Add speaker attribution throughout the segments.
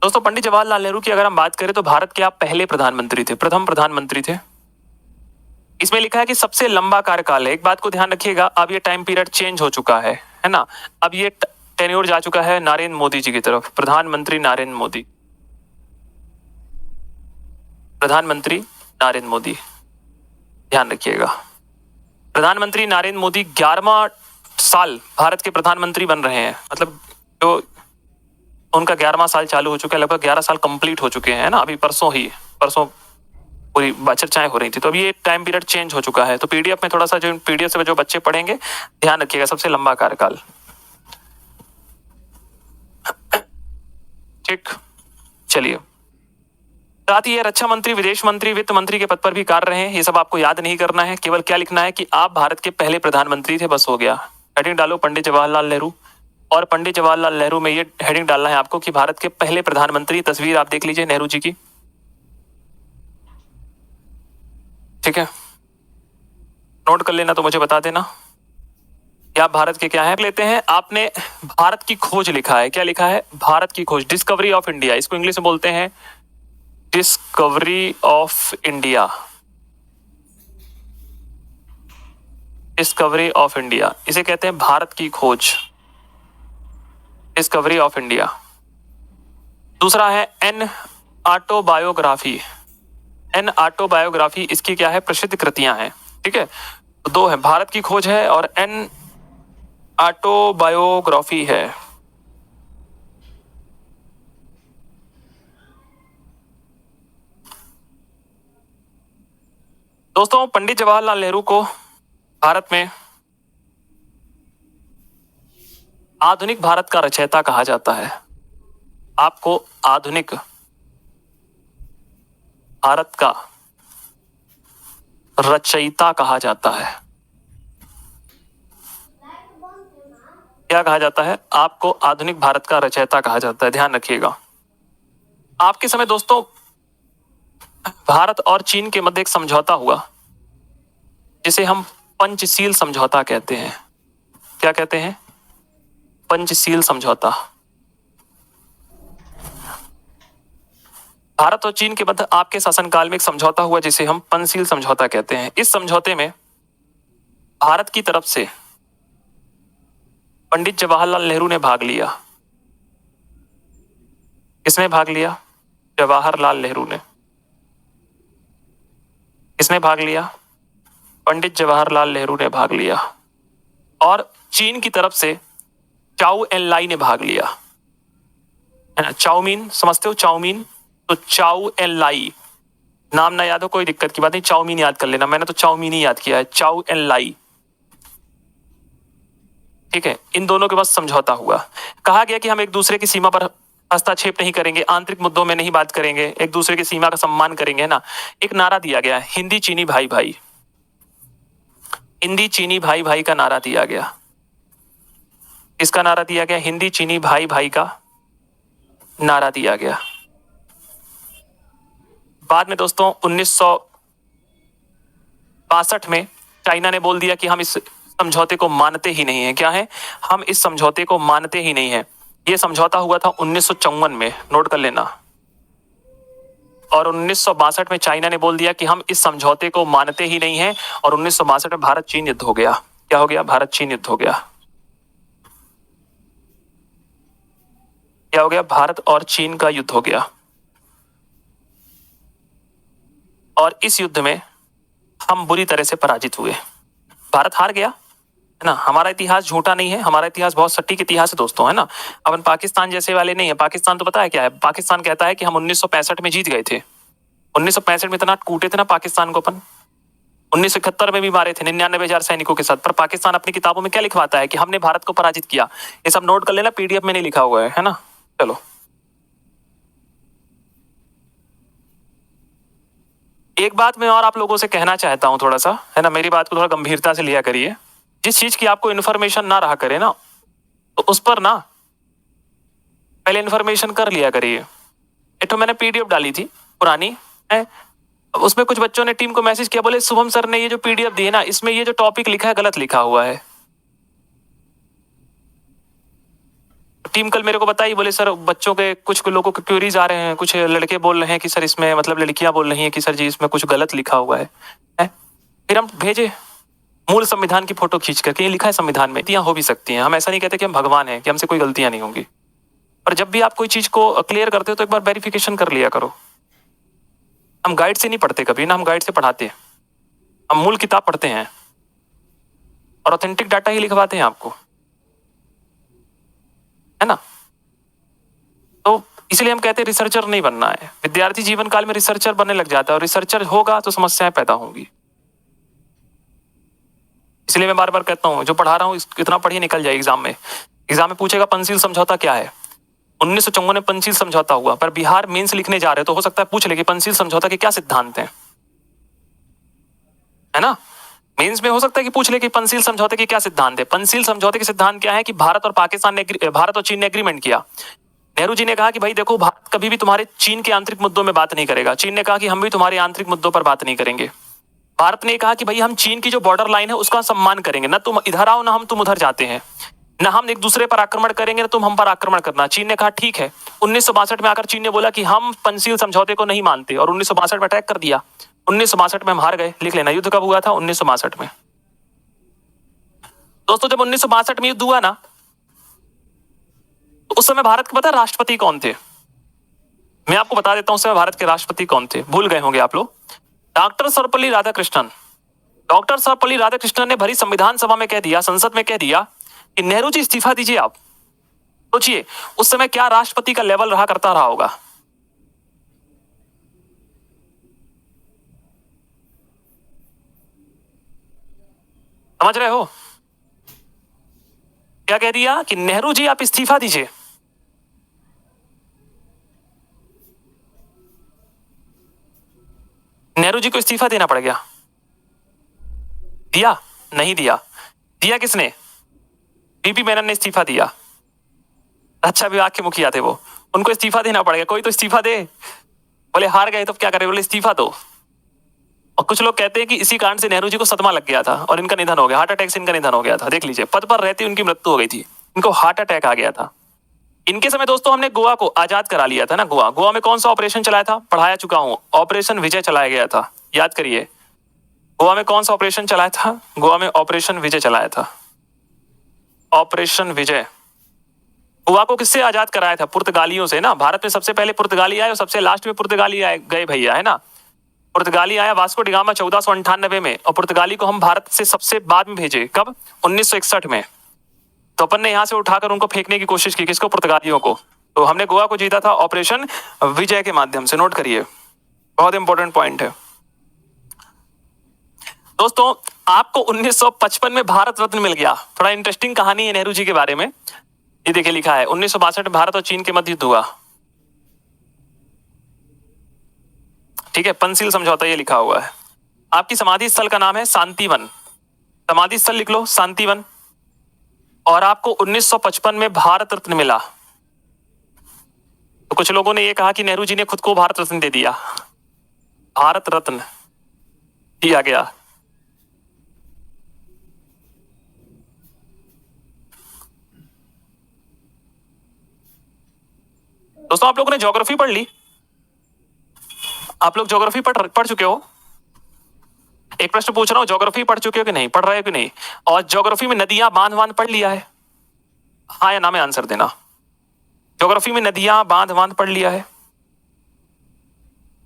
Speaker 1: दोस्तों पंडित जवाहरलाल नेहरू की अगर हम बात करें तो भारत के आप पहले प्रधानमंत्री थे, प्रथम प्रधानमंत्री थे। इसमें लिखा है कि सबसे लंबा कार्यकाल है। एक बात को ध्यान रखिएगा, अब ये टाइम पीरियड चेंज हो चुका है ना। अब ये टेन्योर जा चुका है नरेंद्र मोदी जी की तरफ, प्रधानमंत्री नरेंद्र मोदी, प्रधानमंत्री नरेंद्र मोदी, ध्यान रखिएगा। प्रधानमंत्री नरेंद्र मोदी 11वां साल भारत के प्रधानमंत्री बन रहे हैं। मतलब जो उनका 11वां साल चालू हो चुका है, लगभग 11 साल कंप्लीट हो चुके हैं ना। अभी परसों पूरी चर्चाएं हो रही थी, तो अभी ये टाइम पीरियड चेंज हो चुका है। तो पीडीएफ में थोड़ा सा जो पीडीएफ से जो बच्चे पढ़ेंगे ध्यान रखिएगा, सबसे लंबा कार्यकाल। ठीक, चलिए। साथ ही रक्षा मंत्री, विदेश मंत्री, वित्त मंत्री के पद पर भी कार्य रहे हैं। ये सब आपको याद नहीं करना है, केवल क्या लिखना है कि आप भारत के पहले प्रधानमंत्री थे, बस हो गया। हेडिंग डालो पंडित जवाहरलाल नेहरू, और पंडित जवाहरलाल नेहरू में ये हेडिंग डालना है आपको कि भारत के पहले प्रधानमंत्री। तस्वीर आप देख लीजिए नेहरू जी की, ठीक है, नोट कर लेना तो मुझे बता देना कि आप भारत के क्या है। लेते हैं, आपने भारत की खोज लिखा है, क्या लिखा है? भारत की खोज, डिस्कवरी ऑफ इंडिया, इसको इंग्लिश में बोलते हैं discovery of India, discovery of India, इसे कहते हैं भारत की खोज, डिस्कवरी ऑफ इंडिया। दूसरा है एन ऑटोबायोग्राफी, एन ऑटोबायोग्राफी, इसकी क्या है? प्रसिद्ध कृतियां हैं, ठीक है। तो दो है, भारत की खोज है और एन ऑटोबायोग्राफी है। दोस्तों पंडित जवाहरलाल नेहरू को भारत में आधुनिक भारत का रचयिता कहा जाता है। आपको आधुनिक भारत का रचयिता कहा जाता है। क्या कहा जाता है? आपको आधुनिक भारत का रचयिता कहा जाता है, ध्यान रखिएगा। आपके समय दोस्तों भारत और चीन के मध्य एक समझौता हुआ जिसे हम पंचशील समझौता कहते हैं। क्या कहते हैं? पंचशील समझौता। भारत और चीन के मध्य आपके शासनकाल में एक समझौता हुआ जिसे हम पंचशील समझौता कहते हैं। इस समझौते में भारत की तरफ से पंडित जवाहरलाल नेहरू ने भाग लिया। किसने भाग लिया? जवाहरलाल नेहरू ने। किसने भाग लिया? पंडित जवाहरलाल नेहरू ने भाग लिया। और चीन की तरफ से चाउ एन लाई ने भाग लिया, है ना। चाउमीन समझते हो? चाउमीन, तो चाउ एन लाई, नाम ना याद हो कोई दिक्कत की बात नहीं, चाउमीन याद कर लेना। मैंने तो चाउमीन ही याद किया है, चाउ एन लाई, ठीक है। इन दोनों के पास समझौता हुआ। कहा गया कि हम एक दूसरे की सीमा पर हस्तक्षेप नहीं करेंगे, आंतरिक मुद्दों में नहीं बात करेंगे, एक दूसरे की सीमा का सम्मान करेंगे, है ना। एक नारा दिया गया, हिंदी चीनी भाई भाई, हिंदी चीनी भाई भाई का नारा दिया गया। इसका नारा दिया गया, हिंदी चीनी भाई भाई का नारा दिया गया। बाद में दोस्तों 1962 में चाइना ने बोल दिया कि हम इस समझौते को मानते ही नहीं है। क्या है? हम इस समझौते को मानते ही नहीं है। यह समझौता हुआ था 1954 में, नोट कर लेना। और 1962 में चाइना ने बोल दिया कि हम इस समझौते को मानते ही नहीं है, और 1962 में भारत चीन युद्ध हो गया। क्या हो गया? भारत चीन युद्ध हो गया। क्या हो गया? भारत और चीन का युद्ध हो गया। और इस युद्ध में हम बुरी तरह से पराजित हुए, भारत हार गया, है ना। हमारा इतिहास झूठा नहीं है, हमारा इतिहास बहुत सटीक इतिहास है दोस्तों, है ना। अपन पाकिस्तान जैसे वाले नहीं है। पाकिस्तान तो पता है क्या है? पाकिस्तान कहता है कि हम 1965 में जीत गए थे। 1965 में इतना कूटे थे ना पाकिस्तान को अपन, 1971 में भी मारे थे 99,000 सैनिकों के साथ। पर पाकिस्तान अपनी किताबों में क्या लिखवाता है कि हमने भारत को पराजित किया। ये सब नोट कर लेना, पीडीएफ में नहीं लिखा हुआ है ना। चलो, एक बात मैं और आप लोगों से कहना चाहता हूं थोड़ा सा, है ना। मेरी बात को थोड़ा गंभीरता से लिया करिए। जिस चीज की आपको इन्फॉर्मेशन ना रहा करे ना, तो उस पर ना पहले इन्फॉर्मेशन कर लिया करिए। एक तो मैंने पीडीएफ डाली थी पुरानी, है, उसमें कुछ बच्चों ने टीम को मैसेज किया, बोले शुभम सर ने ये जो पीडीएफ दी है ना, इसमें ये जो टॉपिक लिखा है गलत लिखा हुआ है। टीम कल मेरे को बताई, बोले सर बच्चों के कुछ लोगों के क्वेरीज आ रहे हैं, कुछ लड़के बोल रहे हैं कि सर इसमें मतलब लड़कियां बोल रही हैं कि सर जी इसमें कुछ गलत लिखा हुआ है? फिर हम भेजे मूल संविधान की फोटो खींच करके, ये लिखा है संविधान में, गलतियां हो भी सकती हैं, हम ऐसा नहीं कहते कि हम भगवान हैं कि हमसे कोई गलतियां नहीं होंगी, पर जब भी आप कोई चीज को क्लियर करते हो तो एक बार वेरिफिकेशन कर लिया करो। हम गाइड से नहीं पढ़ते कभी ना, हम गाइड से पढ़ाते हैं, हम मूल किताब पढ़ते हैं और ऑथेंटिक डाटा ही लिखवाते हैं आपको, है ना। तो इसलिए हम कहते हैं रिसर्चर नहीं बनना है। विद्यार्थी जीवन काल में रिसर्चर बनने लग जाता है और रिसर्चर होगा तो समस्याएं पैदा होंगी। इसलिए मैं बार बार कहता हूं जो पढ़ा रहा हूं इतना पढ़िए निकल जाए एग्जाम में। एग्जाम में पूछेगा पंचशील समझौता क्या है, 1954 में पंचशील समझौता हुआ, पर बिहार मेंस लिखने जा रहे हो तो हो सकता है पूछ ले कि पंचशील समझौता के क्या सिद्धांत हैं, है ना। मेंस में हो सकता है कि पूछ ले कि पंचशील समझौते के क्या सिद्धांत है। पंचशील समझौते के सिद्धांत क्या है कि भारत और चीन ने एग्रीमेंट किया। नेहरू जी ने कहा कि भाई देखो, भारत कभी भी तुम्हारे चीन के आंतरिक मुद्दों में बात नहीं करेगा। चीन ने कहा कि हम भी तुम्हारे आंतरिक मुद्दों पर बात नहीं करेंगे। भारत ने कहा कि भाई हम चीन की जो बॉर्डर लाइन है उसका सम्मान करेंगे, ना तुम इधर आओ ना हम तुम उधर जाते हैं, ना हम एक दूसरे पर आक्रमण करेंगे ना तुम हम पर आक्रमण करना। चीन ने कहा ठीक है। 1962 में आकर चीन ने बोला कि हम पंचशील समझौते को नहीं मानते और 1962 में अटैक कर दिया। 1962 में हम हार गए। लिख लेना, युद्ध कब हुआ था? 1962 में। दोस्तों जब 1962 में युद्ध हुआ ना, तो उस समय भारत के पता राष्ट्रपति कौन थे? मैं आपको बता देता हूं उस समय भारत के राष्ट्रपति कौन थे, भूल गए होंगे आप लोग। डॉक्टर सर्वपल्ली राधाकृष्णन। डॉक्टर सर्वपल्ली राधाकृष्णन ने भरी संविधान सभा में कह दिया, संसद में कह दिया कि नेहरू जी इस्तीफा दीजिए आप। सोचिए उस समय क्या राष्ट्रपति का लेवल रहा करता रहा होगा। समझ रहे हो? क्या कह दिया कि नेहरू जी आप इस्तीफा दीजिए। नेहरू जी को इस्तीफा देना पड़ गया। दिया? नहीं दिया। दिया किसने? बीपी मेनन ने इस्तीफा दिया। रक्षा विभाग के मुखिया थे वो, उनको इस्तीफा देना पड़ गया। कोई तो इस्तीफा दे। बोले हार गए तो क्या करें? बोले इस्तीफा दो। और कुछ लोग कहते हैं कि इसी कारण से नेहरू जी को सदमा लग गया था और इनका निधन हो गया, हार्ट अटैक से इनका निधन हो गया था। देख लीजिए, पद पर रहती उनकी मृत्यु हो गई थी, इनको हार्ट अटैक आ गया था। इनके समय दोस्तों हमने गोवा को आजाद करा लिया था ना। गोवा में कौन सा ऑपरेशन चलाया था? पढ़ाया चुका हूं, ऑपरेशन विजय चलाया गया था। याद करिए, गोवा में कौन सा ऑपरेशन चलाया था? गोवा में ऑपरेशन विजय चलाया था। ऑपरेशन विजय। गोवा को किससे आजाद कराया था? पुर्तगालियों से ना। भारत में सबसे पहले पुर्तगाली आए और सबसे लास्ट में पुर्तगाली आए गए भैया, है ना। पुर्तगाली आया वास्को डी गामा 1498 में, और पुर्तगाली को हम भारत से सबसे बाद में भेजे। कब? 1961 में। तो अपन ने यहां से उठाकर उनको फेंकने की कोशिश की। किसको? पुर्तगालियों को। तो हमने गोवा को जीता था ऑपरेशन विजय के माध्यम से। नोट करिए, बहुत इंपॉर्टेंट पॉइंट है दोस्तों। आपको 1955 में भारत रत्न मिल गया। थोड़ा इंटरेस्टिंग कहानी है नेहरू जी के बारे में। ये देखिए लिखा है 1962 में भारत और चीन के मध्य युद्ध हुआ। ठीक है, पंचशील समझौता ये लिखा हुआ है। आपकी समाधि स्थल का नाम है शांतिवन। समाधि स्थल लिख लो, शांतिवन। और आपको 1955 में भारत रत्न मिला। तो कुछ लोगों ने ये कहा कि नेहरू जी ने खुद को भारत रत्न दे दिया। भारत रत्न दिया गया। दोस्तों आप लोगों ने ज्योग्राफी पढ़ ली? आप लोग ज्योग्राफी पढ़ चुके हो? एक प्रश्न पूछ रहा हूं, ज्योग्राफी पढ़ चुके हो कि नहीं? पढ़ रहे हो कि नहीं? और ज्योग्राफी में नदियां बांध पढ़ लिया है? हाँ या ना में आंसर देना। ज्योग्राफी में नदियां बांध पढ़ लिया है?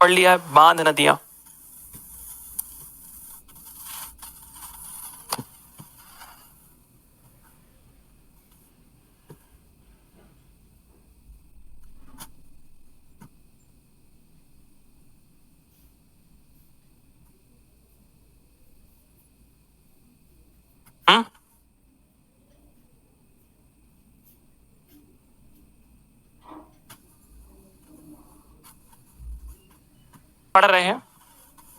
Speaker 1: पढ़ लिया है, बांध नदियां। पढ़ रहे हैं?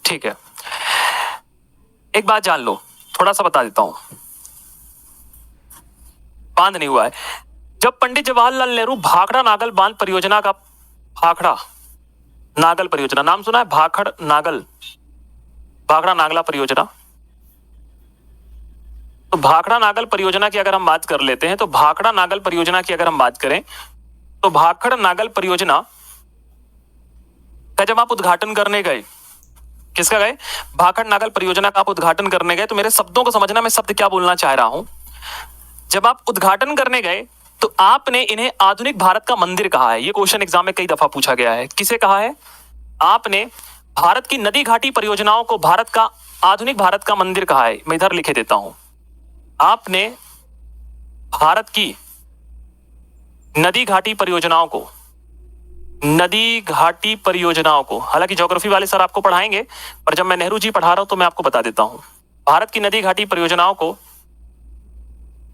Speaker 1: ठीक है, एक बात जान लो, थोड़ा सा बता देता हूं। बांध नहीं हुआ है। जब पंडित जवाहरलाल नेहरू भाखड़ा नागल बांध परियोजना का, भाखड़ा नागल परियोजना नाम सुना है? भाखड़ा नागला परियोजना। तो भाखड़ा नागल परियोजना की अगर हम बात कर लेते हैं, तो भाखड़ा नागल परियोजना की अगर हम बात करें, तो भाखड़ा नागल परियोजना का जब आप उद्घाटन करने गए, किसका गए? भाखड़ा नागल परियोजना का आप उद्घाटन करने गए, तो मेरे शब्दों को समझना, मैं शब्द क्या बोलना चाह रहा हूं। जब आप उद्घाटन करने गए तो आपने इन्हें आधुनिक भारत का मंदिर कहा है। ये क्वेश्चन एग्जाम में कई दफा पूछा गया है। किसे कहा है? आपने भारत की नदी घाटी परियोजनाओं को भारत का आधुनिक भारत का मंदिर कहा है। मैं इधर लिखे देता हूं, आपने भारत की नदी घाटी परियोजनाओं को, नदी घाटी परियोजनाओं को, हालांकि ज्योग्राफी वाले सर आपको पढ़ाएंगे, पर जब मैं नेहरू जी पढ़ा रहा हूं तो मैं आपको बता देता हूं। भारत की नदी घाटी परियोजनाओं को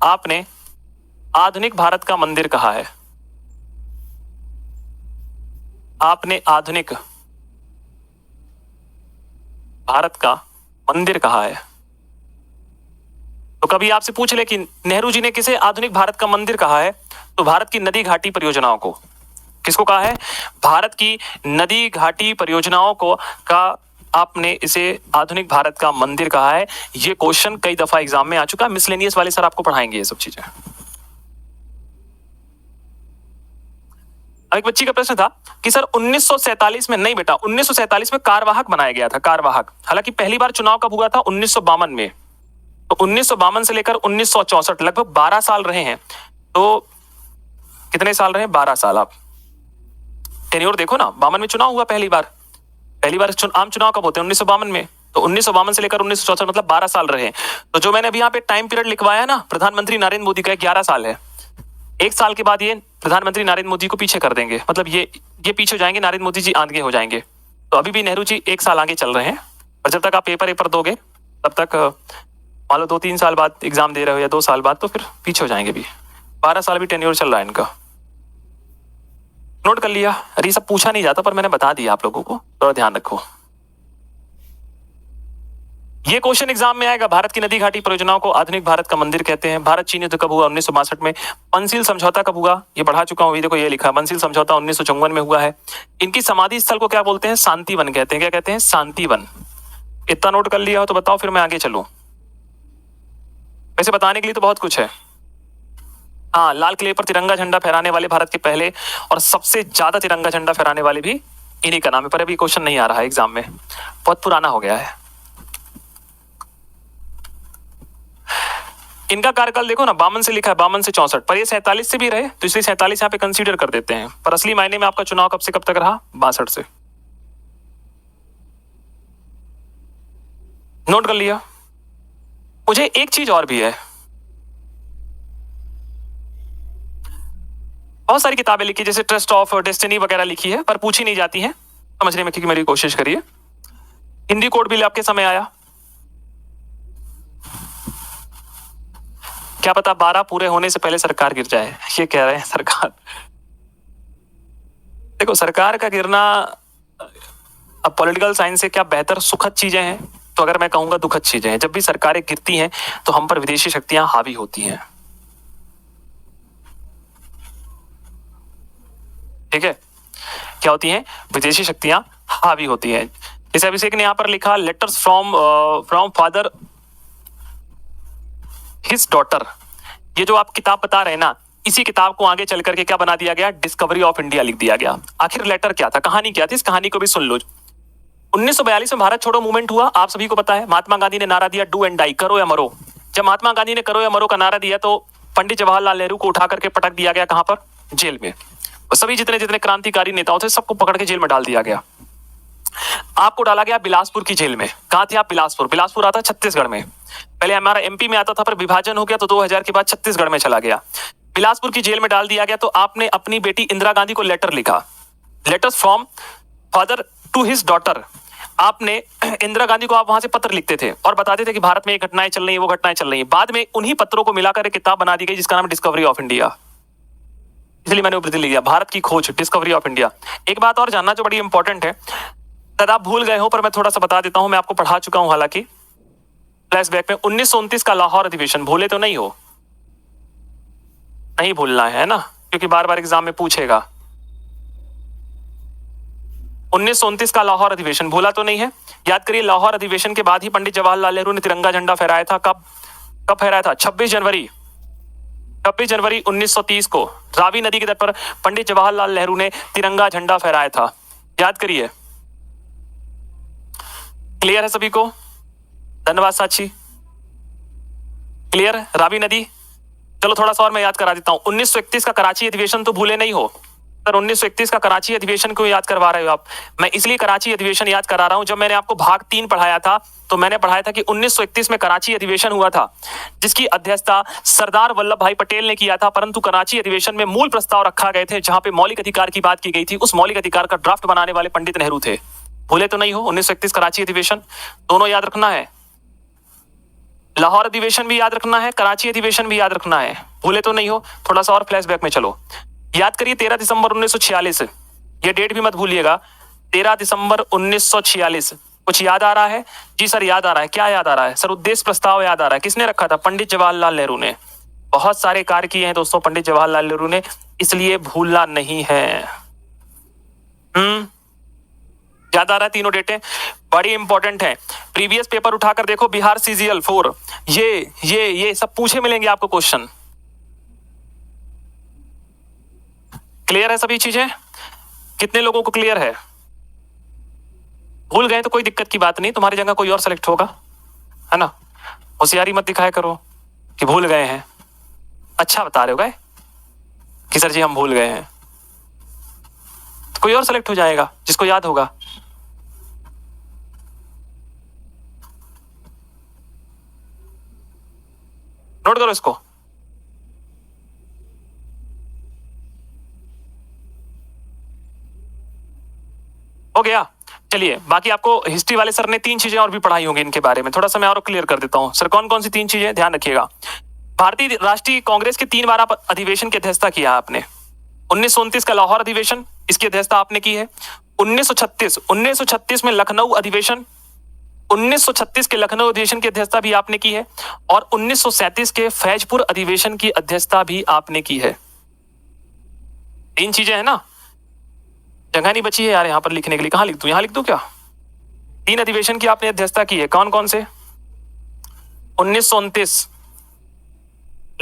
Speaker 1: आपने आधुनिक भारत का मंदिर कहा है। आपने आधुनिक भारत का मंदिर कहा है। तो कभी आपसे पूछ ले कि नेहरू जी ने किसे आधुनिक भारत का मंदिर कहा है, तो भारत की नदी घाटी परियोजनाओं को। किसको कहा है? भारत की नदी घाटी परियोजनाओं को का आपने इसे आधुनिक भारत का मंदिर कहा है। ये क्वेश्चन कई दफा एग्जाम में आ चुका है। मिसलेनियस वाले सर आपको पढ़ाएंगे ये सब चीजें। एक बच्ची का प्रश्न था कि सर 1947 में, नहीं बेटा, 1947 में कारवाहक बनाया गया था, कारवाहक। हालांकि पहली बार चुनाव कब हुआ था? 1952 में। तो 1952 से लेकर 1964 लगभग 12 साल रहे हैं। तो कितने साल रहे? 12 साल। आप टेन्योर देखो ना, 52 में चुनाव हुआ पहली बार। आम चुनाव कब होते हैं? 1952 में। तो 1952 से लेकर 1964 मतलब 12 साल रहे। तो जो मैंने अभी यहाँ पे टाइम पीरियड लिखवाया ना, प्रधानमंत्री नरेंद्र मोदी का 11 साल है। एक साल के बाद ये प्रधानमंत्री नरेंद्र मोदी को पीछे कर देंगे, मतलब ये पीछे हो जाएंगे, नरेंद्र मोदी जी आगे हो जाएंगे। तो अभी भी नेहरू जी 1 साल आगे चल रहे हैं। और जब तक आप पेपर दोगे, तब तक मान लो 2-3 साल बाद एग्जाम दे रहे हो या 2 साल बाद, तो फिर पीछे हो जाएंगे। भी 12 साल भी टेन्योर चल रहा है इनका। नोट कर लिया? अरे ये सब पूछा नहीं जाता, पर मैंने बता दिया आप लोगों को, थोड़ा ध्यान रखो। ये क्वेश्चन एग्जाम में आएगा। भारत की नदी घाटी परियोजनाओं को आधुनिक भारत का मंदिर कहते हैं। भारत चीन युद्ध कब हुआ? 1962 में। पंसील समझौता कब हुआ? ये बढ़ा चुका हूं, देखो ये लिखा है, पंसील समझौता 1954 में हुआ है। इनकी समाधि स्थल को क्या बोलते हैं? शांति वन कहते हैं। क्या कहते हैं? शांति वन। इतना नोट कर लिया हो तो बताओ, फिर मैं आगे चलूं। वैसे बताने के लिए तो बहुत कुछ है। हाँ, लाल किले पर तिरंगा झंडा फहराने वाले भारत के पहले और सबसे ज्यादा तिरंगा झंडा फहराने वाले भी इन्हीं का नाम है। पर अभी क्वेश्चन नहीं आ रहा है एग्जाम में, बहुत पुराना हो गया है। इनका कार्यकाल देखो ना, 52 से लिखा है, 52 से 64, पर ये 47 से भी रहे, तो इसलिए 47 यहाँ पे कंसीडर कर देते हैं। पर असली मायने में आपका चुनाव कब से कब तक रहा? 62 से। नोट कर लिया? मुझे एक चीज और भी है, बहुत सारी किताबें लिखी, जैसे ट्रस्ट ऑफ डेस्टिनी वगैरह लिखी है, पर पूछी नहीं जाती है समझने में, क्योंकि मेरी कोशिश करिए। हिंदी कोड बिल आपके समय आया, क्या पता 12 पूरे होने से पहले सरकार गिर जाए, ये कह रहे हैं सरकार। देखो, सरकार का गिरना अब पॉलिटिकल साइंस से क्या बेहतर सुखद चीजें हैं? तो अगर मैं कहूंगा दुखद चीजें हैं। जब भी सरकारें गिरती हैं तो हम पर विदेशी शक्तियां हावी होती हैं। ठीक है, क्या होती हैं? विदेशी शक्तियां हावी होती हैं। जैसे अभिषेक ने यहां पर लिखा, letters from father his daughter. ये जो आप किताब बता रहे हैं ना, इसी किताब को आगे चल करके क्या बना दिया गया? डिस्कवरी ऑफ इंडिया लिख दिया गया। आखिर लेटर क्या था, कहानी क्या थी? इस कहानी को भी सुन लो। 1942 में भारत छोड़ो मूवमेंट हुआ, आप सभी को पता है। महात्मा गांधी ने नारा दिया, डू एंड डाई, करो या मरो। जब महात्मा गांधी ने करो या मरो का नारा दिया, तो पंडित जवाहरलाल नेहरू को उठा करके पटक दिया गया। कहां पर? जेल में। सभी जितने जितने क्रांतिकारी नेताओं थे, सबको पकड़ के जेल में डाल दिया गया। आपको डाला गया बिलासपुर की जेल में। कहां थे आप? बिलासपुर आता छत्तीसगढ़ में। पहले हमारा एमपी में आता था, पर विभाजन हो गया तो 2000 के बाद छत्तीसगढ़ में चला गया। बिलासपुर की जेल में डाल दिया गया। तो आपने अपनी बेटी इंदिरा गांधी को लेटर लिखा, letters from father to his daughter. आपने इंदिरा गांधी को आप वहां से पत्र लिखते थे और बताते थे कि भारत में ये घटनाएं चल रही है, वो घटनाएं चल रही है। बाद में उन्हीं पत्रों को मिलाकर एक किताब बना दी गई, जिसका नाम डिस्कवरी ऑफ इंडिया। इसलिए मैंने ऊपर लिख दिया, भारत की खोज, डिस्कवरी ऑफ इंडिया। एक बात और जानना जो बड़ी इंपॉर्टेंट है, शायद आप भूल गए हो, पर मैं थोड़ा सा बता देता हूं। मैं आपको पढ़ा चुका हूं, हालांकि फ्लैशबैक में 1929 का लाहौर अधिवेशन, भूले तो नहीं हो? नहीं भूलना है ना, क्योंकि बार बार एग्जाम में पूछेगा। 1929 का लाहौर अधिवेशन भूला तो नहीं है? याद करिए, लाहौर अधिवेशन के बाद ही पंडित जवाहरलाल नेहरू ने तिरंगा झंडा फहराया था। कब कब फहराया था? 26 जनवरी 1930 को रावी नदी के तट पर पंडित जवाहरलाल नेहरू ने तिरंगा झंडा फहराया था। याद करिए। क्लियर है सभी को? धन्यवाद साक्षी। क्लियर? रावी नदी। चलो थोड़ा सा और मैं याद करा देता हूं। 1931 का कराची अधिवेशन तो भूले नहीं हो सर। 1931 का कराची अधिवेशन क्यों याद करवा रहे हो आप? मैं इसलिए कराची अधिवेशन याद करा रहा हूं, जब मैंने आपको भाग 3 पढ़ाया था तो मैंने पढ़ाया था कि 1931 में कराची अधिवेशन हुआ था, जिसकी अध्यक्षता सरदार वल्लभ भाई पटेल ने किया था, परंतु कराची अधिवेशन में मूल प्रस्ताव रखा गए थे जहां पे मौलिक अधिकार की बात की गई थी। उस मौलिक अधिकार का ड्राफ्ट बनाने वाले पंडित नेहरू थे। भूले तो नहीं हो? 1931 कराची अधिवेशन दोनों याद रखना है। लाहौर अधिवेशन भी याद रखना है, कराची अधिवेशन भी याद रखना है। भूले तो नहीं हो? थोड़ा सा और फ्लैशबैक में चलो, याद करिए। 13 दिसंबर 1946, ये डेट भी मत भूलिएगा। 13 दिसंबर 1946। कुछ याद आ रहा है? जी सर याद आ रहा है। क्या याद आ रहा है सर? उद्देश्य प्रस्ताव याद आ रहा है। किसने रखा था? पंडित जवाहरलाल नेहरू ने। बहुत सारे कार्य किए हैं दोस्तों पंडित जवाहरलाल नेहरू ने, इसलिए भूलना नहीं है। याद आ रहा है? तीनों डेटें बड़ी इंपॉर्टेंट है। प्रीवियस पेपर उठाकर देखो, बिहार CGL 4, ये सब पूछे मिलेंगे आपको क्वेश्चन। क्लियर है सभी चीजें? कितने लोगों को क्लियर है? भूल गए तो कोई दिक्कत की बात नहीं, तुम्हारी जगह कोई और सेलेक्ट होगा, है ना। होशियारी मत दिखाया करो कि भूल गए हैं। अच्छा बता रहे हो गए कि सर जी हम भूल गए हैं, तो कोई और सेलेक्ट हो जाएगा जिसको याद होगा। नोट करो इसको। हो गया? चलिए, बाकी आपको हिस्ट्री वाले सर ने 3 चीजें और भी पढ़ाई होंगी इनके बारे में, थोड़ा सा मैं और क्लियर कर देता हूं। सर कौन कौन सी 3 चीजें? ध्यान रखिएगा। भारतीय राष्ट्रीय कांग्रेस के 3 बार आप अधिवेशन की अध्यक्षता किया आपने। 1929 का लाहौर अधिवेशन, इसकी अध्यक्षता आपने की है। 1936 में लखनऊ अधिवेशन, 1936 के लखनऊ अधिवेशन की अध्यक्षता भी आपने की है, और 1937 के फैजपुर अधिवेशन की अध्यक्षता भी आपने की है। 3 चीजें है ना, जगह नहीं बची है यार यहां पर लिखने के लिए। कहां लिख दूं? यहां लिख दूं क्या? 3 अधिवेशन की आपने अध्यक्षता की है। कौन कौन से? 1929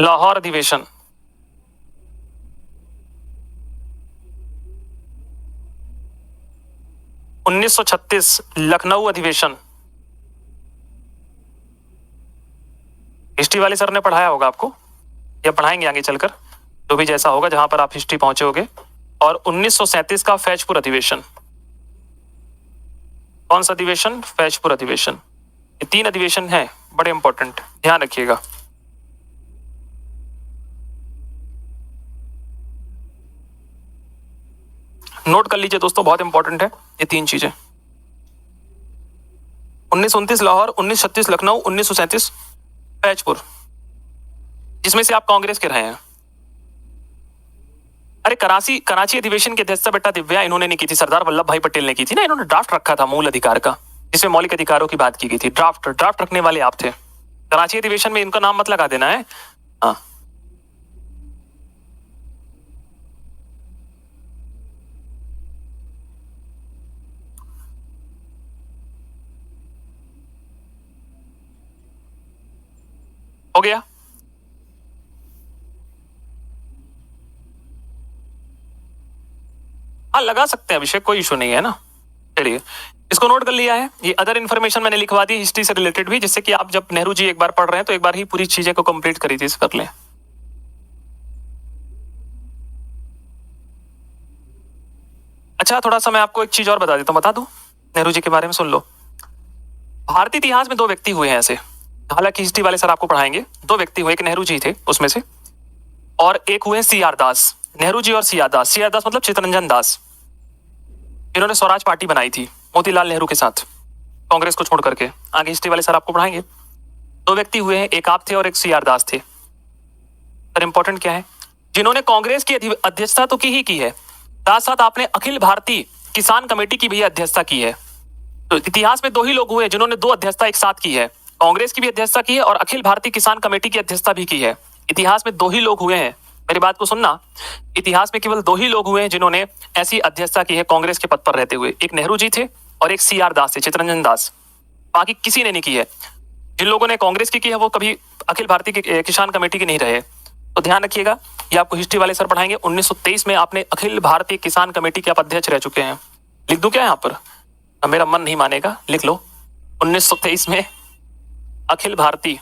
Speaker 1: लाहौर अधिवेशन, 1936 लखनऊ अधिवेशन। हिस्ट्री वाले सर ने पढ़ाया होगा आपको, या पढ़ाएंगे आगे चलकर, जो भी जैसा होगा जहां पर आप हिस्ट्री पहुंचे होगे। और 1937 का फैजपुर अधिवेशन। कौन सा अधिवेशन? फैजपुर अधिवेशन। ये 3 अधिवेशन हैं, बड़े इंपॉर्टेंट, ध्यान रखिएगा। नोट कर लीजिए दोस्तों, बहुत इंपॉर्टेंट है ये 3 चीजें। 1929 लाहौर, 1936 लखनऊ, 1937 फैजपुर, जिसमें से आप कांग्रेस के रहे हैं। अरे कराची अधिवेशन की अध्यक्षता बेटा दिव्या इन्होंने नहीं की थी, सरदार वल्लभ भाई पटेल ने की थी ना। इन्होंने ड्राफ्ट रखा था मूल अधिकार का, जिसमें मौलिक अधिकारों की बात की गई थी। ड्राफ्ट रखने वाले आप थे। कराची अधिवेशन में इनका नाम मत लगा देना है। हाँ, हो गया? हाँ लगा सकते हैं अभिषेक, कोई इशू नहीं है ना। चलिए, इसको नोट कर लिया है। ये अदर इन्फॉर्मेशन मैंने लिखवा दी हिस्ट्री से रिलेटेड भी, जिससे कि आप जब नेहरू जी एक बार पढ़ रहे हैं तो एक बार ही पूरी चीजें को कंप्लीट करी थी, कर लें। अच्छा, थोड़ा सा मैं आपको एक चीज और बता देता हूँ, बता दूं नेहरू जी के बारे में, सुन लो। भारतीय इतिहास में 2 व्यक्ति हुए हैं ऐसे, हालांकि हिस्ट्री वाले सर आपको पढ़ाएंगे। 2 व्यक्ति हुए, एक नेहरू जी थे उसमें से, और एक हुए CR दास। नेहरू जी और CR दास। CR दास मतलब चित्तरंजन दास, इन्होंने स्वराज पार्टी बनाई थी मोतीलाल नेहरू के साथ, कांग्रेस को छोड़ करके। आगे हिस्ट्री वाले सर आपको पढ़ाएंगे। 2 व्यक्ति हुए हैं, एक आप थे और एक CR दास थे। पर इंपॉर्टेंट क्या है, जिन्होंने कांग्रेस की अध्यक्षता तो की है, साथ साथ आपने अखिल भारतीय किसान कमेटी की भी अध्यक्षता की है। तो इतिहास में 2 ही लोग हुए जिन्होंने 2 अध्यक्षता एक साथ की है, कांग्रेस की भी अध्यक्षता की है और अखिल भारतीय किसान कमेटी की अध्यक्षता भी की है। इतिहास में 2 ही लोग हुए हैं, मेरी बात को सुनना, इतिहास में केवल 2 ही लोग हुए हैं जिन्होंने ऐसी अध्यक्षता की है कांग्रेस के पद पर रहते हुए। एक नेहरू जी थे और एक CR दास थे, चित्तरंजन दास। बाकी किसी ने नहीं की है। जिन लोगों ने कांग्रेस की है वो कभी अखिल भारतीय किसान कमेटी के नहीं रहे। तो ध्यान रखिएगा, ये आपको हिस्ट्री वाले सर पढ़ाएंगे। 1923 में आपने अखिल भारतीय किसान कमेटी के आप अध्यक्ष रह चुके हैं। लिख दूं क्या यहाँ पर? मेरा मन नहीं मानेगा, लिख लो। 1923 में अखिल भारतीय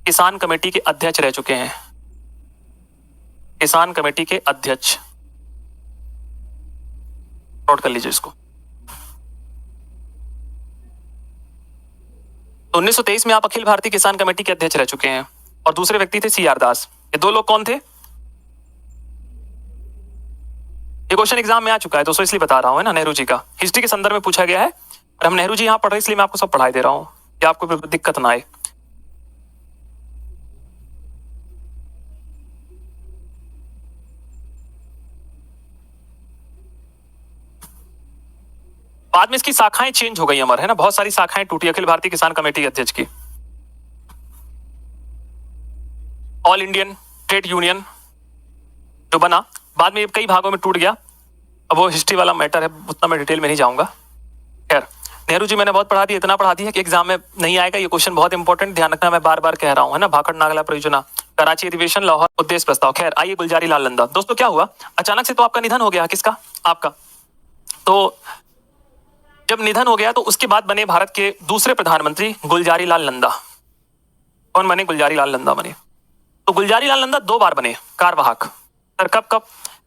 Speaker 1: किसान कमेटी के अध्यक्ष रह चुके हैं। किसान कमेटी के अध्यक्ष, नोट कर लीजिए इसको। तो 1923 में आप अखिल भारतीय किसान कमेटी के अध्यक्ष रह चुके हैं। और दूसरे व्यक्ति थे सी आर दास। ये दो लोग कौन थे? ये क्वेश्चन एग्जाम में आ चुका है दोस्तों, इसलिए बता रहा हूं, है ना। नेहरू जी का हिस्ट्री के संदर्भ में पूछा गया है और हम नेहरू जी यहां पढ़ रहे हैं, इसलिए मैं आपको सब पढ़ाई दे रहा हूं कि आपको दिक्कत ना आए। बाद में इसकी शाखाएं चेंज हो गई अमर, है ना। बहुत सारी शाखाएं टूटी अखिल भारतीय किसान कमेटी के अध्यक्ष की। ऑल इंडियन ट्रेड यूनियन जो बना, बाद में कई भागों में टूट गया। अब वो हिस्ट्री वाला मैटर है, उतना मैं डिटेल में नहीं जाऊंगा। खैर, नेहरू जी मैंने बहुत पढ़ा दिया, इतना पढ़ा दिया कि एग्जाम में नहीं आएगा। ये क्वेश्चन बहुत इंपॉर्टेंट, ध्यान रखना, मैं बार बार कह रहा हूं, है ना। भाखड़ नागला परियोजना, कराची अधिवेशन, लाहौर उद्देश्य प्रस्ताव। खैर आइए, गुलजारी लाल नंदा। दोस्तों क्या हुआ, अचानक से तो आपका निधन हो गया। किसका? आपका। तो जब निधन हो गया तो उसके बाद बने भारत के दूसरे प्रधानमंत्री गुलजारी लाल नंदा। कौन बने? गुलजारी लाल नंदा बने। तो गुलजारी लाल नंदा 2 बार बने कार्यवाहक। सर कब कब?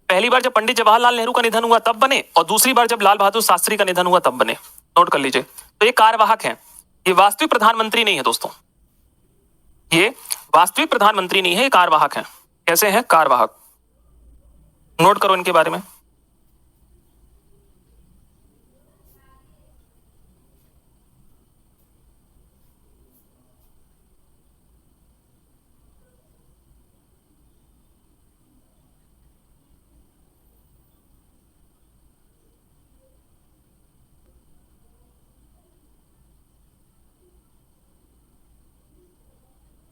Speaker 1: पहली बार जब पंडित जवाहरलाल नेहरू का निधन हुआ तब बने, और दूसरी बार जब लाल बहादुर शास्त्री का निधन हुआ तब बने। नोट कर लीजिए। तो ये कार्यवाहक हैं, ये वास्तविक प्रधानमंत्री नहीं है दोस्तों, ये वास्तविक प्रधानमंत्री नहीं है, ये कार्यवाहक हैं। कैसे हैं? कार्यवाहक। नोट करो इनके बारे में।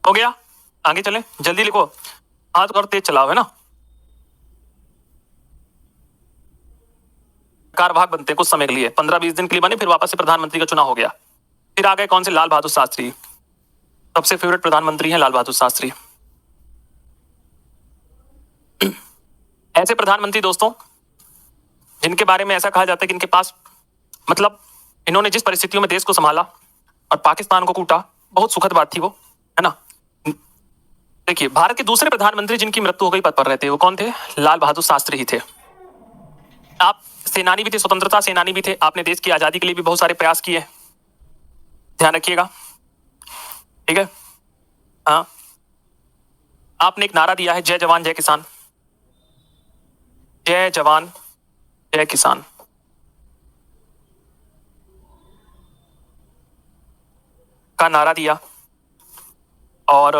Speaker 1: हो गया? आगे चले, जल्दी लिखो, हाथ और तेज चलाओ, है ना। कार्यवाहक बनते हैं कुछ समय के लिए, 15-20 दिन के लिए बने, फिर वापस से प्रधानमंत्री का चुनाव हो गया। फिर आ गए कौन से? लाल बहादुर शास्त्री। सबसे फेवरेट प्रधानमंत्री हैं लाल बहादुर शास्त्री। ऐसे प्रधानमंत्री दोस्तों जिनके बारे में ऐसा कहा जाता है कि इनके पास, मतलब इन्होंने जिस परिस्थितियों में देश को संभाला और पाकिस्तान को कूटा, बहुत सुखद बात थी वो, है ना। देखिए, भारत के दूसरे प्रधानमंत्री जिनकी मृत्यु हो गई पद पर रहते, वो कौन थे? लाल बहादुर शास्त्री ही थे। आप सेनानी भी थे, स्वतंत्रता सेनानी भी थे, आपने देश की आजादी के लिए भी बहुत सारे प्रयास किए, ध्यान रखिएगा, ठीक है। हाँ, आपने एक नारा दिया है, जय जवान जय किसान। जय जवान जय किसान। का नारा दिया और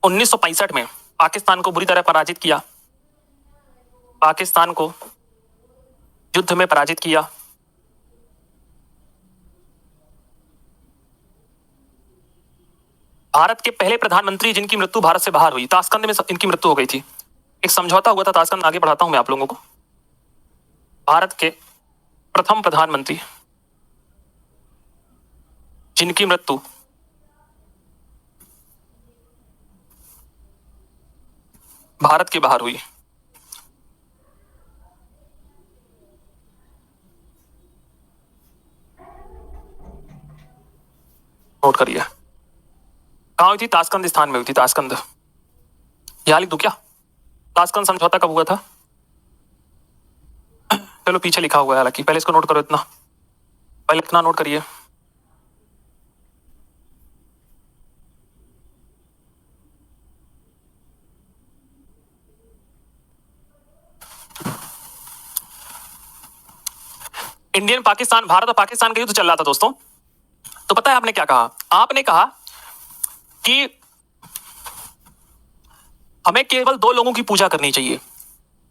Speaker 1: 1965 में पाकिस्तान को बुरी तरह पराजित किया, पाकिस्तान को युद्ध में पराजित किया। भारत के पहले प्रधानमंत्री जिनकी मृत्यु भारत से बाहर हुई, ताशकंद में इनकी मृत्यु हो गई थी। एक समझौता हुआ था ताशकंद, आगे बढ़ाता हूं मैं आप लोगों को। भारत के प्रथम प्रधानमंत्री जिनकी मृत्यु भारत के बाहर हुई, नोट करिए। कहां हुई थी? ताशकंद स्थान में हुई थी, ताशकंद। यहां लिख दूं क्या? ताशकंद समझौता कब हुआ था? चलो पीछे लिखा हुआ है, हालांकि पहले इसको नोट करो, इतना पहले इतना नोट करिए। इंडियन पाकिस्तान, भारत और पाकिस्तान का युद्ध चल रहा था दोस्तों। तो पता है आपने क्या कहा? आपने कहा कि हमें केवल 2 लोगों की पूजा करनी चाहिए।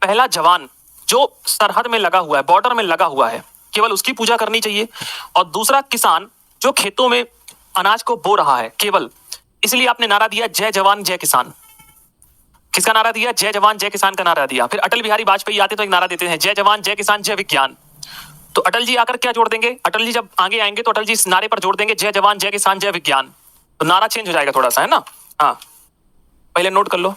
Speaker 1: पहला जवान जो सरहद में लगा हुआ है, बॉर्डर में लगा हुआ है, केवल उसकी पूजा करनी चाहिए। और दूसरा किसान जो खेतों में अनाज को बो रहा है, केवल। इसलिए आपने नारा दिया जय जवान जय किसान। किसका नारा दिया? जय जवान जय किसान का नारा दिया। फिर अटल बिहारी वाजपेयी आते तो एक नारा देते हैं, जय जवान जय किसान जय विज्ञान। तो अटल जी आकर क्या जोड़ देंगे, अटल जी जब आगे आएंगे तो अटल जी इस नारे पर जोड़ देंगे जय जवान जय किसान जय विज्ञान। तो नारा चेंज हो जाएगा थोड़ा सा, है ना। हाँ, पहले नोट कर लो।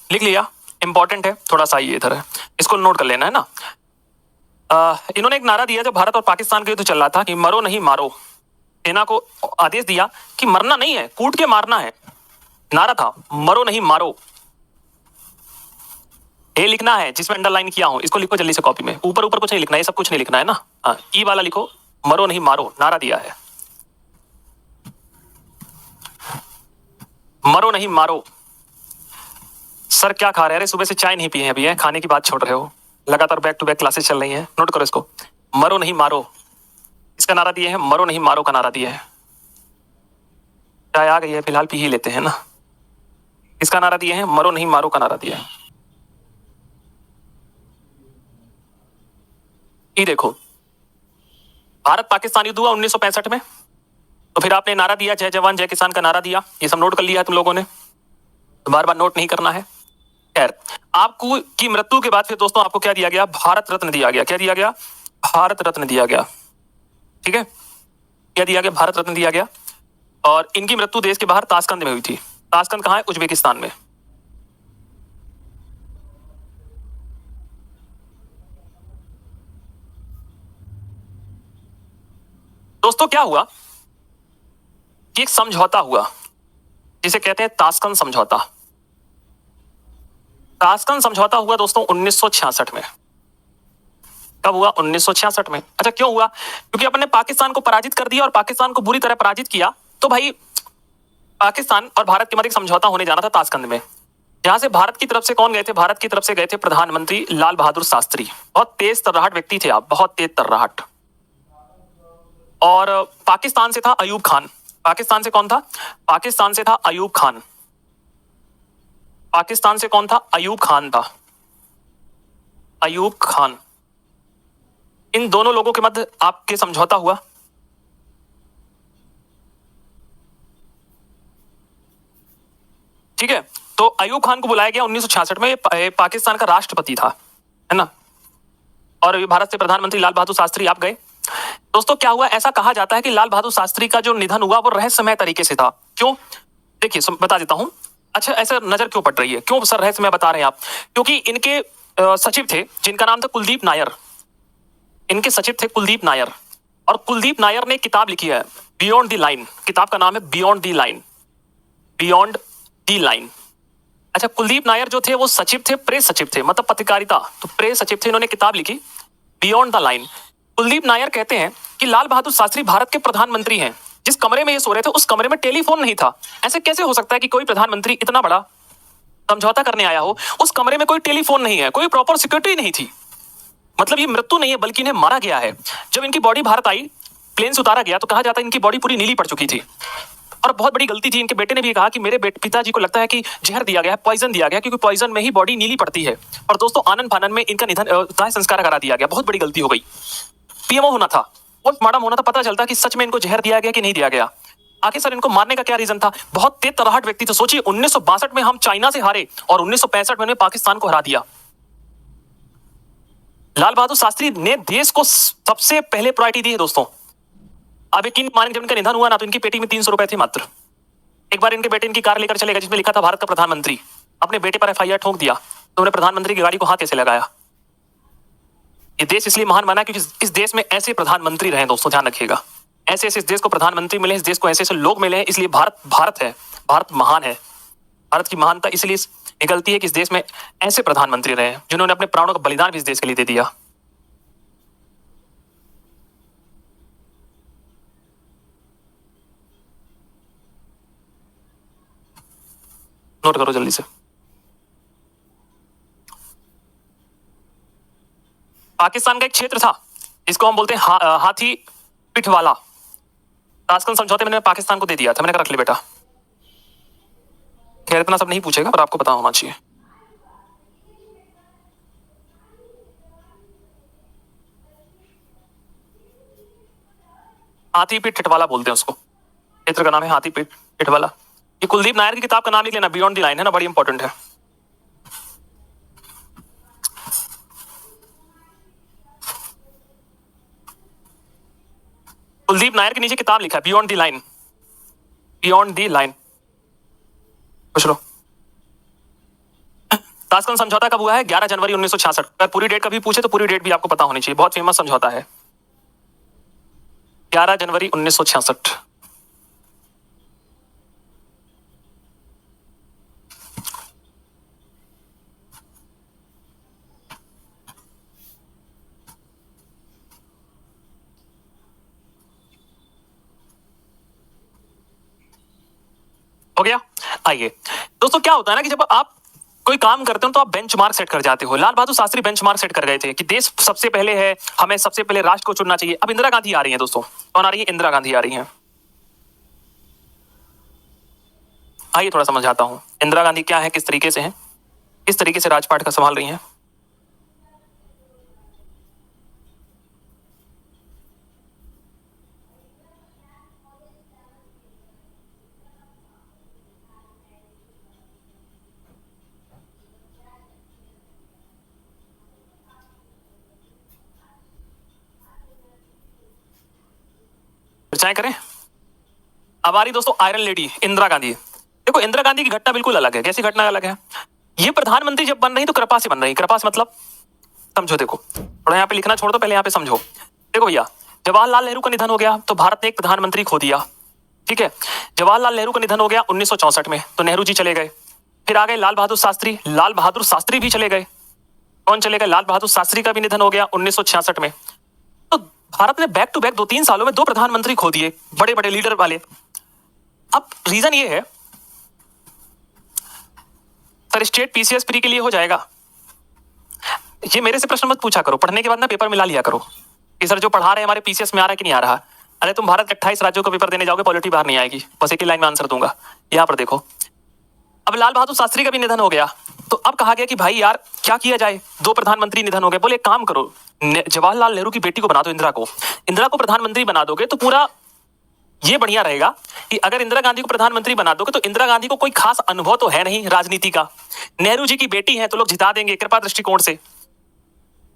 Speaker 1: लिख लिया, इंपॉर्टेंट है थोड़ा सा, ये इधर है, इसको नोट कर लेना, है ना। इन्होंने एक नारा दिया जब भारत और पाकिस्तान का युद्ध चल रहा था कि मरो नहीं मारो। सेना को आदेश दिया कि मरना नहीं है, कूट के मारना है। नारा था मरो नहीं मारो। ये लिखना है जिसमें अंडरलाइन किया हूं, इसको लिखो जल्दी से कॉपी में। ऊपर ऊपर कुछ नहीं लिखना, ये सब कुछ नहीं लिखना है ना। हाँ, ई वाला लिखो, मरो नहीं मारो, नारा दिया है मरो नहीं मारो। सर क्या खा रहे हैं? अरे सुबह से चाय नहीं पिए हैं अभी, है खाने की बात छोड़ रहे हो। लगातार बैक टू बैक क्लासेस चल रही हैं, नोट करो इसको। मरो नहीं मारो, इसका नारा दिए है, मरो नहीं मारो का नारा दिया है। चाय आ गई है, फिलहाल पी ही लेते हैं ना। इसका नारा दिए हैं, मरो नहीं मारो का नारा दिया है। ये देखो, भारत पाकिस्तान युद्ध हुआ 1965 में, तो फिर आपने नारा दिया जय जवान जय किसान का नारा दिया। ये सब नोट कर लिया है तुम लोगों ने, तो बार बार नोट नहीं करना है। खैर, आपको की मृत्यु के बाद फिर दोस्तों आपको क्या दिया गया? भारत रत्न दिया गया। क्या दिया गया? भारत रत्न दिया गया। ठीक है, क्या दिया गया? भारत रत्न दिया गया। और इनकी मृत्यु देश के बाहर ताशकंद में हुई थी। ताशकंद कहां है? उज्बेकिस्तान में। दोस्तों क्या हुआ कि एक समझौता हुआ जिसे कहते हैं ताशकंद समझौता। ताशकंद समझौता हुआ दोस्तों 1966 में। कब हुआ? 1966 में। अच्छा, क्यों हुआ? क्योंकि अपन ने पाकिस्तान को पराजित कर दिया और पाकिस्तान को बुरी तरह पराजित किया, तो भाई पाकिस्तान और भारत के मध्य एक समझौता होने जाना था ताशकंद में। जहां से भारत की तरफ से कौन गए थे? भारत की तरफ से गए थे प्रधानमंत्री लाल बहादुर शास्त्री। बहुत तेज तर्राहट व्यक्ति थे आप, बहुत तेज तर्राहट। और पाकिस्तान से था अयूब खान। पाकिस्तान से कौन था? पाकिस्तान से था अयूब खान। पाकिस्तान से कौन था? अयूब खान था, अयूब खान। इन दोनों लोगों के मध्य आपके समझौता हुआ। ठीक है, तो अयूब खान को बुलाया गया 1966 में। पाकिस्तान का राष्ट्रपति था, है ना। और भारत से प्रधानमंत्री लाल बहादुर शास्त्री आप गए। दोस्तों क्या हुआ? ऐसा कहा जाता है कि लाल बहादुर शास्त्री का जो निधन हुआ वो रहस्यमय तरीके से था। क्यों? देखिए बता देता हूं। अच्छा, ऐसा नजर क्यों पड़ रही है? क्यों सर रहस्यमय बता रहे हैं आप? क्योंकि इनके सचिव थे जिनका नाम था कुलदीप नायर। इनके सचिव थे कुलदीप नायर, और कुलदीप नायर ने किताब लिखी है बियॉन्ड द लाइन। किताब का नाम है beyond the line, beyond the line. अच्छा, कुलदीप नायर जो थे वो सचिव थे, प्रेस सचिव थे, मतलब पत्रकारिता, तो प्रेस सचिव थे। इन्होंने किताब लिखी beyond the line. Kuldeep Nair कहते हैं कि लाल बहादुर शास्त्री भारत के प्रधानमंत्री हैं। जिस कमरे में ये सो रहे थे उस कमरे में टेलीफोन नहीं था। ऐसे कैसे हो सकता है कि कोई प्रधानमंत्री इतना बड़ा समझौता करने आया हो, उस कमरे में कोई टेलीफोन नहीं है, कोई प्रॉपर सिक्योरिटी नहीं थी? मतलब ये मृत्यु नहीं है बल्कि इन्हें मारा गया है। जब इनकी बॉडी भारत आई, प्लेन से उतारा गया, तो कहा जाता है इनकी बॉडी पूरी नीली पड़ चुकी थी। और बहुत बड़ी गलती थी। इनके बेटे ने भी कहा कि मेरे पिताजी को लगता है कि जहर दिया गया है, पॉइजन दिया गया, क्योंकि पॉइजन में ही बॉडी नीली पड़ती है। और दोस्तों आनंद फानन में इनका निधन दाह संस्कार करा दिया गया। बहुत बड़ी गलती हो गई। पीएमओ होना था, पोस्टमार्टम होना था, पता चलता कि सच में इनको जहर दिया गया कि नहीं दिया गया। आखिर सर इनको मारने का क्या रीजन था? बहुत तेज तराहट व्यक्ति थे। सोचिए 1962 में हम चाइना से हारे और 1965 में पाकिस्तान को हरा दिया। लाल बहादुर शास्त्री ने देश को सबसे पहले प्रायोरिटी दी है दोस्तों। अब यकीन मानेंगे, जब इनका निधन हुआ ना तो इनकी पेटी में 300 रुपए थे मात्र। एक बार इनके बेटे इनकी कार लेकर चले गए जिसमें लिखा था भारत का प्रधानमंत्री। अपने बेटे पर एफआईआर ठोक दिया, तो उन्हें प्रधानमंत्री की गाड़ी को हाथ कैसे लगाया? ये देश इसलिए महान बना क्योंकि इस देश में ऐसे प्रधानमंत्री रहे दोस्तों, ध्यान रखिएगा। ऐसे ऐसे इस देश को प्रधानमंत्री मिले, इस देश को ऐसे ऐसे लोग मिले हैं, इसलिए भारत भारत है, भारत महान है। भारत की महानता इसलिए निकलती है कि इस देश में ऐसे प्रधानमंत्री रहे जिन्होंने अपने प्राणों का बलिदान भी इस देश के लिए दे दिया। नोट करो जल्दी से। पाकिस्तान का एक क्षेत्र था जिसको हम बोलते हैं हाथी पिठवाला। ताशकंद समझौते में पाकिस्तान को दे दिया था। मैंने कहा रख ले बेटा। खैर इतना सब नहीं पूछेगा पर आपको पता होना चाहिए। हाथी पीठ टिटवाला बोलते हैं उसको, क्षेत्र का नाम है हाथी पीठ टिटवाला। ये कुलदीप नायर की किताब का नाम लिख लेना, बियॉन्ड द लाइन है ना, बड़ी इंपॉर्टेंट है। कुलदीप नायर के नीचे किताब लिखा है beyond the line, beyond the line. पूछ लो। ताशकंद समझौता कब हुआ है? 11 जनवरी 1966। अगर पूरी डेट कभी पूछे तो पूरी डेट भी आपको पता होनी चाहिए, बहुत फेमस समझौता है। 11 जनवरी 1966। हो गया। आइए दोस्तों, क्या होता है ना कि जब आप कोई काम करते हो तो आप बेंचमार्क सेट कर जाते हो। लाल बहादुर शास्त्री बेंचमार्क सेट कर गए थे कि देश सबसे पहले है, हमें सबसे पहले राष्ट्र को चुनना चाहिए। अब इंदिरा गांधी आ रही है दोस्तों। कौन आ रही है? इंदिरा गांधी आ रही है। आइए थोड़ा समझाता हूं इंदिरा गांधी क्या है, किस तरीके से है, किस तरीके से राजपाट का संभाल रही है। चर्चाएं करें। अब आ रही दोस्तों आयरन लेडी इंदिरा गांधी। देखो इंदिरा गांधी की घटना बिल्कुल अलग है। कैसी घटना अलग है? ये प्रधानमंत्री जब बन रही तो कृपा से बन रही। कृपा से मतलब समझो, देखो थोड़ा यहाँ पे लिखना छोड़ दो, पहले यहाँ पे समझो। देखो भैया, जवाहरलाल नेहरू का निधन हो गया तो भारत ने एक प्रधानमंत्री खो दिया। ठीक है, जवाहरलाल नेहरू का निधन हो गया 1964 में, तो नेहरू जी चले गए। फिर आ गए लाल बहादुर शास्त्री, लाल बहादुर शास्त्री भी चले गए। कौन चले गए? लाल बहादुर शास्त्री का भी निधन हो गया 1966 में। तो भारत ने बैक टू बैक 2-3 सालों में 2 प्रधानमंत्री खो दिए, बड़े बड़े लीडर वाले। अब रीजन ये है सर, स्टेट पीसीएस प्री के लिए हो जाएगा। ये मेरे से प्रश्न मत पूछा करो, पढ़ने के बाद ना पेपर मिला लिया करो कि सर जो पढ़ा रहे हमारे पीसीएस में आ रहा है कि नहीं आ रहा। अरे तुम भारत के 28 राज्यों का पेपर देने जाओगे, पॉलिटी बाहर नहीं आएगी। बस एक ही लाइन में आंसर दूंगा। यहां पर देखो, अब लाल बहादुर शास्त्री का भी निधन हो गया, तो अब कहा गया कि भाई यार क्या किया जाए, 2 प्रधानमंत्री निधन हो गए। बोले एक काम करो, जवाहरलाल नेहरू की बेटी को बना दो, इंदिरा को प्रधानमंत्री बना दोगे तो पूरा ये बढ़िया रहेगा कि अगर इंदिरा गांधी को प्रधानमंत्री बना दोगे तो इंदिरा गांधी को कोई खास अनुभव तो है नहीं राजनीति का, नेहरू जी की बेटी है तो लोग जिता देंगे कृपा दृष्टिकोण से।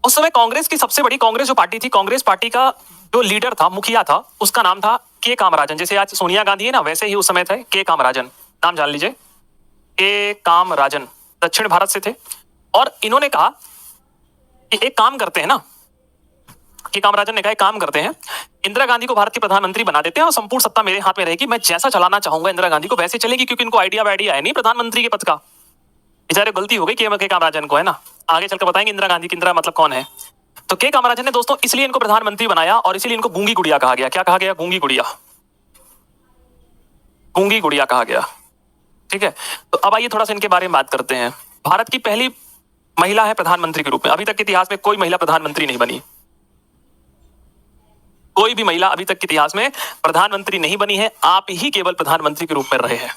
Speaker 1: उस समय कांग्रेस की सबसे बड़ी, कांग्रेस जो पार्टी थी, कांग्रेस पार्टी का जो लीडर था, मुखिया था, उसका नाम था के कामराजन। जैसे आज सोनिया गांधी है ना, वैसे ही उस समय थे के कामराजन। नाम जान लीजिए, के कामराजन दक्षिण भारत से थे। और इन्होंने कहा कि एक काम करते हैं ना, के कामराजन ने कहा एक काम करते हैं, इंदिरा गांधी को भारत की प्रधानमंत्री बना देते हैं और संपूर्ण सत्ता मेरे हाथ में रहेगी। मैं जैसा चलाना चाहूंगा इंदिरा गांधी को वैसे चलेगी, क्योंकि इनको आइडिया है नहीं प्रधानमंत्री के पद का। बेचारे गलती हो गई के कामराजन को, है ना। आगे चलकर बताएंगे इंदिरा गांधी की इंदिरा मतलब कौन है। तो के कामराजन ने दोस्तों इसलिए इनको प्रधानमंत्री बनाया और इसीलिए इनको गूंगी गुड़िया कहा गया। क्या कहा गया? गूंगी गुड़िया, गूंगी गुड़िया कहा गया। ठीक है, तो अब आइए थोड़ा सा इनके बारे में बात करते हैं। भारत की पहली महिला है प्रधानमंत्री के रूप में। अभी तक के इतिहास में कोई महिला प्रधानमंत्री नहीं बनी, कोई भी महिला अभी तक के इतिहास में प्रधानमंत्री नहीं बनी है। आप ही केवल प्रधानमंत्री के रूप में रहे हैं।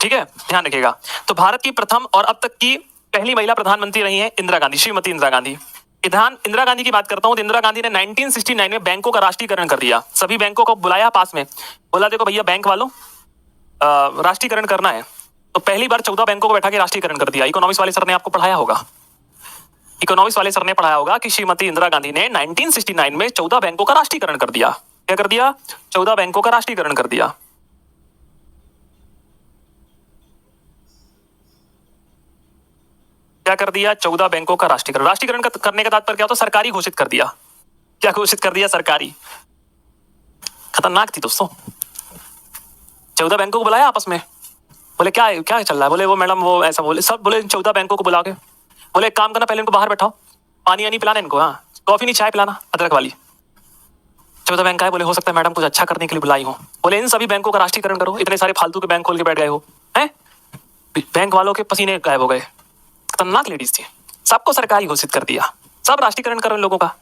Speaker 1: ठीक है, ध्यान रखिएगा। तो भारत की प्रथम और अब तक की पहली महिला प्रधानमंत्री रही है इंदिरा गांधी, श्रीमती इंदिरा गांधी। इंदिरा गांधी की बात करता हूं तो इंदिरा गांधी ने 1969 में बैंकों का राष्ट्रीयकरण कर दिया। सभी बैंकों को बुलाया पास में, बोला देखो भैया बैंक वालों राष्ट्रीयकरण करना है। तो पहली बार 14 बैंकों को बैठा के राष्ट्रीयकरण कर दिया। इकोनॉमिक्स वाले सर ने आपको पढ़ाया होगा, इकोनॉमिक्स वाले सर ने पढ़ाया होगा कि श्रीमती इंदिरा गांधी ने 1969 में 14 बैंकों का राष्ट्रीयकरण कर दिया। क्या कर दिया? 14 बैंकों का राष्ट्रीयकरण कर दिया। क्या कर दिया? 14 बैंकों का राष्ट्रीयकरण। राष्ट्रीयकरण करने का तात्पर्य क्या होता? सरकारी घोषित कर दिया। क्या घोषित कर दिया? सरकारी। खतरनाक थी दोस्तों। 14 बैंकों को बुलाया आपस में, बोले क्या क्या चल रहा है? बोले वो मैडम वो ऐसा बोले, सब बोले 14 बैंकों को बुला के बोले एक काम करना, पहले इनको बाहर बैठाओ, पानी नहीं पिलाना इनको, हाँ कॉफी नहीं चाय पिलाना अदरक वाली। 14 बैंक आए, बोले हो सकता है मैडम कुछ अच्छा करने के लिए बुलाई हो। बोले इन सभी बैंकों का राष्ट्रीयकरण करो, इतने सारे फालतू के बैंक खोल के बैठ गए हो हैं। बैंक वालों के पसीने गायब हो गए। खतरनाक लेडीज थी। सबको सरकारी घोषित कर दिया, सब राष्ट्रीयकरण करो इन लोगों का।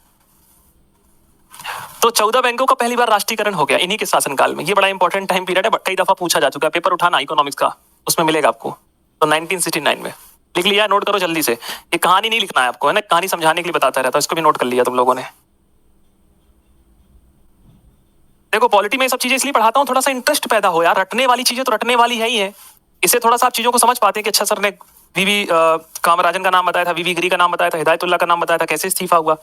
Speaker 1: तो 14 बैंकों का पहली बार राष्ट्रीयकरण हो गया इन्हीं के शासनकाल में। ये बड़ा इंपॉर्टेंट टाइम पीरियड है, कई दफा पूछा जा चुका है, पेपर उठाना इकोनॉमिक्स का, उसमें मिलेगा आपको। तो 1969 में लिख लिया? नोट करो जल्दी से। ये कहानी नहीं लिखना है आपको, है ना, कहानी समझाने के लिए बताता रहता हूं, इसको भी नोट कर लिया तुम लोगों ने। देखो पॉलिटी में ये सब चीजें इसलिए पढ़ाता हूँ, थोड़ा सा इंटरेस्ट पैदा हो यार। रटने वाली चीजें तो रटने वाली है ही है, इससे थोड़ा सा आप चीजों को समझ पाते हैं कि अच्छा सर ने वीवी कामराजन का नाम बताया था, वीवी गिरी का नाम बताया था, हिदायतुल्लाह का नाम बताया था, कैसे इस्तीफा हुआ।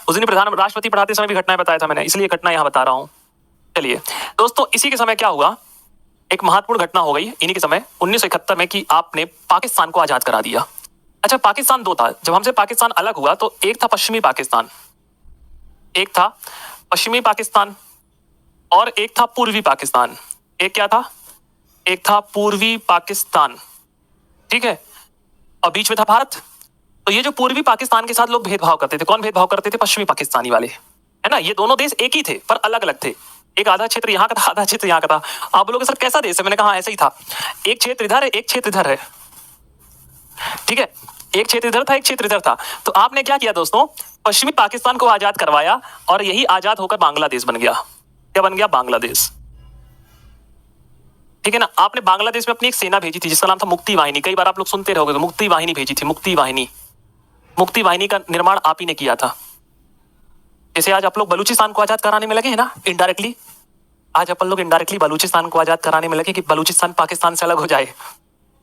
Speaker 1: उस दिन प्रधान राष्ट्रपति पढ़ाते समय भी घटनाएं बताया था मैंने, इसलिए घटना यहाँ बता रहा हूँ। चलिए दोस्तों, इसी के समय क्या हुआ, एक महत्वपूर्ण घटना हो गई इन्हीं के समय 1971 में, कि आपने पाकिस्तान को आजाद करा दिया। अच्छा, पाकिस्तान दो था, जब हमसे पाकिस्तान अलग हुआ तो एक था पश्चिमी पाकिस्तान, एक था पश्चिमी पाकिस्तान और एक था पूर्वी पाकिस्तान। एक क्या था? एक था पूर्वी पाकिस्तान, ठीक है, और बीच में था भारत। तो ये जो पूर्वी पाकिस्तान के साथ लोग भेदभाव करते थे, कौन भेदभाव करते थे? पश्चिमी पाकिस्तानी वाले, है ना। ये दोनों देश एक ही थे पर अलग अलग थे, एक आधा क्षेत्र यहाँ का था, आधा क्षेत्र यहाँ का था। आप बोलोगे सर कैसा देश है? मैंने कहा ऐसा ही था, एक क्षेत्र इधर है, एक क्षेत्र इधर है, ठीक है, एक क्षेत्र इधर था, एक क्षेत्र इधर था। तो आपने क्या किया दोस्तों, पश्चिमी पाकिस्तान को आजाद करवाया और यही आजाद होकर बांग्लादेश बन गया। क्या बन गया? बांग्लादेश, ठीक है ना। आपने बांग्लादेश में अपनी एक सेना भेजी थी जिसका नाम था मुक्ति वाहिनी, कई बार आप लोग सुनते रहोगे, मुक्ति वाहिनी भेजी थी, मुक्ति वाहिनी। मुक्ति वाहिनी का निर्माण आप ही ने किया था। जैसे आज आप लोग बलूचिस्तान को आजाद कराने में लगे हैं ना, इनडायरेक्टली, आज अपन लोग इनडायरेक्टली बलूचिस्तान को आजाद कराने में लगे कि बलूचिस्तान पाकिस्तान से अलग हो जाए,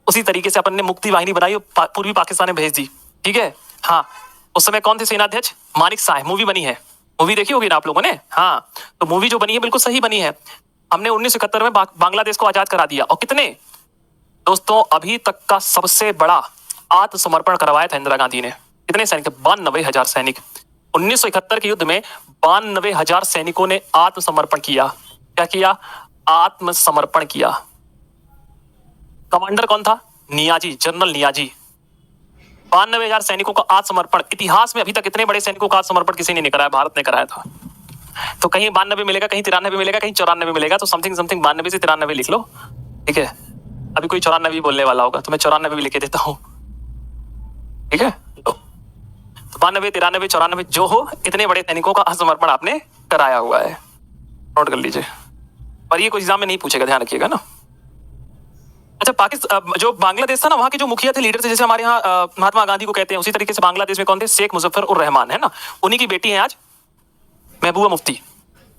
Speaker 1: उसी तरीके से अपन ने मुक्ति वाहिनी बनाई और पूर्वी पाकिस्तान में भेज दी, ठीक है। हाँ, उस समय कौन थे सेनाध्यक्ष? मानिक शाह। मूवी बनी है, मूवी देखी होगी ना आप लोगों ने, हाँ, तो मूवी जो बनी है बिल्कुल सही बनी है। हमने 1971 में बांग्लादेश को आजाद करा दिया, और कितने दोस्तों, अभी तक का सबसे बड़ा आत्मसमर्पण करवाया था इंदिरा गांधी ने। कितने सैनिक? 92,000 सैनिक। 1971 के युद्ध में 92,000 सैनिकों ने आत्मसमर्पण किया। क्या किया? आत्मसमर्पण किया। कमांडर कौन था? नियाजी, जनरल नियाजी। 92,000 सैनिकों का आत्मसमर्पण, इतिहास में अभी तक इतने बड़े सैनिकों का आत्मसमर्पण किसी ने नहीं कराया, भारत ने कराया था। तो कहीं 92 मिलेगा, कहीं 93 मिलेगा, कहीं 94 मिलेगा, तो समथिंग 92 से 93 लिख लो, ठीक है। अभी कोई 94 बोलने वाला होगा तो मैं 94 भी लिखे देता हूं, ठीक है। तो 92, 93, 94 जो हो, इतने बड़े सैनिकों का आत्मसमर्पण आपने कराया हुआ है, नोट कर लीजिए। पर ये कोई एग्जाम में नहीं पूछेगा, ध्यान रखिएगा ना। अच्छा, पाकिस्तान जो बांग्लादेश था ना, वहां के जो मुखिया थे, लीडर थे, जैसे हमारे यहाँ महात्मा गांधी को कहते हैं, उसी तरीके से बांग्लादेश में कौन थे? शेख मुजफ्फर उर रहमान, है ना। उन्हीं की बेटी है आज महबूबा मुफ्ती,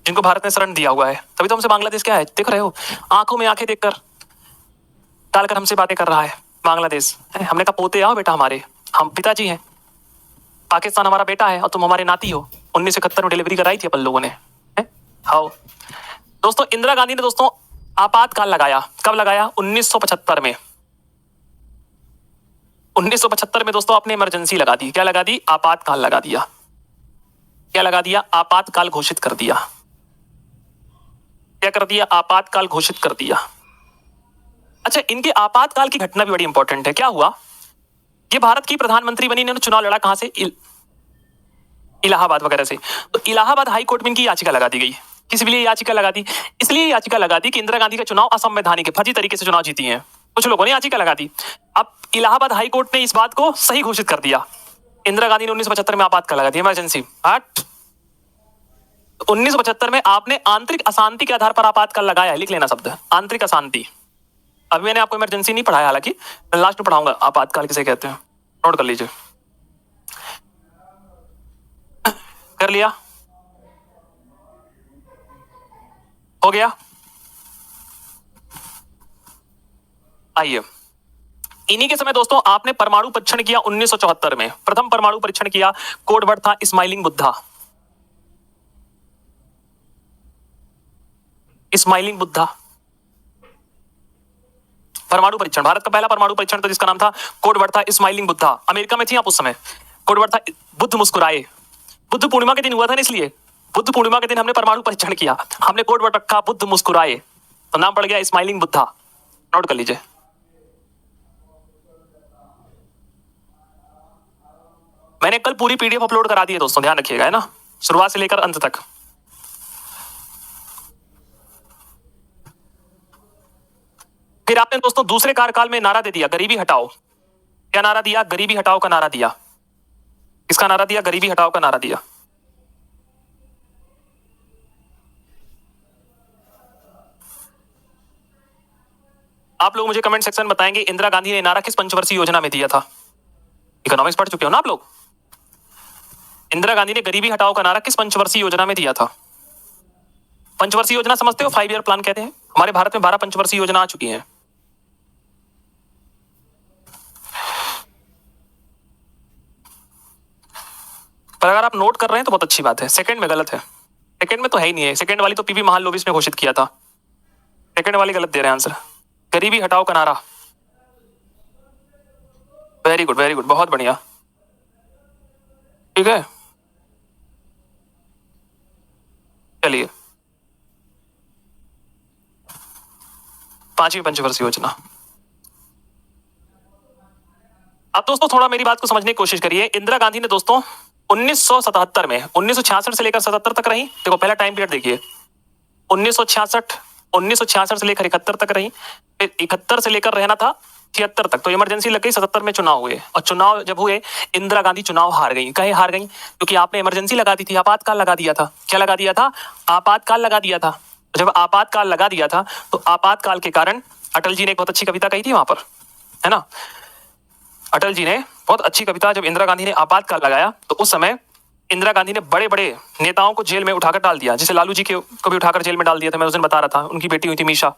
Speaker 1: जिनको भारत ने शरण दिया हुआ है। तभी तो हमसे बांग्लादेश क्या है, देख रहे हो, आंखों में आंखें देखकर डालकर हमसे बातें कर रहा है बांग्लादेश। हमने कहा पोते आओ बेटा हमारे, हम पिताजी हैं, पाकिस्तान हमारा बेटा है और तुम हमारे नाती हो। 1971 में डिलीवरी कराई थी अपन लोगों ने, आओ दोस्तों। इंदिरा गांधी ने दोस्तों आपातकाल लगाया, कब लगाया? 1975 में। 1975 में दोस्तों आपने इमरजेंसी लगा दी। क्या लगा दी? आपातकाल लगा दिया। क्या लगा दिया? आपातकाल घोषित कर दिया। क्या कर दिया? आपातकाल घोषित कर दिया। अच्छा, इनके आपातकाल की घटना भी बड़ी इंपॉर्टेंट है। क्या हुआ? ये भारत की प्रधानमंत्री बनी, इन्होंने चुनाव लड़ा कहां से? इलाहाबाद वगैरह से। तो इलाहाबाद हाई कोर्ट में इनकी याचिका लगा दी गई। किस लिए याचिका लगा दी? इसलिए याचिका लगा दी कि इंदिरा गांधी का चुनाव असंवैधानिक है, फर्जी तरीके से चुनाव जीती हैं। कुछ लोगों ने याचिका लगा दी। अब इलाहाबाद हाई कोर्ट ने इस बात को सही घोषित कर दिया। इंदिरा गांधी ने 1975 में आपातकाल लगा दिया, इमरजेंसी। 1975 में आपने आंतरिक अशांति के आधार पर आपातकाल लगाया है, लिख लेना शब्द, आंतरिक अशांति। अभी मैंने आपको इमरजेंसी नहीं पढ़ाया, हालांकि लास्ट में पढ़ाऊंगा आपातकाल किसे कहते हैं, नोट कर लीजिए। कर लिया? हो गया? आइए, इन्हीं के समय दोस्तों आपने परमाणु परीक्षण किया 1974 में। प्रथम परमाणु परीक्षण किया, कोड वर्ड था स्माइलिंग बुद्धा। स्माइलिंग बुद्धा परमाणु परीक्षण, भारत का पहला परमाणु परीक्षण था, जिसका नाम था, कोड वर्ड था स्माइलिंग बुद्धा। अमेरिका में थी आप उस समय। कोड वर्ड था बुद्ध मुस्कुराए। बुद्ध पूर्णिमा के दिन हुआ था ना, इसलिए बुद्ध पूर्णिमा के दिन हमने परमाणु परीक्षण किया, हमने कोड वर्ड रखा बुद्ध मुस्कुराए, तो नाम पड़ गया स्माइलिंग बुद्धा। नोट कर लीजिए। मैंने कल पूरी पीडीएफ अपलोड करा दी है दोस्तों, ध्यान रखिएगा, है ना, शुरुआत से लेकर अंत तक। फिर आपने दोस्तों दूसरे कार्यकाल में नारा दे दिया, गरीबी हटाओ। क्या नारा दिया? गरीबी हटाओ का नारा दिया। किसका नारा दिया? गरीबी हटाओ का नारा दिया। आप लोग मुझे कमेंट सेक्शन में बताएंगे इंदिरा गांधी ने नारा किस पंचवर्षीय योजना में दिया था? इकोनॉमिक्स पढ़ चुके हो ना आप लोग। इंदिरा गांधी ने गरीबी हटाओ का नारा किस पंचवर्षीय योजना में दिया था? पंचवर्षीय योजना समझते हो? 5 ईयर प्लान कहते हैं। हमारे भारत में 12 पंचवर्षीय योजना आ चुकी है। पर अगर आप नोट कर रहे हैं तो बहुत अच्छी बात है। सेकंड में गलत है, सेकंड में तो है ही नहीं है। सेकंड वाली तो पीवी महालनोबिस ने घोषित किया था, सेकंड वाली गलत दे रहे हैं आंसर। गरीबी हटाओ का नारा। वेरी गुड, वेरी गुड, बहुत बढ़िया। ठीक है, चलिए 5वीं पंचवर्षीय योजना। अब दोस्तों थोड़ा मेरी बात को समझने की कोशिश करिए। इंदिरा गांधी ने दोस्तों 1977 में, 1966 से लेकर 77 तक रही। देखो पहला टाइम पीरियड देखिए, 1966 से लेकर 71 तक रही, फिर 71 से लेकर रहना था 76 तक, तो इमरजेंसी लग गई, 77 में चुनाव हुए, और चुनाव जब हुए इंदिरा गांधी चुनाव हार गई। कहे हार गई? क्योंकि आपने इमरजेंसी लगा दी थी, आपातकाल लगा दिया था। क्या लगा दिया था? आपातकाल लगा दिया था। जब आपातकाल लगा दिया था तो आपातकाल के कारण अटल जी ने एक बहुत अच्छी कविता कही थी वहां पर, है ना। अटल जी ने बहुत अच्छी कविता, जब इंदिरा गांधी ने आपातकाल लगाया तो उस समय इंदिरा गांधी ने बड़े बड़े नेताओं को जेल में उठाकर डाल दिया। जैसे लालू जी को भी उठाकर जेल में डाल दिया था, मैं उस दिन बता रहा था। उनकी बेटी हुई थी मीशा,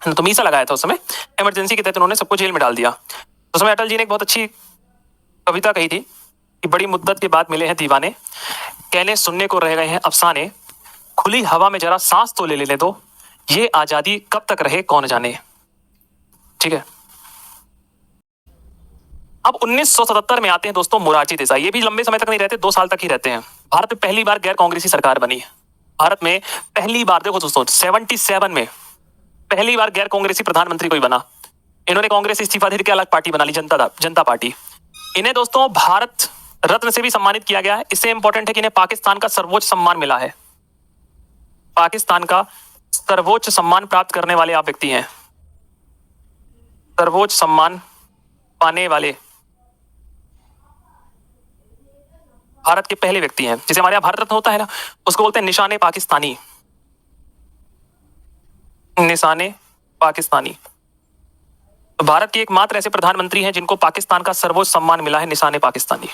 Speaker 1: तो मीसा लगाया था उस समय, इमरजेंसी के तहत उन्होंने सबको जेल में डाल दिया। तो उस समय अटल जी ने एक बहुत अच्छी कविता कही थी कि बड़ी मुद्दत के बाद मिले हैं दीवाने, कहने सुनने को रह गए हैं अफसाने, खुली हवा में जरा सांस तो ले लेने दो, ये आजादी कब तक रहे कौन जाने। ठीक है, अब 1977 में आते हैं दोस्तों मोरारजी देसाई। ये भी लंबे समय तक नहीं रहते, 2 साल तक ही रहते हैं। भारत में पहली बार गैर कांग्रेसी सरकार बनी। भारत में पहली बार, देखो दोस्तों 77 में पहली बार गैर कांग्रेसी प्रधानमंत्री कोई बना। इन्होंने कांग्रेस से इस्तीफा देकर अलग पार्टी बना ली, जनता पार्टी। इन्हें दोस्तों भारत रत्न से भी सम्मानित किया गया है। इससे इंपॉर्टेंट है कि इन्हें पाकिस्तान का सर्वोच्च सम्मान मिला है। पाकिस्तान का सर्वोच्च सम्मान प्राप्त करने वाले आप व्यक्ति हैं, सर्वोच्च सम्मान पाने वाले भारत के पहले व्यक्ति हैं। जिसे हमारे यहाँ भारत रत्न होता है ना, उसको बोलते हैं निशाने पाकिस्तानी, निशाने पाकिस्तानी। तो भारत के एकमात्र ऐसे प्रधानमंत्री हैं जिनको पाकिस्तान का सर्वोच्च सम्मान मिला है, निशाने पाकिस्तानी।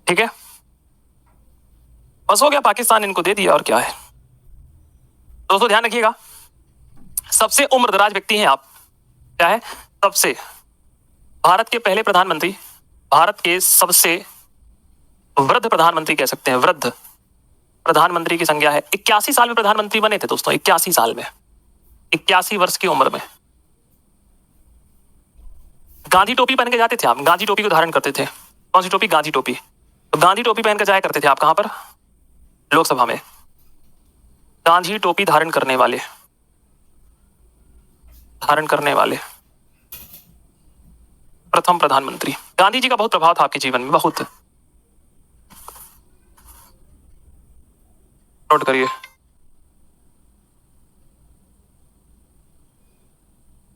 Speaker 1: ठीक है, बस हो गया, पाकिस्तान इनको दे दिया और क्या है। दोस्तों ध्यान रखिएगा, सबसे उम्रदराज व्यक्ति हैं आप। क्या है? सबसे, भारत के पहले प्रधानमंत्री, भारत के सबसे वृद्ध प्रधानमंत्री कह सकते हैं। वृद्ध प्रधानमंत्री की संज्ञा है। 81 साल में प्रधानमंत्री बने थे दोस्तों, 81 साल में, 81 वर्ष की उम्र में। गांधी टोपी पहन के जाते थे आप, गांधी टोपी को धारण करते थे। कौन सी टोपी? गांधी टोपी। तो गांधी टोपी पहन कर जाया करते थे आप कहां पर? लोकसभा में। गांधी टोपी धारण करने वाले, प्रथम प्रधानमंत्री। गांधी जी का बहुत प्रभाव था आपके जीवन में, बहुत। नोट करिए,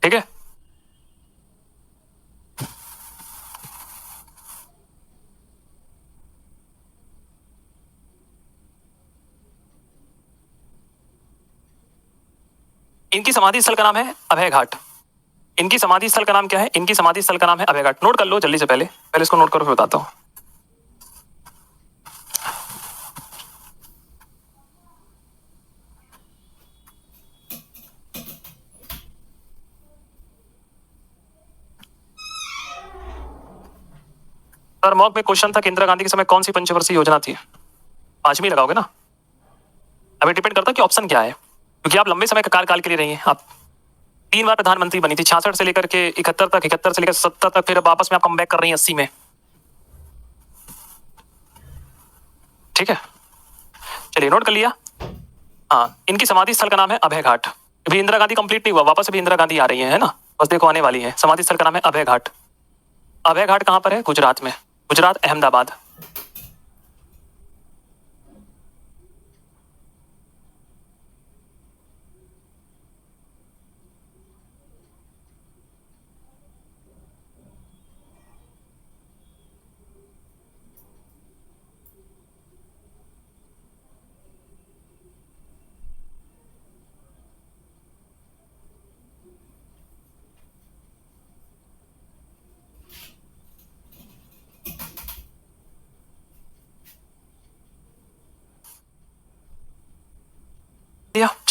Speaker 1: ठीक है। इनकी समाधि स्थल का नाम है अभय घाट। इनकी समाधि स्थल का नाम क्या है? इनकी समाधि स्थल का नाम है अभय घाट। नोट कर लो जल्दी से, पहले इसको नोट करो, फिर बताता हूं। सर मॉक में क्वेश्चन था कि इंदिरा गांधी के समय कौन सी पंचवर्षीय योजना थी? 5वीं लगाओगे ना? अभी डिपेंड करता है कि ऑप्शन क्या है, क्योंकि आप लंबे समय का कार्यकाल के लिए रही हैं। आप 3 बार प्रधानमंत्री बनी थी, 66 से लेकर के 71 तक, 71 से लेकर 70 तक, फिर वापस में आप कम बैक कर रही हैं 80 में। ठीक है, चलिए नोट कर लिया। हाँ, इनकी समाधि स्थल का नाम है अभय घाट। अभी इंदिरा गांधी कंप्लीट नहीं हुआ, वापस अभी इंदिरा गांधी आ रही है ना, बस देखो आने वाली है। समाधि स्थल का नाम है अभय घाट। अभय घाट कहां पर है? गुजरात में, गुजरात, अहमदाबाद।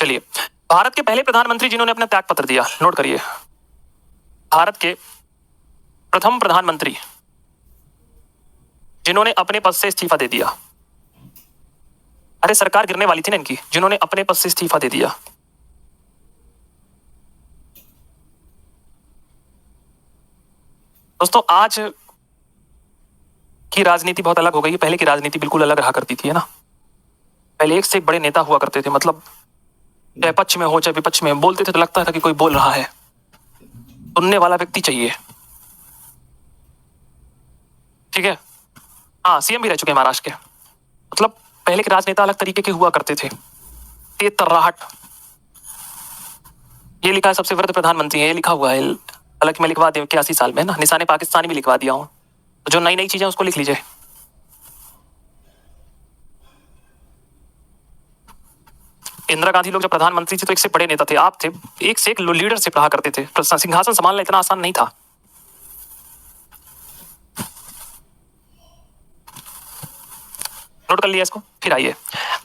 Speaker 1: चलिए, भारत के पहले प्रधानमंत्री जिन्होंने अपना त्याग पत्र दिया, नोट करिए। भारत के प्रथम प्रधानमंत्री जिन्होंने अपने पद से इस्तीफा दे दिया। अरे सरकार गिरने वाली थी ना इनकी, जिन्होंने अपने पद से इस्तीफा दे दिया। दोस्तों आज की राजनीति बहुत अलग हो गई है, पहले की राजनीति बिल्कुल अलग रहा करती थी, है ना। पहले एक से एक बड़े नेता हुआ करते थे, मतलब चाहे पक्ष में हो चाहे विपक्ष में, बोलते थे तो लगता था कि कोई बोल रहा है, सुनने वाला व्यक्ति चाहिए। ठीक है, हाँ सीएम भी रह चुके हैं महाराष्ट्र के। मतलब पहले के राजनेता अलग तरीके के हुआ करते थे, तेज तर्राहट। ये लिखा है सबसे वृद्ध प्रधानमंत्री है, ये लिखा हुआ है, हालांकि मैं लिखवा दिया 81 साल में ना, निशाने पाकिस्तानी भी लिखवा दिया हूँ, तो जो नई नई चीजें उसको लिख लीजिए। इंदिरा गांधी लोग जब प्रधानमंत्री थे तो एक से बड़े नेता थे, आप थे, एक से एक लीडरशिप रहा करते थे, सिंहासन संभालना इतना आसान नहीं था। नोट कर लिया इसको, फिर आइए।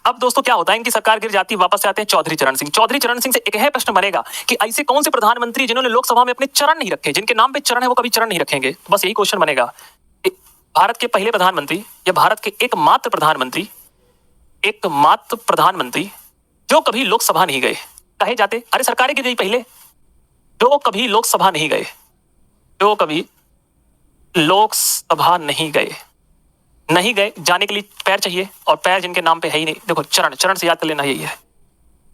Speaker 1: अब दोस्तों क्या होता है, इनकी सरकार गिर जाती है, वापस से आते हैं चौधरी चरण सिंह। चौधरी चरण सिंह से एक है प्रश्न बनेगा कि ऐसे कौन से प्रधानमंत्री जिन्होंने लोकसभा में अपने चरण नहीं रखे, जिनके नाम पे चरण है वो कभी चरण नहीं रखेंगे। तो बस यही क्वेश्चन बनेगा, भारत के पहले प्रधानमंत्री या भारत के एकमात्र प्रधानमंत्री जो कभी लोकसभा नहीं गए, कहे जाते अरे सरकारें गिर गई पहले, जो कभी लोकसभा नहीं गए, जो कभी लोकसभा नहीं गए, जाने के लिए पैर चाहिए, और पैर जिनके नाम पे है ही नहीं, देखो चरण, चरण से याद कर लेना, यही है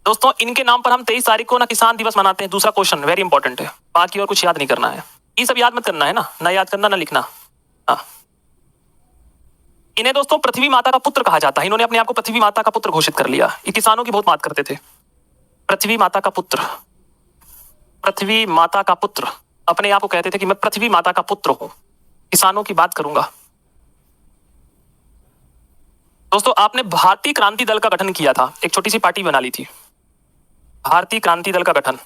Speaker 1: दोस्तों। इनके नाम पर हम 23 तारीख को ना किसान दिवस मनाते हैं। दूसरा क्वेश्चन वेरी इंपॉर्टेंट है, बाकी और कुछ याद नहीं करना है, ये सब याद मत करना है ना याद करना ना लिखना। हाँ, इन्हें दोस्तों पृथ्वी माता का पुत्र कहा जाता है, इन्होंने अपने आप को पृथ्वी माता का पुत्र घोषित कर लिया। ये किसानों की बहुत बात करते थे, पृथ्वी माता का पुत्र, पृथ्वी माता का पुत्र, अपने आप को कहते थे कि मैं पृथ्वी माता का पुत्र हूं। किसानों की बात करूंगा दोस्तों। आपने भारतीय क्रांति दल का गठन किया था, एक छोटी सी पार्टी बना ली थी, भारतीय क्रांति दल का गठन,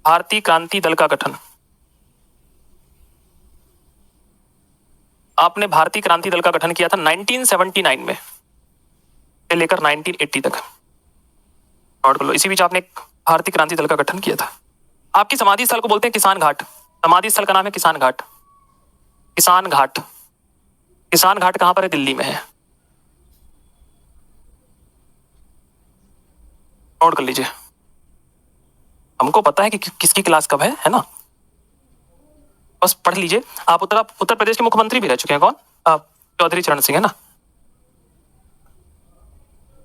Speaker 1: भारतीय क्रांति दल का गठन। आपने भारतीय क्रांति दल का गठन किया था 1979 में से लेकर 1980 तक, नोट कर लो। इसी बीच आपने भारतीय क्रांति दल का गठन किया था। आपकी समाधि स्थल को बोलते हैं किसान घाट, समाधि स्थल का नाम है किसान घाट। किसान घाट, किसान घाट कहां पर है? दिल्ली में है, नोट कर लीजिए। हमको पता है कि किसकी क्लास कब है ना, बस पढ़ लीजिए। आप उत्तर प्रदेश के मुख्यमंत्री भी रह चुके हैं, कौन? चौधरी चरण सिंह, है ना।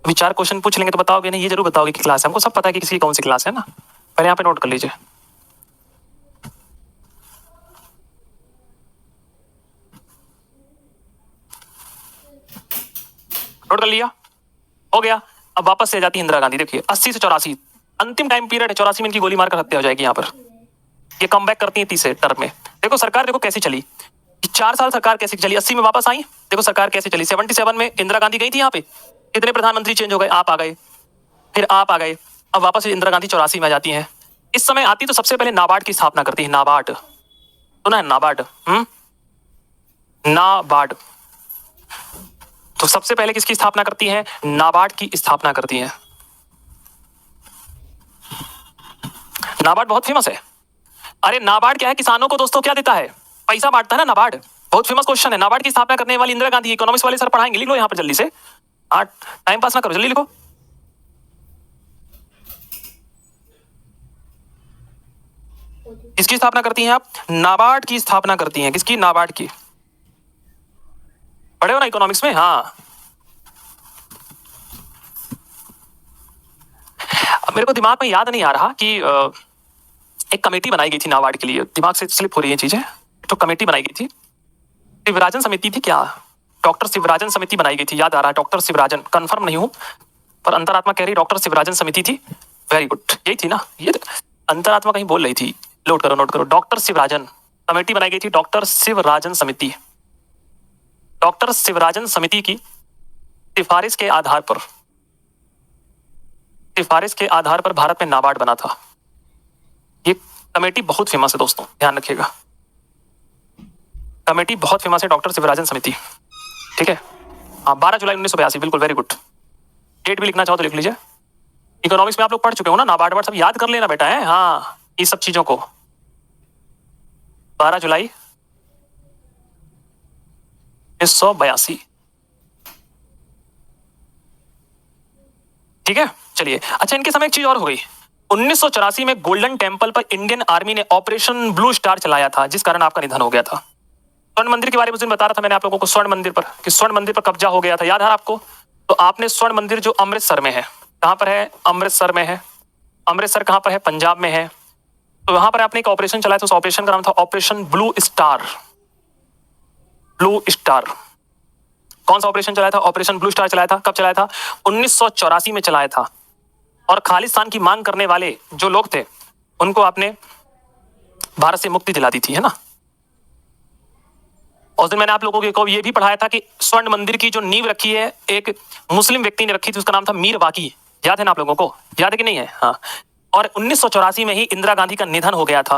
Speaker 1: अभी 4 क्वेश्चन पूछ लेंगे तो बताओगे नहीं, ये जरूर बताओगे कि क्लास है, हमको सब पता है कि किसकी कौन सी क्लास है ना। पहले यहाँ पे नोट कर लीजिए। नोट कर लिया, हो गया। अब वापस से आ जाती है इंदिरा गांधी। देखिए 80 से 84 अंतिम टाइम पीरियड है, 84 में इनकी गोली मारकर हत्या हो जाएगी। यहाँ पर ये कम बैक करती है तीसरे टर्म में। देखो सरकार देखो कैसी चली, 4 साल सरकार कैसे चली, 80 में वापस आई, देखो सरकार कैसे चली। 77 में इंदिरा गांधी गई थी यहाँ पे, कितने प्रधानमंत्री चेंज हो गए, आप आ गए, फिर आप आ गए, अब वापस इंदिरा गांधी 84 में आ जाती है। इस समय आती तो सबसे पहले नाबार्ड की स्थापना करती है, नाबार्ड, सुना है नाबार्ड? नाबार्ड, तो सबसे पहले किसकी स्थापना करती है? नाबार्ड की स्थापना करती है। नाबार्ड बहुत फेमस है। अरे नाबार्ड क्या है? किसानों को दोस्तों क्या देता है? पैसा बांटता है ना नाबार्ड, बहुत फेमस क्वेश्चन है। नाबार्ड की स्थापना करने वाली इंदिरा गांधी। इकोनॉमिक्स वाले सर पढ़ाएंगे, लिख लो यहाँ पर जल्दी से, टाइम पास ना करो, जल्दी लिखो। किसकी स्थापना करती हैं आप? नाबार्ड की स्थापना करती हैं। किसकी? नाबार्ड की। पढ़े हो ना इकोनॉमिक्स में? हाँ, अब मेरे को दिमाग में याद नहीं आ रहा कि एक कमेटी बनाई गई थी नाबार्ड के लिए, दिमाग से स्लिप हो रही है चीजें। तो कमेटी बनाई गई थी, शिवराजन समिति थी क्या? डॉक्टर शिवराजन समिति बनाई गई थी, याद आ रहा है, डॉक्टर शिवराजन, कंफर्म नहीं हूं पर अंतरात्मा कह रही डॉक्टर शिवराजन समिति थी। वेरी गुड, यही थी ना, ये अंतरात्मा कहीं बोल रही थी, नोट करो नोट करो। डॉक्टर शिवराजन कमेटी बनाई गई थी, डॉक्टर शिवराजन समिति। डॉक्टर शिवराजन समिति की सिफारिश के आधार पर, सिफारिश के आधार पर भारत में नाबार्ड बना था। ये कमेटी बहुत फेमस है दोस्तों, ध्यान रखिएगा, कमेटी बहुत फेमस है, डॉक्टर शिवराजन समिति। ठीक है, हाँ 12 जुलाई 1982, बिल्कुल, वेरी गुड। डेट भी लिखना चाहो तो लिख लीजिए। इकोनॉमिक्स में आप लोग पढ़ चुके हो ना, नाबार्ड सब याद कर लेना बेटा है। हाँ, ये सब चीजों को 12 जुलाई 1982। ठीक है, चलिए। अच्छा, इनके समय एक चीज और हो गई। 1984 में गोल्डन टेम्पल पर इंडियन आर्मी ने ऑपरेशन ब्लू स्टार चलाया था, जिस कारण आपका निधन हो गया था। स्वर्ण मंदिर के बारे में उस दिन बता रहा था मैंने आप लोगों को, स्वर्ण मंदिर पर, कि स्वर्ण मंदिर पर कब्जा हो गया था, याद है आपको? तो आपने स्वर्ण मंदिर जो अमृतसर में है, कहां पर है? अमृतसर में है। अमृतसर कहां पर है? पंजाब में है। तो वहां पर आपने एक ऑपरेशन चलाया था, उस ऑपरेशन का नाम था operation blue star. Blue star. कौन सा ऑपरेशन चलाया था? ऑपरेशन ब्लू स्टार चलाया था। कब चलाया था? 1984 में चलाया था। और खालिस्तान की मांग करने वाले जो लोग थे, उनको आपने भारत से मुक्ति दिला दी थी, है ना? उस दिन मैंने आप लोगों को ये भी पढ़ाया था कि स्वर्ण मंदिर की जो नींव रखी है एक मुस्लिम व्यक्ति ने रखी थी, उसका नाम था मीर वाकी। याद है ना आप लोगों को? याद है कि नहीं है? हाँ। और 1984 में ही इंदिरा गांधी का निधन हो गया था।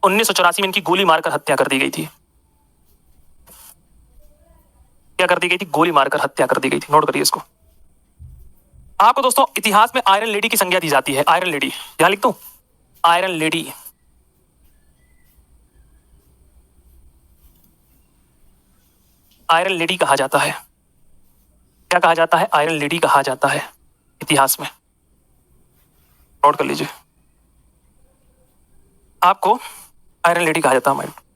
Speaker 1: 1984 में इनकी गोली मारकर हत्या कर दी गई थी। क्या कर दी गई थी? गोली मारकर हत्या कर दी गई थी। नोट करिए इसको। आपको दोस्तों इतिहास में आयरन लेडी की संज्ञा दी जाती है। आयरन लेडी, यहां लिख दूं? Iron lady. आयरन लेडी कहा जाता है। क्या कहा जाता है? आयरन लेडी कहा जाता है इतिहास में। नोट कर लीजिए, आपको आयरन लेडी कहा जाता है हमारे।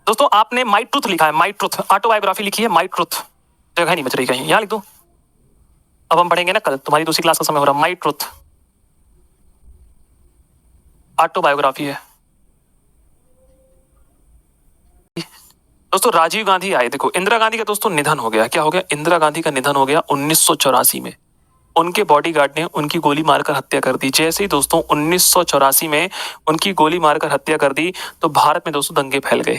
Speaker 1: दोस्तों आपने माई ट्रुथ लिखा है, माई ट्रुथ, ऑटोबायोग्राफी लिखी है, माई ट्रुथ, जगह नहीं बच रही कहीं, यहां लिख दूं? अब हम पढ़ेंगे ना कल, तुम्हारी दूसरी क्लास का समय हो रहा। माई ट्रुथ ऑटोबायोग्राफी है। दोस्तों राजीव गांधी आए, देखो इंदिरा गांधी का दोस्तों निधन हो गया। क्या हो गया? इंदिरा गांधी का निधन हो गया 1984 में। उनके बॉडीगार्ड ने उनकी गोली मारकर हत्या कर दी। जैसे ही दोस्तों 1984 में उनकी गोली मारकर हत्या कर दी, तो भारत में दोस्तों दंगे फैल गए।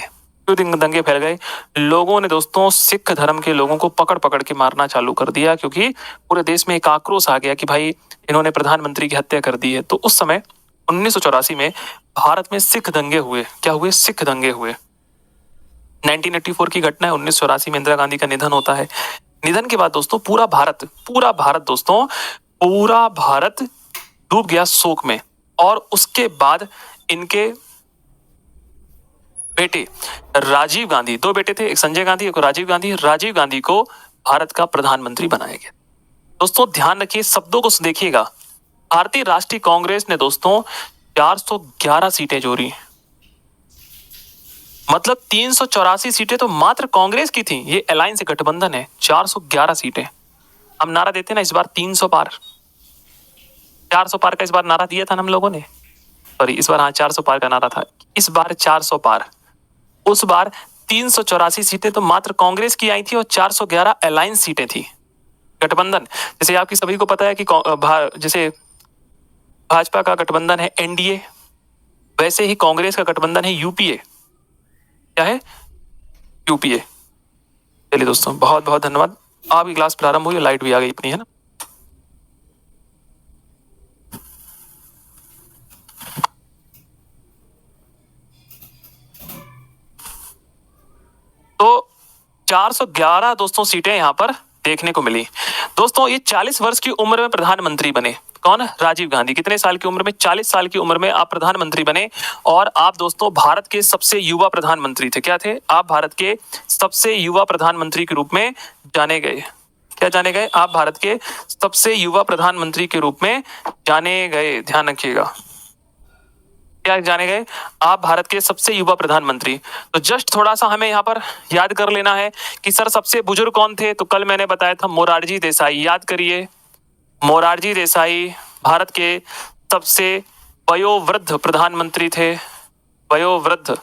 Speaker 1: क्यों दंगे फैल गए? लोगों ने दोस्तों सिख धर्म के लोगों को पकड़ पकड़ के मारना चालू कर दिया, क्योंकि पूरे देश में एक आक्रोश आ गया कि भाई इन्होंने प्रधानमंत्री की हत्या कर दी है। तो उस समय 1984 में भारत में सिख दंगे हुए। क्या हुए? सिख दंगे हुए। 1984 की घटना है। 1984 में इंदिरा गांधी का निधन होता है। निधन के बाद दोस्तों पूरा भारत दोस्तों, पूरा भारत डूब गया शोक में। और उसके बाद इनके बेटे राजीव गांधी, दो बेटे थे, एक संजय गांधी एक राजीव गांधी, राजीव गांधी को भारत का प्रधानमंत्री बनाया गया। दोस्तों ध्यान रखिए, शब्दों को देखिएगा। भारतीय राष्ट्रीय कांग्रेस ने दोस्तों 411 सीटें जोड़ी। मतलब 384 सीटें तो मात्र कांग्रेस की थी। ये अलायंस गठबंधन है। 411 सीटें। हम नारा देते ना इस बार 300 पार, 400 पार का इस बार नारा दिया था ना हम लोगों ने। सॉरी, इस बार हाँ 400 पार का नारा था। इस बार 400 पार। उस बार 384 सीटें तो मात्र कांग्रेस की आई थी और 411 अलायंस सीटें थी, गठबंधन। जैसे आपकी सभी को पता है कि जैसे भाजपा का गठबंधन है एनडीए, वैसे ही कांग्रेस का गठबंधन है यूपीए। क्या है? यूपीए। चलिए दोस्तों बहुत बहुत धन्यवाद। आपकी क्लास प्रारंभ हुई और लाइट भी आ गई अपनी, है ना? तो 411 दोस्तों सीटें यहां पर देखने को मिली। दोस्तों ये 40 वर्ष की उम्र में प्रधानमंत्री बने। कौन? राजीव गांधी। कितने साल की उम्र में? 40 साल की उम्र में आप प्रधानमंत्री बने। और आप दोस्तों भारत के सबसे युवा प्रधानमंत्री थे। क्या थे? आप भारत के सबसे युवा प्रधानमंत्री के रूप में जाने गए। क्या जाने गए? आप भारत के सबसे युवा प्रधानमंत्री के रूप में जाने गए। ध्यान रखिएगा, क्या जाने गए? आप भारत के सबसे युवा प्रधानमंत्री। तो जस्ट थोड़ा सा हमें यहाँ पर याद कर लेना है कि सर सबसे बुजुर्ग कौन थे। तो कल मैंने बताया था मोरारजी देसाई। याद करिए, मोरारजी देसाई भारत के सबसे वयोवृद्ध प्रधानमंत्री थे। वयोवृद्ध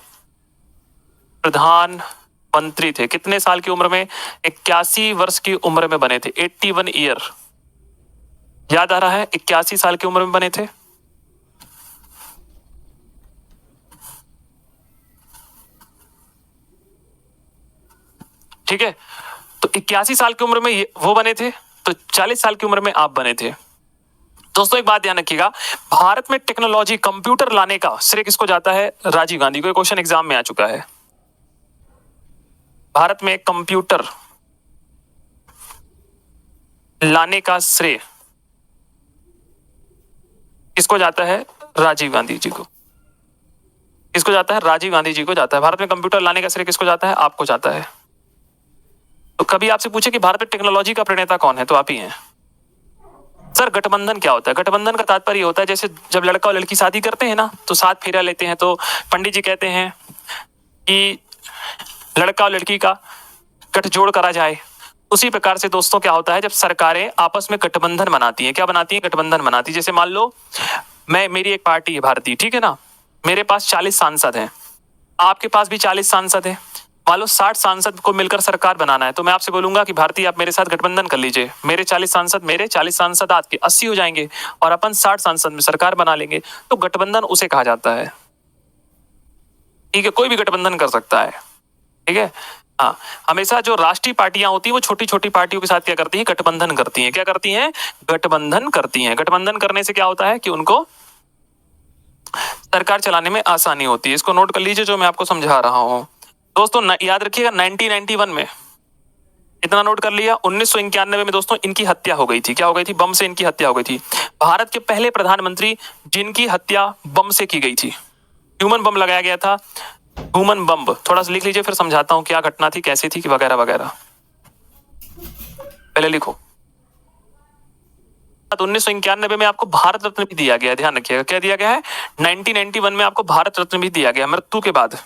Speaker 1: प्रधानमंत्री थे। कितने साल की उम्र में? 81 वर्ष की उम्र में बने थे। 81 ईयर। याद आ रहा है? 81 साल की उम्र में बने थे। ठीक है, तो 81 साल की उम्र में वो बने थे, तो 40 साल की उम्र में आप बने थे। दोस्तों एक बात ध्यान रखिएगा, भारत में टेक्नोलॉजी कंप्यूटर लाने का श्रेय किसको जाता है? राजीव गांधी को। क्वेश्चन एग्जाम में आ चुका है। भारत में कंप्यूटर लाने का श्रेय किसको जाता है? राजीव गांधी जी को। किसको जाता है? राजीव गांधी जी को जाता है। भारत में कंप्यूटर लाने का श्रेय किसको जाता है? आपको जाता है। तो कभी आपसे पूछे कि भारत में टेक्नोलॉजी का प्रणेता कौन है, तो आप ही हैं। सर गठबंधन क्या होता है? गठबंधन का तात्पर्य होता है जैसे जब लड़का और लड़की शादी करते हैं ना, तो 7 फेरा लेते हैं, तो पंडित जी कहते हैं कि लड़का और लड़की का गठजोड़ करा जाए। उसी प्रकार से दोस्तों क्या होता है, जब सरकारें आपस में गठबंधन बनाती हैं, क्या बनाती हैं? गठबंधन बनाती है। जैसे मान लो मेरी एक पार्टी है भारतीय, ठीक है ना, मेरे पास 40 सांसद हैं, आपके पास भी 40 सांसद हैं। मान लो 60 सांसद को मिलकर सरकार बनाना है, तो मैं आपसे बोलूंगा कि भारतीय आप मेरे साथ गठबंधन कर लीजिए, मेरे 40 सांसद मेरे, 40 सांसद आपके, 80 हो जाएंगे और अपन 60 सांसद में सरकार बना लेंगे। तो गठबंधन उसे कहा जाता है। ठीक है, कोई भी गठबंधन कर सकता है। ठीक है, हाँ, हमेशा जो राष्ट्रीय पार्टियां होती है वो छोटी छोटी पार्टियों के साथ क्या करती हैं? गठबंधन करती हैं। क्या करती हैं? गठबंधन करती हैं। गठबंधन करने से क्या होता है कि उनको सरकार चलाने में आसानी होती है। इसको नोट कर लीजिए जो मैं आपको समझा रहा हूं दोस्तों। याद रखिएगा 1991 में, इतना नोट कर लिया, 1991 में दोस्तों इनकी हत्या हो गई थी। क्या हो गई थी? बम से इनकी हत्या हो गई थी। भारत के पहले प्रधानमंत्री जिनकी हत्या बम से की गई थी, ह्यूमन बम लगाया गया था, ह्यूमन बम। थोड़ा सा लिख लीजिए, फिर समझाता हूं क्या घटना थी, कैसी थी, वगैरह वगैरह। पहले लिखो। 1991 में आपको भारत रत्न भी दिया गया, ध्यान रखिएगा। क्या दिया गया है? 1991 में आपको भारत रत्न भी दिया गया मृत्यु के बाद।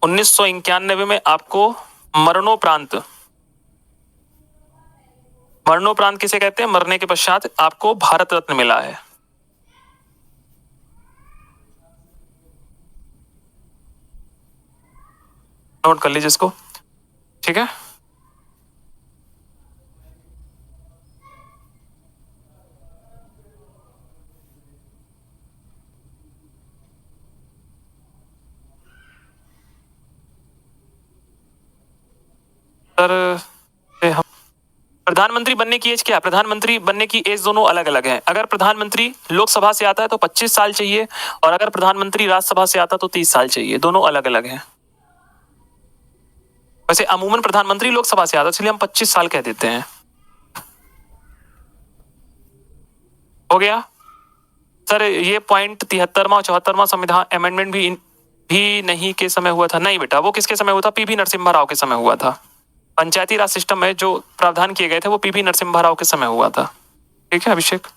Speaker 1: 1991 में आपको मरणोपरांत, मरणोपरांत किसे कहते हैं? मरने के पश्चात आपको भारत रत्न मिला है। नोट कर लीजिए इसको, ठीक है। सर हम प्रधानमंत्री बनने की एज क्या है? प्रधानमंत्री बनने की एज दोनों अलग अलग है। अगर प्रधानमंत्री लोकसभा से आता है तो 25 साल चाहिए, और अगर प्रधानमंत्री राज्यसभा से आता तो 30 साल चाहिए। दोनों अलग अलग हैं। वैसे अमूमन प्रधानमंत्री लोकसभा से आता है, इसलिए हम 25 साल कह देते हैं। हो गया सर। ये पॉइंट 73वां 74वां संविधान अमेंडमेंट भी नहीं के समय हुआ था? नहीं बेटा, वो किसके समय हुआ था? पीवी नरसिम्हा राव के समय हुआ था। पंचायती राज सिस्टम में जो प्रावधान किए गए थे वो पीवी नरसिम्हा राव के समय हुआ था। ठीक है अभिषेक,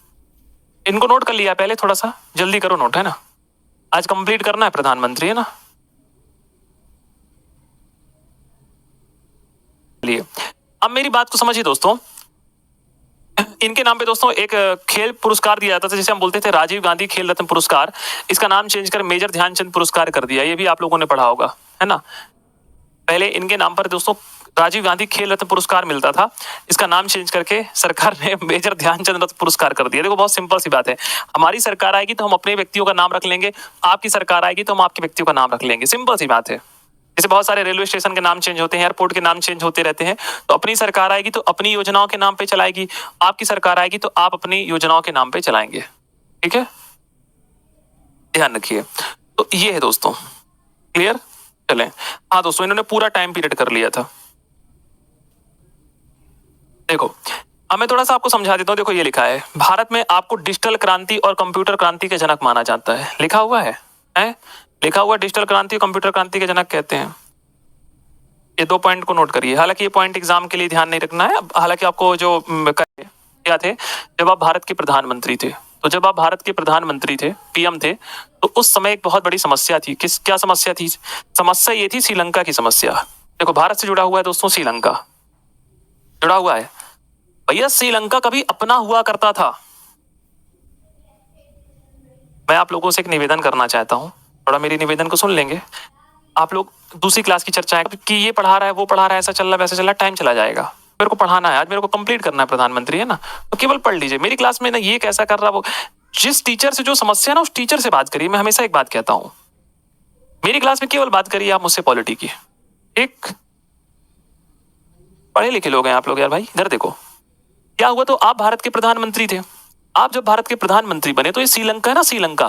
Speaker 1: इनको नोट कर लिया पहले, थोड़ा सा जल्दी करो नोट, है ना, आज कंप्लीट करना है प्रधानमंत्री, है ना। लिए अब मेरी बात को समझिए दोस्तों। इनके नाम पे दोस्तों एक खेल पुरस्कार दिया जाता था, जिसे हम बोलते थे राजीव गांधी खेल रत्न पुरस्कार। इसका नाम चेंज कर मेजर ध्यानचंद पुरस्कार कर दिया। ये भी आप लोगों ने पढ़ा होगा, है ना। पहले इनके नाम पर दोस्तों राजीव गांधी खेल रत्न पुरस्कार मिलता था, इसका नाम चेंज करके सरकार ने मेजर ध्यानचंद रत्न पुरस्कार कर दिया। देखो बहुत सिंपल सी बात है, हमारी सरकार आएगी तो हम अपने व्यक्तियों का नाम रख लेंगे, आपकी सरकार आएगी तो हम आपके व्यक्तियों का नाम रख लेंगे। सिंपल सी बात है। जैसे बहुत सारे रेलवे स्टेशन के नाम चेंज होते हैं, एयरपोर्ट के नाम चेंज होते रहते हैं। तो अपनी सरकार आएगी तो अपनी योजनाओं के नाम पे चलाएगी, आपकी सरकार आएगी तो आप अपनी योजनाओं के नाम पे चलाएंगे। ठीक है, ध्यान रखिए। तो ये है दोस्तों, क्लियर। चलें, हाँ दोस्तों, इन्होंने पूरा टाइम पीरियड कर लिया था। देखो अब मैं थोड़ा सा आपको समझा देता हूँ। देखो ये लिखा है, भारत में आपको डिजिटल क्रांति और कंप्यूटर क्रांति के जनक माना जाता है। लिखा हुआ है, लिखा हुआ डिजिटल क्रांति और कंप्यूटर क्रांति के जनक कहते हैं। ये 2 पॉइंट को नोट करिए। हालांकि ये पॉइंट एग्जाम के लिए ध्यान नहीं रखना है। हालांकि आपको जो क्या थे, जब आप भारत के प्रधानमंत्री थे, तो जब आप भारत के प्रधानमंत्री थे, पीएम थे, तो उस समय एक बहुत बड़ी समस्या थी। क्या समस्या थी? समस्या ये थी श्रीलंका की समस्या। देखो भारत से जुड़ा हुआ है दोस्तों, श्रीलंका जुड़ा हुआ है। भैया श्रीलंका कभी अपना हुआ करता था। मैं आप लोगों से एक निवेदन करना चाहता हूं, थोड़ा मेरी निवेदन को सुन लेंगे आप लोग। दूसरी क्लास की चर्चा है कि ये पढ़ा रहा है, वो पढ़ा रहा है, ऐसा चल रहा है, वैसा चल रहा है, टाइम चला जाएगा। मेरे को पढ़ाना है आज, मेरे को कंप्लीट करना है प्रधानमंत्री, है ना। तो केवल पढ़ लीजिए। मेरी क्लास में ना ये कैसा कर रहा, वो जिस टीचर से जो समस्या ना, उस टीचर से बात करिए। मैं हमेशा एक बात कहता हूं, मेरी क्लास में केवल बात करिए आप मुझसे पॉलिटी की। एक पढ़े लिखे लोग हैं आप लोग यार भाई। इधर देखो क्या हुआ। तो आप भारत के प्रधानमंत्री थे। आप जब भारत के प्रधानमंत्री बने तो ये श्रीलंका है ना, श्रीलंका,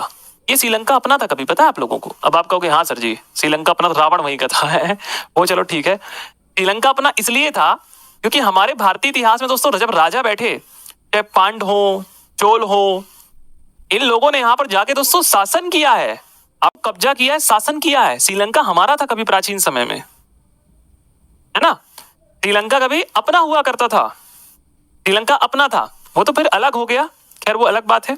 Speaker 1: ये श्रीलंका अपना था कभी? पता है आप लोगों को? अब आप कहोगे हाँ सर जी, श्रीलंका अपना, रावण वहीं का था है वो, चलो ठीक है। श्रीलंका अपना इसलिए था क्योंकि हमारे भारतीय इतिहास में दोस्तों जब राजा बैठे, चाहे पांड हो, चोल हो, इन लोगों ने यहाँ पर जाके दोस्तों शासन किया है, आप कब्जा किया है, शासन किया है। श्रीलंका हमारा था कभी प्राचीन समय में, है ना। श्रीलंका कभी अपना हुआ करता था, श्रीलंका अपना था, वो तो फिर अलग हो गया, खैर वो अलग बात है।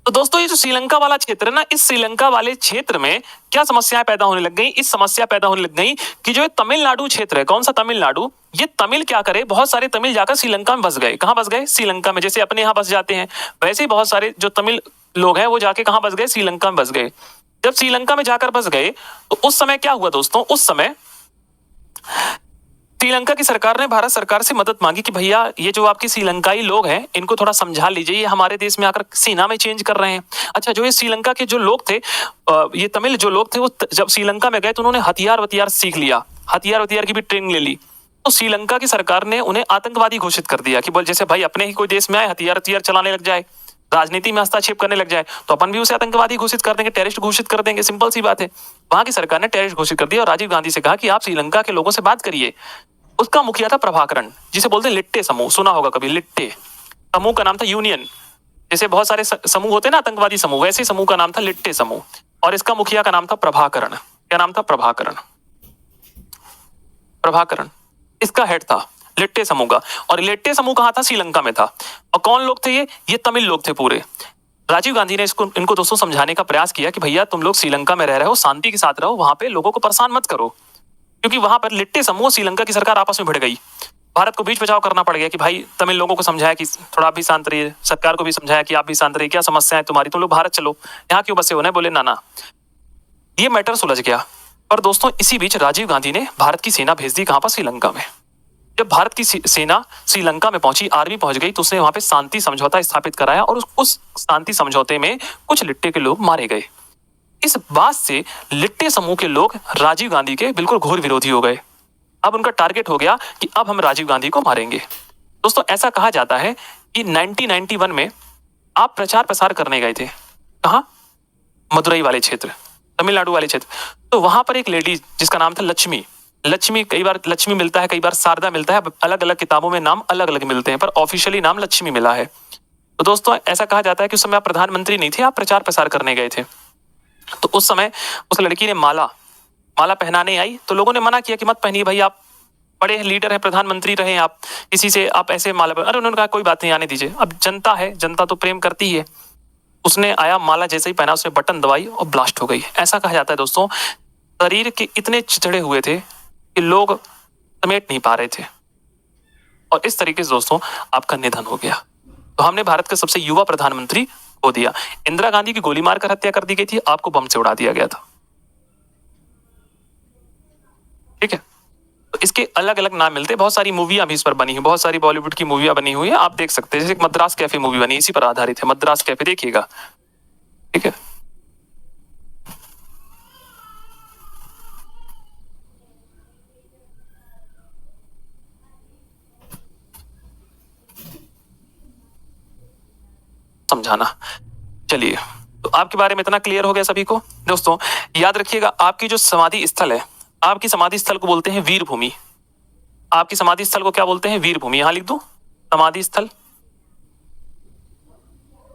Speaker 1: तो दोस्तों ये जो श्रीलंका वाला क्षेत्र है ना, इस श्रीलंका वाले क्षेत्र में क्या समस्याएं पैदा होने लग गई, इस समस्या पैदा होने लग गई कि जो तमिलनाडु क्षेत्र है, कौन सा तमिलनाडु, ये तमिल क्या करे, बहुत सारे तमिल जाकर श्रीलंका में बस गए। कहां बस गए? श्रीलंका में। जैसे अपने यहाँ बस जाते हैं वैसे ही बहुत सारे जो तमिल लोग हैं वो जाके कहां बस गए? श्रीलंका में बस गए। जब श्रीलंका में जाकर बस गए तो उस समय क्या हुआ दोस्तों, उस समय श्रीलंका की सरकार ने भारत सरकार से मदद मांगी कि भैया ये जो आपके श्रीलंकाई लोग हैं इनको थोड़ा समझा लीजिए, ये हमारे देश में आकर सेना में चेंज कर रहे हैं। अच्छा, जो ये श्रीलंका के जो लोग थे, ये तमिल जो लोग थे, वो जब श्रीलंका में गए तो उन्होंने हथियार वथियार सीख लिया, हथियार वथियार की भी ट्रेनिंग ले ली। तो श्रीलंका की सरकार ने उन्हें आतंकवादी घोषित कर दिया कि बोल जैसे भाई अपने ही कोई देश में आए हथियार वथियार चलाने लग जाए, राजनीति में हस्तक्षेप करने लग जाए, तो अपन भी उसे आतंकवादी घोषित कर देंगे, टेररिस्ट घोषित कर देंगे। सिंपल सी बात है। वहां की सरकार ने टेररिस्ट घोषित कर दिया और राजीव गांधी से कहा कि आप श्रीलंका के लोगों से बात करिए। उसका मुखिया था प्रभाकरण, जिसे बोलते हैं लिट्टे समूह, सुना होगा कभी। लिट्टे समूह का नाम था यूनियन, जैसे बहुत सारे समूह होते हैं ना आतंकवादी समूह, वैसे समूह का नाम था लिट्टे समूह, और इसका मुखिया का नाम था प्रभाकरण। क्या नाम था? प्रभाकरण। प्रभाकरण इसका हेड था लिट्टे समूह का। और लिट्टे समूह कहां था? श्रीलंका में था। और कौन लोग थे ये तमिल लोग थे पूरे। राजीव गांधी ने इनको दोस्तों समझाने का प्रयास किया कि भैया तुम लोग श्रीलंका में रह रहे हो, शांति के साथ रहो, वहां पे लोगों को परेशान मत करो। क्योंकि वहां पर लिट्टे समूह, श्रीलंका की सरकार आपस में भिड़ गई। भारत को बीच बचाव करना पड़ गया कि भाई तमिल लोगों को समझाया कि थोड़ा आप भी शांत रहिए, सरकार को भी समझाया कि आप भी शांत रहिए, क्या समस्या है तुम्हारी, तुम लोग भारत चलो, यहाँ क्यों बसे हो? ना बोले ना। ये मैटर सुलझ गया। और दोस्तों इसी बीच राजीव गांधी ने भारत की सेना भेज दी। कहां पर? श्रीलंका में। जब भारत की सेना श्रीलंका में पहुंची, आर्मी पहुंच गई, तो उसने वहां पे शांति समझौता स्थापित कराया और उस शांति समझौते में कुछ लिट्टे के लोग मारे गए। इस बात से लिट्टे समूह के लोग राजीव गांधी के बिल्कुल घोर विरोधी हो गए। अब उनका टारगेट हो गया कि अब हम राजीव गांधी को मारेंगे। दोस्तों ऐसा कहा जाता है कि 1991 में आप प्रचार प्रसार करने गए थे। कहां? मदुरई वाले क्षेत्र, तमिलनाडु वाले क्षेत्र। तो वहां पर एक लेडी जिसका नाम था लक्ष्मी, कई बार लक्ष्मी मिलता है, कई बार शारदा मिलता है, अलग अलग किताबों में नाम अलग अलग मिलते हैं, पर ऑफिशियली नाम लक्ष्मी मिला है। तो दोस्तों ऐसा कहा जाता है कि उस समय आप प्रधानमंत्री नहीं थे, आप प्रचार प्रसार करने गए थे। तो उस समय उस लड़की ने माला पहनाने आई, तो लोगों ने मना किया कि मत पहनिए भाई, आप बड़े लीडर हैं, प्रधानमंत्री रहे आप, किसी से आप ऐसे माला अरे उन्होंने कहा कोई बात नहीं, आने दीजिए, अब जनता है, जनता तो प्रेम करती ही है। उसने आया, माला जैसे ही पहना, उसने बटन दबाई और ब्लास्ट हो गई। ऐसा कहा जाता है दोस्तों शरीर के इतने चिथड़े हुए थे कि लोग समेट नहीं पा रहे थे। और इस तरीके से दोस्तों आपका निधन हो गया। तो हमने भारत के सबसे युवा प्रधानमंत्री खो दिया। इंदिरा गांधी की गोली मारकर हत्या कर दी गई थी, आपको बम से उड़ा दिया गया था। ठीक है, तो इसके अलग अलग नाम मिलते हैं। बहुत सारी मूवियां भी इस पर बनी है, बहुत सारी बॉलीवुड की मूवियां बनी हुई है, आप देख सकते हैं। जैसे एक मद्रास कैफे मूवी बनी, इसी पर आधारित है, मद्रास कैफे, देखिएगा। ठीक है, समझाना। चलिए, तो आपके बारे में इतना क्लियर हो गया सभी को। दोस्तों याद रखिएगा, आपकी जो समाधि स्थल है, आपकी समाधि स्थल को बोलते हैं वीर भूमि। आपकी समाधि स्थल को क्या बोलते हैं? वीर भूमि। यहां लिख दूं, समाधि स्थल,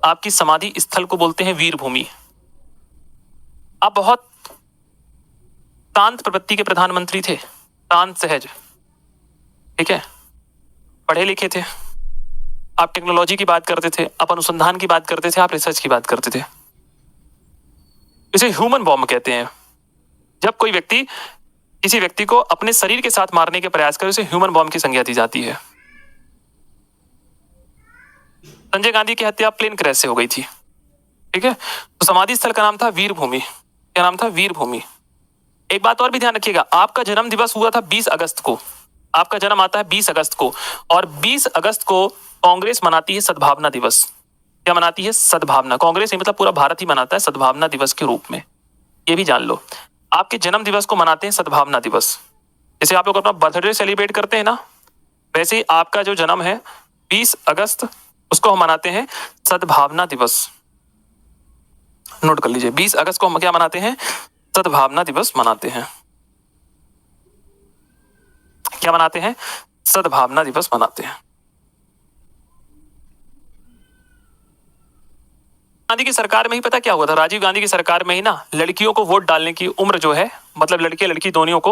Speaker 1: आपकी समाधि स्थल को बोलते हैं वीर भूमि। आप बहुत शांत प्रवृत्ति के प्रधानमंत्री थे, शांत सहज, ठीक है, पढ़े लिखे थे, आप टेक्नोलॉजी की बात करते थे, आप अनुसंधान की बात करते थे, आप रिसर्च की बात करते थे। इसे ह्यूमन बॉम्ब कहते हैं। जब कोई व्यक्ति किसी व्यक्ति को अपने शरीर के साथ मारने के प्रयास करे, उसे ह्यूमन बॉम्ब की संज्ञा दी जाती है। संजय गांधी की हत्या प्लेन क्रैश से हो गई थी। ठीक है, तो समाधि स्थल का नाम था वीर भूमि। क्या नाम था? वीर भूमि। एक बात और भी ध्यान रखिएगा, आपका जन्म दिवस हुआ था 20 अगस्त को। आपका जन्म आता है 20 अगस्त को, और 20 अगस्त को कांग्रेस मनाती है सद्भावना दिवस। क्या मनाती है? सद्भावना। कांग्रेस नहीं, मतलब पूरा भारत ही मनाता है सद्भावना दिवस के रूप में, ये भी जान लो। आपके जन्म दिवस को मनाते हैं सद्भावना दिवस। जैसे आप लोग अपना बर्थडे सेलिब्रेट करते हैं ना, वैसे ही आपका जो जन्म है 20 अगस्त, उसको हम मनाते हैं सद्भावना दिवस। नोट कर लीजिए, 20 अगस्त को हम क्या मनाते हैं? सद्भावना दिवस मनाते हैं। क्या मनाते हैं? सद्भावना दिवस मनाते हैं। गांधी की सरकार में ही पता क्या हुआ था, राजीव गांधी की सरकार में ही ना लड़कियों को वोट डालने की उम्र जो है, मतलब लड़के लड़की दोनों को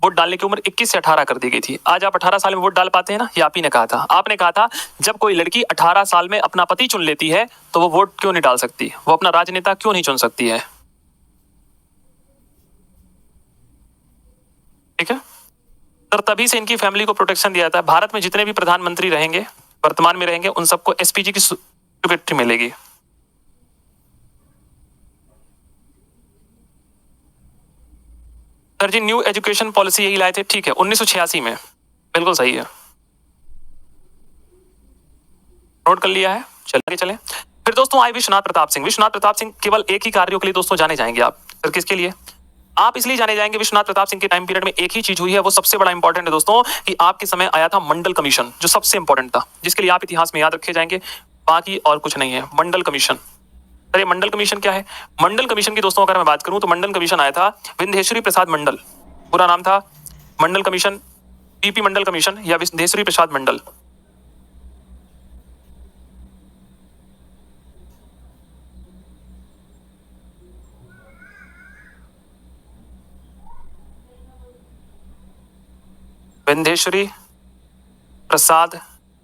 Speaker 1: वोट डालने की उम्र 21 से 18 कर दी गई थी। आज आप 18 साल में वोट डाल पाते हैं ना, ये आप ही ने कहा था। आपने कहा था जब कोई लड़की 18 साल में अपना पति चुन लेती है तो वो वोट क्यों नहीं डाल सकती, वो अपना राजनेता क्यों नहीं चुन सकती है। ठीक है सर, तभी से इनकी फैमिली को प्रोटेक्शन दिया था। भारत में जितने भी प्रधानमंत्री रहेंगे, वर्तमान में रहेंगे, उन सबको एसपीजी की सिक्योरिटी मिलेगी। सर जी न्यू एजुकेशन पॉलिसी यही लाए थे, ठीक है, 1986 में, बिल्कुल सही है, नोट कर लिया है। चलिए चलें फिर दोस्तों, आए विश्वनाथ प्रताप सिंह। विश्वनाथ प्रताप सिंह केवल एक ही कार्यों के लिए दोस्तों जाने जाएंगे आप, सर किसके लिए आप इसलिए जाने जाएंगे। विश्वनाथ प्रताप सिंह के टाइम पीरियड में एक ही चीज हुई है, वो सबसे बड़ा इंपॉर्टेंट है दोस्तों, कि आपके समय आया था मंडल कमीशन, जो सबसे इंपॉर्टेंट था, जिसके लिए आप इतिहास में याद रखे जाएंगे, बाकी और कुछ नहीं है। मंडल कमीशन, अरे मंडल कमीशन क्या है। मंडल कमीशन की दोस्तों अगर मैं बात करूं तो मंडल कमीशन आया था विंध्येश्वरी प्रसाद मंडल, पूरा नाम था मंडल कमीशन, पीपी मंडल कमीशन या विंध्येश्वरी प्रसाद मंडल। विंध्येश्वरी प्रसाद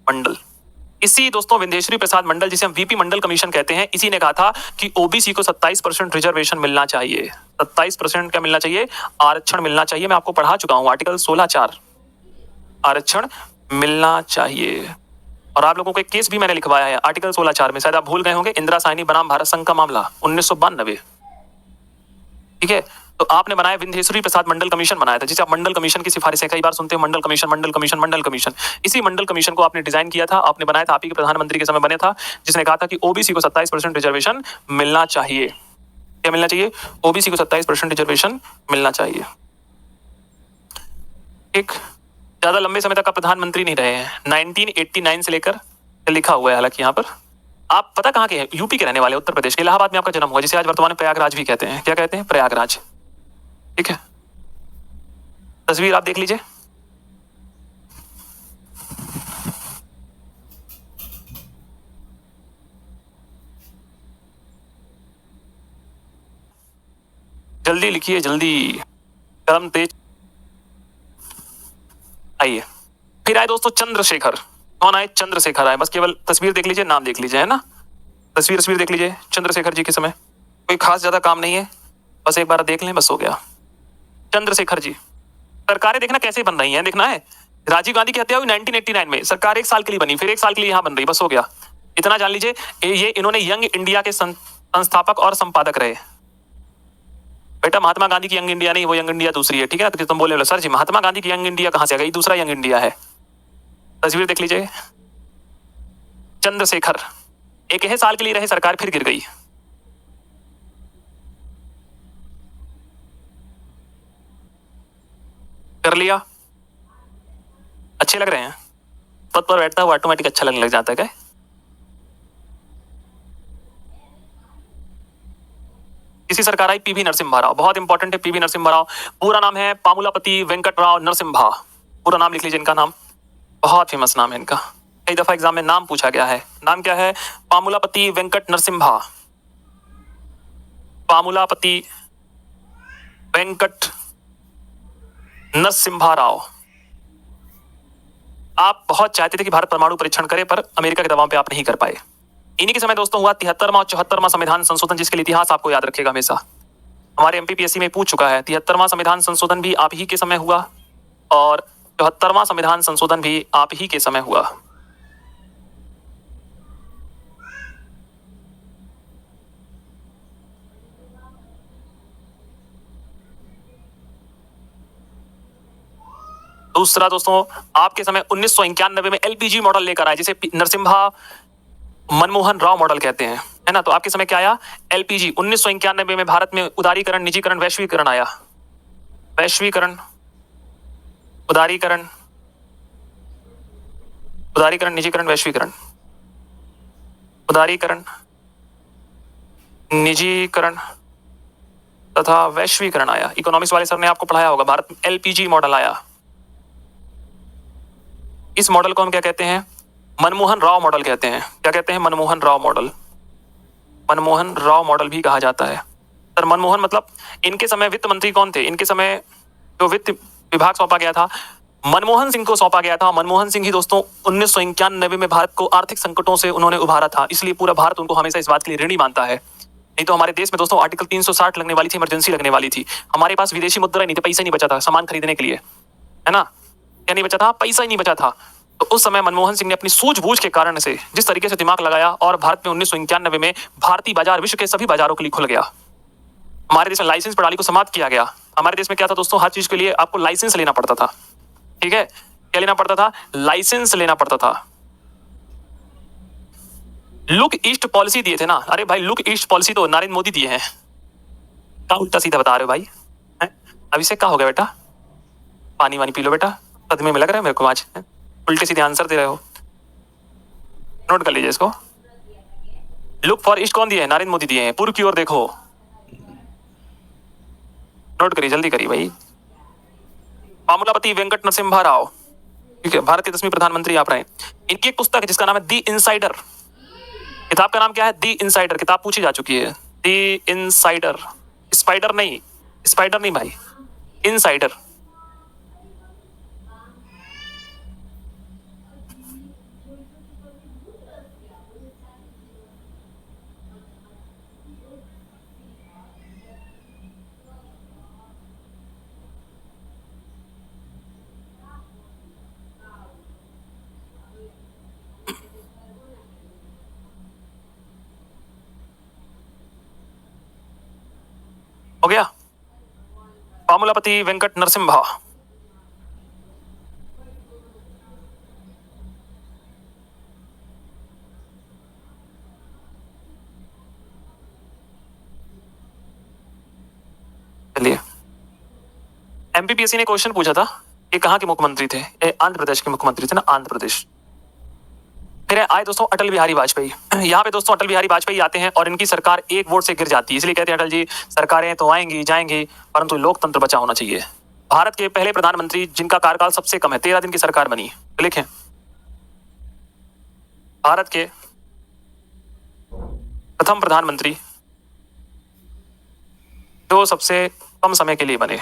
Speaker 1: मंडल, इसी दोस्तों विंध्येश्वरी प्रसाद मंडल, जिसे हम वीपी मंडल कमीशन कहते हैं, इसी ने कहा था कि ओबीसी को 27% रिजर्वेशन मिलना चाहिए। 27% क्या मिलना चाहिए, आरक्षण मिलना चाहिए। मैं आपको पढ़ा चुका हूं आर्टिकल 16(4), आरक्षण मिलना चाहिए। और आप लोगों को एक केस भी मैंने लिखवाया है आर्टिकल 16(4) में, शायद आप भूल गए होंगे, इंदिरा साहनी बनाम भारत संघ का मामला 1992। ठीक है, तो आपने बनाया विंध्येश्वरी प्रसाद मंडल कमीशन बनाया था, जिसे आप मंडल कमीशन की सिफारिशें कई बार सुनते हो, मंडल कमीशन मंडल कमीशन मंडल कमीशन। इसी मंडल कमीशन को आपने डिजाइन किया था, आपने बनाया था, आप ही के प्रधानमंत्री के समय बने था, जिसने कहा था कि ओबीसी को 27% रिजर्वेशन मिलना चाहिए। क्या मिलना चाहिए, ओबीसी को 27% रिजर्वेशन मिलना चाहिए। एक ज्यादा लंबे समय तक आप प्रधानमंत्री नहीं रहे हैं, 1989 से लेकर, लिखा हुआ है हालांकि यहाँ पर। आप पता कहाँ के हैं, यूपी के रहने वाले, उत्तर प्रदेश के, इलाहाबाद में आपका जन्म हुआ, जिसे आज वर्तमान में प्रयागराज भी कहते हैं। क्या कहते हैं, प्रयागराज। ठीक है, तस्वीर आप देख लीजिए। जल्दी लिखिए, जल्दी, कलम तेज। आइए फिर आए दोस्तों चंद्रशेखर। कौन आए, चंद्रशेखर आए। बस केवल तस्वीर देख लीजिए, नाम देख लीजिए, है ना, तस्वीर देख लीजिए। चंद्रशेखर जी के समय कोई खास ज्यादा काम नहीं है, बस एक बार देख लें, बस हो गया। चंद्रशेखर जी, सरकारें देखना कैसे बन रही हैं, देखना है। राजीव गांधी की हत्या हुई 1989 में, सरकार 1 साल के लिए बनी, फिर 1 साल के लिए यहां बन रही, बस हो गया। इतना जान लीजिए, ये इन्होंने यंग इंडिया के संस्थापक और संपादक रहे। बेटा महात्मा गांधी की यंग इंडिया नहीं, वो यंग इंडिया दूसरी है। ठीक है, तो तुम बोले सर जी महात्मा गांधी की यंग इंडिया कहां से आ गई, दूसरा यंग इंडिया है। तस्वीर देख लीजिए। चंद्रशेखर 1 साल के लिए रहे सरकार, फिर गिर गई। कर लिया, अच्छे लग रहे हैं, पद पर बैठता हुआ ऑटोमेटिक अच्छा लगने लग जाता है क्या। किसी सरकार आई, पीवी नरसिम्हा राव, बहुत इंपॉर्टेंट है पीवी नरसिम्हा राव। पूरा नाम है पामुलापति वेंकटराव नरसिम्हा, पूरा नाम लिख लीजिए इनका नाम, बहुत फेमस नाम है इनका, कई दफा एग्जाम में नाम पूछा गया है। नाम क्या है, पामुलापति वेंकट नरसिम्हा, पामुलापति वेंकट नरसिम्हा राव। आप बहुत चाहते थे कि भारत परमाणु परीक्षण करे, पर अमेरिका के दबाव पे आप नहीं कर पाए। इन्हीं के समय दोस्तों हुआ 73वां और 74वां संविधान संशोधन, जिसके लिए इतिहास आपको याद रखेगा हमेशा, हमारे एमपीपीएससी में पूछ चुका है। 73वां संविधान संशोधन भी आप ही के समय हुआ और 74वां संविधान संशोधन भी आप ही के समय हुआ। दूसरा दोस्तों, आपके समय 1991 में एलपीजी मॉडल लेकर आए, जिसे नरसिम्हा मनमोहन राव मॉडल कहते हैं, है ना। तो आपके समय क्या आया, एलपीजी। 1991 में भारत में उदारीकरण, निजीकरण, वैश्वीकरण आया। वैश्वीकरण, उदारीकरण, उदारीकरण, निजीकरण, वैश्वीकरण, उदारीकरण, निजीकरण तथा वैश्वीकरण आया। इकोनॉमिक्स वाले सर ने आपको पढ़ाया होगा, भारत में एलपीजी मॉडल आया। इस मॉडल को हम क्या कहते हैं? मनमोहन राव मॉडल कहते हैं। क्या कहते हैं? मनमोहन राव मॉडल। मनमोहन राव मॉडल भी कहा जाता है। सर मनमोहन मतलब इनके समय वित्त मंत्री कौन थे? इनके समय जो वित्त विभाग सौंपा गया था मनमोहन सिंह को सौंपा गया था। मनमोहन सिंह ही दोस्तों 1991 में भारत को आर्थिक संकटों से उन्होंने उभारा था, इसलिए पूरा भारत उनको हमेशा इस बात के लिए ऋणी मानता है। नहीं तो हमारे देश में दोस्तों आर्टिकल 360 लगने वाली थी, इमरजेंसी लगने वाली थी। हमारे पास विदेशी मुद्रा नहीं थी, पैसा नहीं बचा था सामान खरीदने के लिए, है ना? क्या नहीं बचा था? पैसा ही नहीं बचा था। तो उस समय मनमोहन सिंह ने अपनी सूझबूझ के कारण से जिस तरीके से दिमाग लगाया और भारत में 1991 में भारतीय बाजार विश्व के सभी बाजारों के लिए खुल गया। हमारे देश में लाइसेंस प्रणाली को समाप्त किया गया। हमारे देश में क्या था दोस्तों? हर चीज के लिए आपको लाइसेंस लेना पड़ता था। ठीक है, क्या लेना पड़ता था? लाइसेंस लेना पड़ता था। लुक ईस्ट पॉलिसी दिए थे ना। अरे भाई लुक ईस्ट पॉलिसी तो नरेंद्र मोदी दिए हैं। क्या उल्टा सीधा बता रहे हो भाई? अभिषेक क्या हो गया बेटा? पानी वानी पी लो बेटा, सदमे में लग रहा है मेरे को आज। उल्टे सीधे आंसर दे रहे हो, नोट कर लीजिए इसको। लुक फॉर ईस्ट कौन दिए हैं? नरेंद्र मोदी दिए हैं। पूर्व की ओर देखो, नोट करिए, जल्दी करिए भाई। मामूलापति वेंकट नरसिम्हा राव, ठीक है, भारत के 10वें प्रधानमंत्री आप रहे। इनकी एक पुस्तक है जिसका नाम है दी इनसाइडर। किताब का नाम क्या है? दी इनसाइडर। किताब पूछी जा चुकी है। दी इनसाइडर, स्पाइडर नहीं, स्पाइडर नहीं भाई, इनसाइडर। हो गया? मामूलापति वेंकट नरसिम्हा। चलिए, एमपीपीएससी ने क्वेश्चन पूछा था, ये कहाँ के मुख्यमंत्री थे? ये आंध्र प्रदेश के मुख्यमंत्री थे ना, आंध्र प्रदेश। फिर आए दोस्तों अटल बिहारी वाजपेयी। यहाँ पे दोस्तों अटल बिहारी वाजपेयी आते हैं और इनकी सरकार एक वोट से गिर जाती है, इसलिए कहते हैं अटल जी सरकारें तो आएंगी जाएंगी परंतु लोकतंत्र बचा होना चाहिए। भारत के पहले प्रधानमंत्री जिनका कार्यकाल सबसे कम है, 13 दिन की सरकार बनी, तो लिखें भारत के प्रथम प्रधानमंत्री जो सबसे कम समय के लिए बने।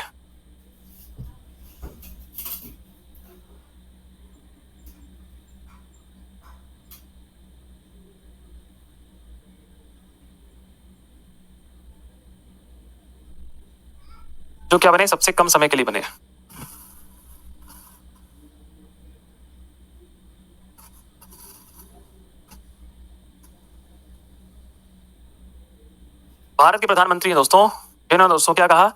Speaker 1: जो क्या बने? सबसे कम समय के लिए बने। भारत के प्रधानमंत्री हैं दोस्तों, इन्होंने दोस्तों क्या कहा?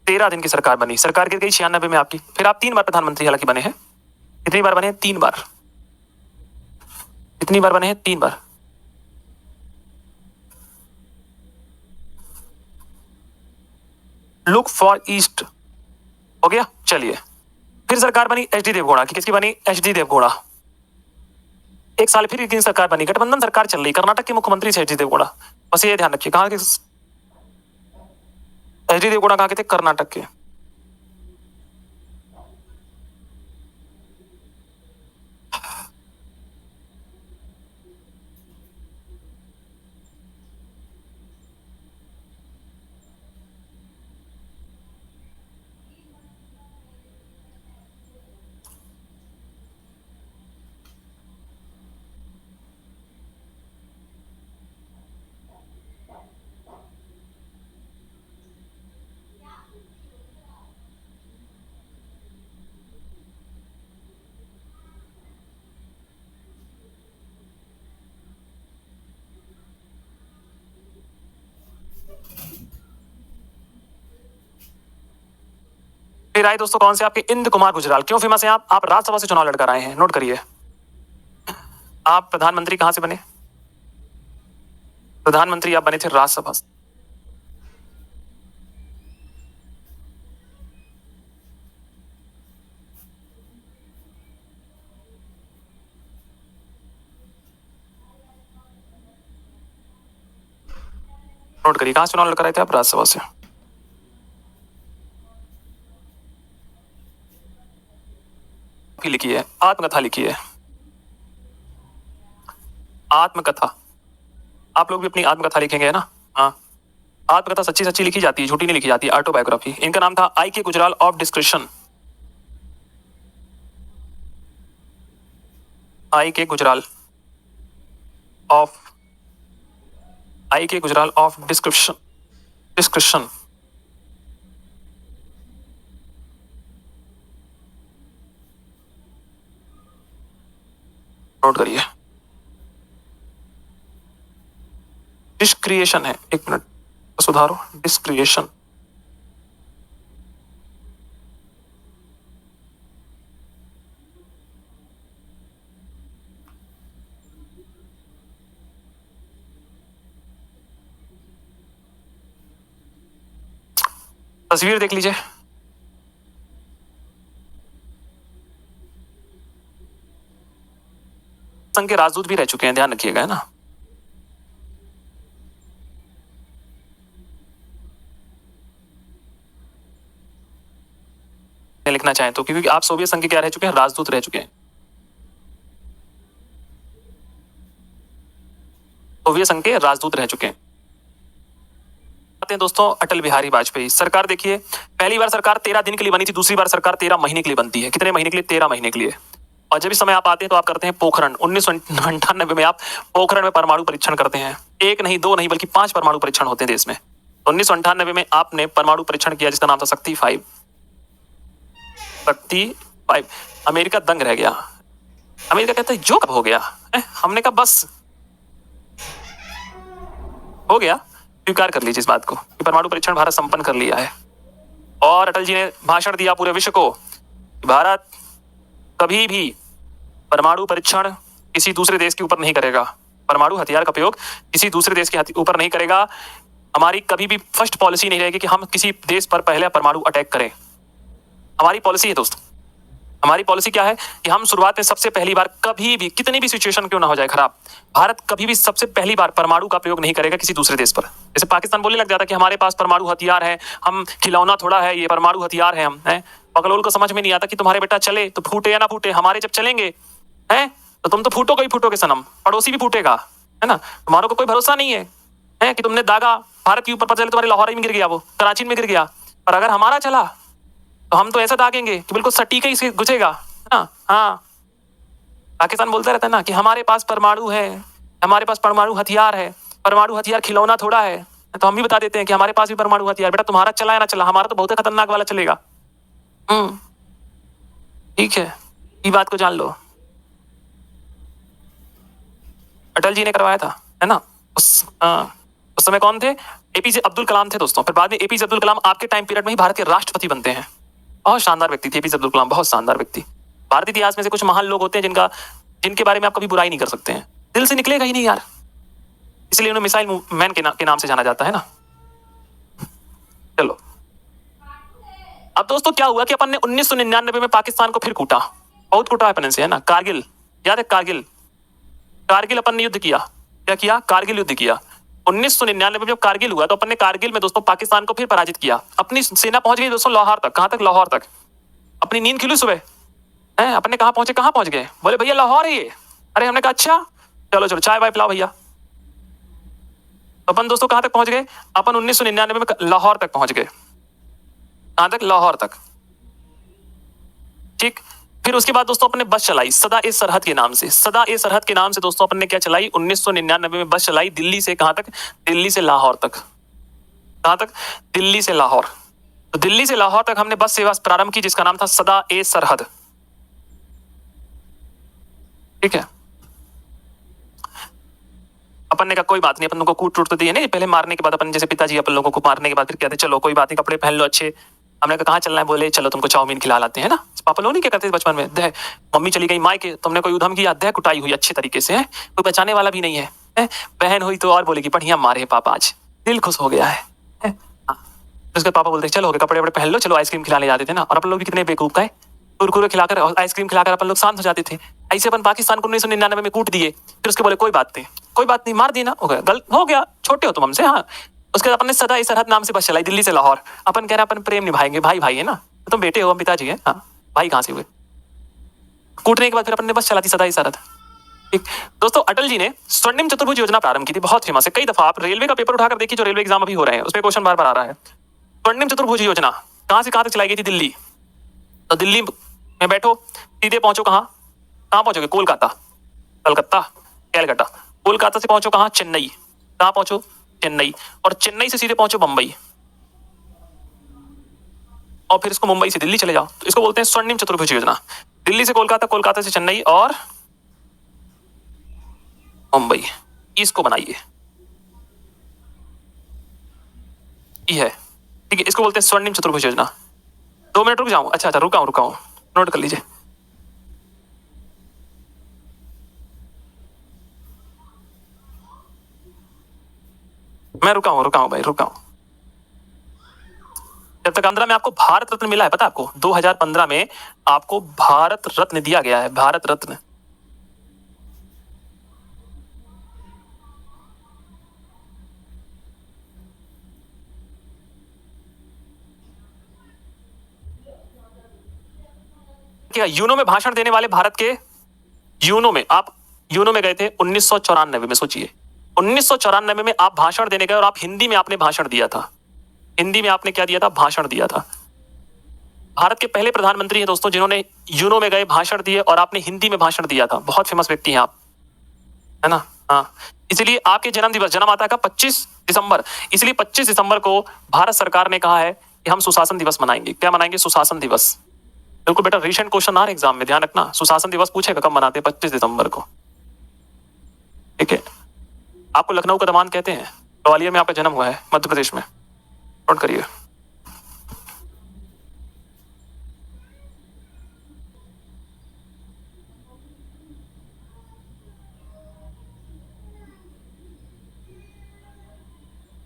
Speaker 1: 13 दिन की सरकार बनी, सरकार गिर गई 96 में आपकी। फिर आप 3 बार प्रधानमंत्री हालांकि बने हैं। कितनी बार बने हैं? 3 बार। कितनी बार बने हैं? 3 बार। लुक फॉर ईस्ट हो गया। चलिए, फिर सरकार बनी एच डी देवगौड़ा की। किसकी बनी? H D Deve Gowda. एक साल फिर किन सरकार बनी? गठबंधन सरकार चल रही, कर्नाटक के मुख्यमंत्री थे एच डी देवगौड़ा। बस ये ध्यान रखिए, कहाँ के एच डी देवगौड़ा? कहाँ के थे? कर्नाटक के। फिर आए दोस्तों कौन से? आपके इंद्र कुमार गुजराल। क्यों फेमस है आप राज्यसभा से चुनाव लड़कर आए हैं, नोट करिए। आप प्रधानमंत्री कहां से बने? प्रधानमंत्री आप बने थे राज्यसभा से। नोट करिए, कहां से चुनाव लड़कर आए थे आप? राज्यसभा से। आपकी लिखी है, आत्मकथा लिखी है, आत्मकथा। आप लोग भी अपनी आत्मकथा लिखेंगे ना? हाँ, आत्मकथा सच्ची सच्ची लिखी जाती है, झूठी नहीं लिखी जाती, ऑटोबायोग्राफी। इनका नाम था आई के गुजराल ऑफ डिस्क्रिप्शन। आई के गुजराल ऑफ डिस्क्रिप्शन। नोट करिए, डिस्क्रिएशन है, एक मिनट सुधारो, डिस्क्रिएशन। तस्वीर देख लीजिए, संघ के राजदूत भी रह चुके हैं, ध्यान रखिएगा, है ना? लिखना चाहें तो, क्योंकि आप सोवियत संघ के क्या रह चुके हैं? राजदूत रह चुके हैं। सोवियत संघ के राजदूत रह चुके हैं। आते हैं दोस्तों अटल बिहारी वाजपेयी। सरकार देखिए, पहली बार सरकार 13 दिन के लिए बनी थी, दूसरी बार सरकार 13 महीने के लिए बनती है। कितने महीने के लिए? 13 महीने के लिए। और जब इस समय आप आते हैं तो आप करते हैं पोखरण। 1998 में आप पोखरण में परमाणु परीक्षण करते हैं। एक नहीं, दो नहीं, बल्कि 5 परमाणु परीक्षण होते हैं देश में। 1998 में आपने परमाणु परीक्षण किया जिसका नाम था शक्ति 5। अमेरिका दंग रह गया। अमेरिका कहता है जो कब हो गया? हमने कहा बस हो गया, स्वीकार कर लीजिए इस बात को कि परमाणु परीक्षण भारत संपन्न कर लिया है। और अटल जी ने भाषण दिया पूरे विश्व को, भारत कभी भी परमाणु परीक्षण किसी दूसरे देश के ऊपर नहीं करेगा, परमाणु हथियार का प्रयोग किसी दूसरे देश के ऊपर नहीं करेगा। हमारी कभी भी फर्स्ट पॉलिसी नहीं रहेगी कि हम किसी देश पर पहले परमाणु अटैक करें। हमारी पॉलिसी है दोस्तों, हमारी पॉलिसी क्या है कि हम शुरुआत में सबसे पहली बार कभी भी, कितनी भी सिचुएशन क्यों ना हो जाए खराब, भारत कभी भी सबसे पहली बार परमाणु का प्रयोग नहीं करेगा किसी दूसरे देश पर। जैसे पाकिस्तान बोलने लग जाता कि हमारे पास परमाणु हथियार है, हम खिलौना थोड़ा है, ये परमाणु हथियार है हम, है। पकलोल को समझ में नहीं आता कि तुम्हारे बेटा चले तो फूटे या ना फूटे, हमारे जब चलेंगे हैं तो तुम तो फूटोगे ही फूटोगे सनम, पड़ोसी भी फूटेगा, है ना। तुम्हारे को कोई भरोसा नहीं है कि तुमने दागा भारत के ऊपर, पता चले तुम्हारे लाहौर में गिर गया, वो कराची में गिर गया। पर अगर हमारा चला तो हम तो ऐसा दागेंगे कि बिल्कुल सटीक ही घुसेगा, है ना। हाँ, पाकिस्तान बोलता रहता है ना कि हमारे पास परमाणु है, हमारे पास परमाणु हथियार है, परमाणु हथियार खिलौना थोड़ा है। तो हम भी बता देते हैं कि हमारे पास भी परमाणु हथियार, बेटा तुम्हारा चला या ना चला, हमारा तो बहुत खतरनाक वाला चलेगा। ठीक है, ये बात को जान लो। अटल जी ने करवाया था, है ना। उस समय कौन थे? एपीजे अब्दुल कलाम थे दोस्तों। फिर बाद में एपीजे अब्दुल कलाम आपके टाइम पीरियड में ही भारत के राष्ट्रपति बनते हैं। बहुत शानदार व्यक्ति थे एपीजे अब्दुल कलाम, बहुत शानदार व्यक्ति। भारतीय इतिहास में से कुछ महान लोग होते हैं जिनके बारे में आप कभी बुराई नहीं कर सकते हैं, दिल से निकलेगा ही नहीं यार, इसलिए उन्हें मिसाइल मैन के नाम से जाना जाता है ना। चलो, अब दोस्तों क्या हुआ कि अपन ने 1999 में पाकिस्तान को फिर कूटा, बहुत कूटा अपन से, है ना। कारगिल, याद है कारगिल अपन ने युद्ध किया। क्या किया? कारगिल युद्ध किया। 1999 में जब कारगिल हुआ तो अपन ने कारगिल में दोस्तों पाकिस्तान को फिर पराजित किया। अपनी सेना पहुंच गई दोस्तों लाहौर तक। कहां तक? लाहौर तक। अपनी नींद खिली सुबह, है अपने कहां पहुंच गए? बोले भैया लाहौर है ये। अरे हमने कहा अच्छा, चलो चाय वाय पिलाओ भैया। तो अपन दोस्तों कहां तक पहुंच गए? अपन 1999 में लाहौर तक पहुंच गए। कहां तक? लाहौर तक। ठीक, फिर उसके बाद दोस्तों अपन ने बस चलाई सदा ए सरहद के नाम से। सदा ए सरहद के नाम से दोस्तों अपन ने क्या चलाई? 1999 में बस चलाई दिल्ली से कहां तक? दिल्ली से लाहौर तक। कहां तक? दिल्ली से लाहौर। तो दिल्ली से लाहौर तक हमने बस सेवा प्रारंभ की जिसका नाम था सदा ए सरहद। ठीक है, अपन ने कहा कोई बात नहीं, अपन लोगों को कूट तो दिए नहीं, पहले मारने के बाद अपन जैसे पिताजी अपन लोगों को मारने के बाद फिर कहते चलो कोई बात नहीं, कपड़े पहन लो अच्छे। हमने कहा कहाँ चलना है? बोले चलो तुमको चाउमीन खिला लाते हैं ना। पापा लोग नहीं क्या करते बचपन में, दह मम्मी चली गई मायके, तुमने कोई उधम किया, दह कुटाई हुई अच्छे तरीके से, है कोई बचाने वाला भी नहीं है। बहन हुई तो और बोलेगी बढ़िया मारे पापा, आज दिल खुश हो गया है। उसके पापा बोलते चलो कपड़े वपड़े पहन लो, चलो आइसक्रीम खिलाने जाते थे ना। और अपन लोग भी कितने बेवकूफ का है, कुरकुरे खिलाकर और आइसक्रीम खिलाकर अपन लोग शांत हो जाते थे। ऐसे अपन पाकिस्तान को 1999 में कूट दिए। फिर उसके बोले कोई बात नहीं, मार दी ना, हो गया, छोटे हो तुम हमसे। हाँ, उसके बाद अपन ने सदा ए सरहद नाम से बस चलाई दिल्ली से लाहौर। अपन कह रहे अपन प्रेम निभाएंगे, भाई है ना, तुम बेटे हो, हम पिताजी है। हाँ, भाई कहाँ से हुए? कूटने के बाद फिर अपन ने बस चला दी सदा इशारत। ठीक दोस्तों, अटल जी ने स्वर्णिम चतुर्भुज योजना प्रारंभ की थी, बहुत फेमस है। कई दफा आप रेलवे का पेपर उठाकर देखिए, जो रेलवे एग्जाम अभी हो रहे हैं उसमें क्वेश्चन बार बार आ रहा है। स्वर्णिम चतुर्भुज योजना कहां से कहां तक चलाई गई थी? दिल्ली। तो दिल्ली में बैठो, सीधे पहुंचो कहां कहां पहुंचोगे? कोलकाता, कलकत्ता, कैलकाटा। कोलकाता से पहुंचो कहां? चेन्नई। कहां पहुंचो? चेन्नई। और चेन्नई से सीधे पहुंचो बंबई, और फिर इसको मुंबई से दिल्ली चले जाओ। तो इसको बोलते हैं स्वर्णिम चतुर्भुज योजना। दिल्ली से कोलकाता, कोलकाता से चेन्नई और मुंबई, इसको बनाइए। ये है, ठीक है, इसको बोलते हैं स्वर्णिम चतुर्भुज योजना। 2 मिनट रुक जाऊं? अच्छा रुका हूं, नोट कर लीजिए। मैं रुका हूं भाई, रुका हूं। जब तक 15 में आपको भारत रत्न मिला है, पता है आपको? 2015 में आपको भारत रत्न दिया गया है, भारत रत्न। क्या यूनो में भाषण देने वाले भारत के, यूनो में आप यूनो में गए थे 1994 में, सोचिए 1994 में आप भाषण देने गए और आप हिंदी में आपने भाषण दिया था। हिंदी में आपने क्या दिया था? भाषण दिया था। भारत के पहले प्रधानमंत्री हैं दोस्तों जिन्होंने यूनो में गए, भाषण दिए और आपने हिंदी में भाषण दिया था। बहुत फेमस व्यक्ति हैं आप, है ना? हाँ, इसलिए आपके जन्म दिवस, जन्म आता का 25 दिसंबर, इसलिए 25 दिसंबर को भारत सरकार ने कहा है कि हम सुशासन दिवस मनाएंगे। क्या मनाएंगे? सुशासन दिवस। बिल्कुल बेटा, रिसेंट क्वेश्चन आ रहे एग्जाम में, ध्यान रखना। सुशासन दिवस पूछेगा कब मनाते हैं? 25 दिसंबर को, ठीक है। आपको लखनऊ का दमान कहते हैं, ग्वालियर में आपका जन्म हुआ है, मध्य प्रदेश में, नोट करिए।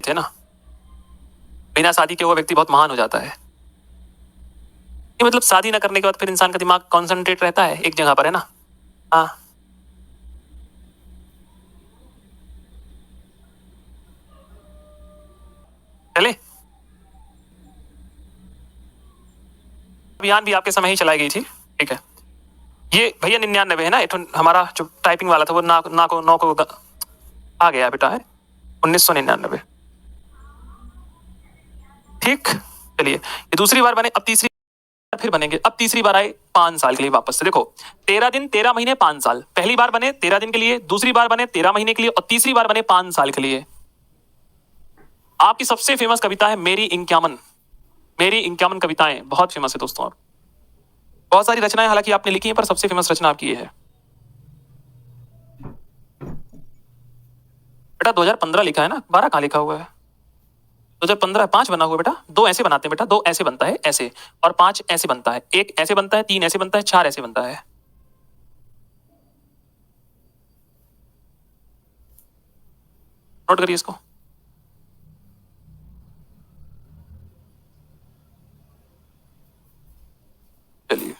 Speaker 1: थे ना, बिना शादी के हुआ व्यक्ति बहुत महान हो जाता है। ये मतलब शादी ना करने के बाद फिर इंसान का दिमाग कॉन्सेंट्रेट रहता है एक जगह पर, है ना? हाँ, चले। अभियान भी आपके समय ही चलाई गई थी, ठीक है। ये भैया 99 है ना, हमारा जो टाइपिंग वाला था वो ना को 9 को आ गया बेटा, है 1999, ठीक। चलिए, ये दूसरी बार बने, अब तीसरी बार फिर बनेंगे। अब तीसरी बार आए 5 साल के लिए वापस से। देखो, 13 दिन 13 महीने 5 साल। पहली बार बने 13 दिन के लिए, दूसरी बार बने 13 महीने के लिए, और तीसरी बार बने 5 साल के लिए। आपकी सबसे फेमस कविता है मेरी इंक्यामन। मेरी इंक्यामन कविताएं बहुत फेमस है दोस्तों। आप बहुत सारी रचनाएं हालांकि आपने लिखी हैं, पर सबसे फेमस रचना आपकी ये है बेटा। 2015 लिखा है ना, 12 कहां लिखा हुआ है? 2015 5 बना हुआ बेटा। 2 ऐसे बनाते हैं बेटा, 2 ऐसे बनता है ऐसे, और 5 ऐसे बनता है, 1 ऐसे बनता है, 3 ऐसे बनता है, 4 ऐसे बनता है। नोट करिए इसको। चलिए,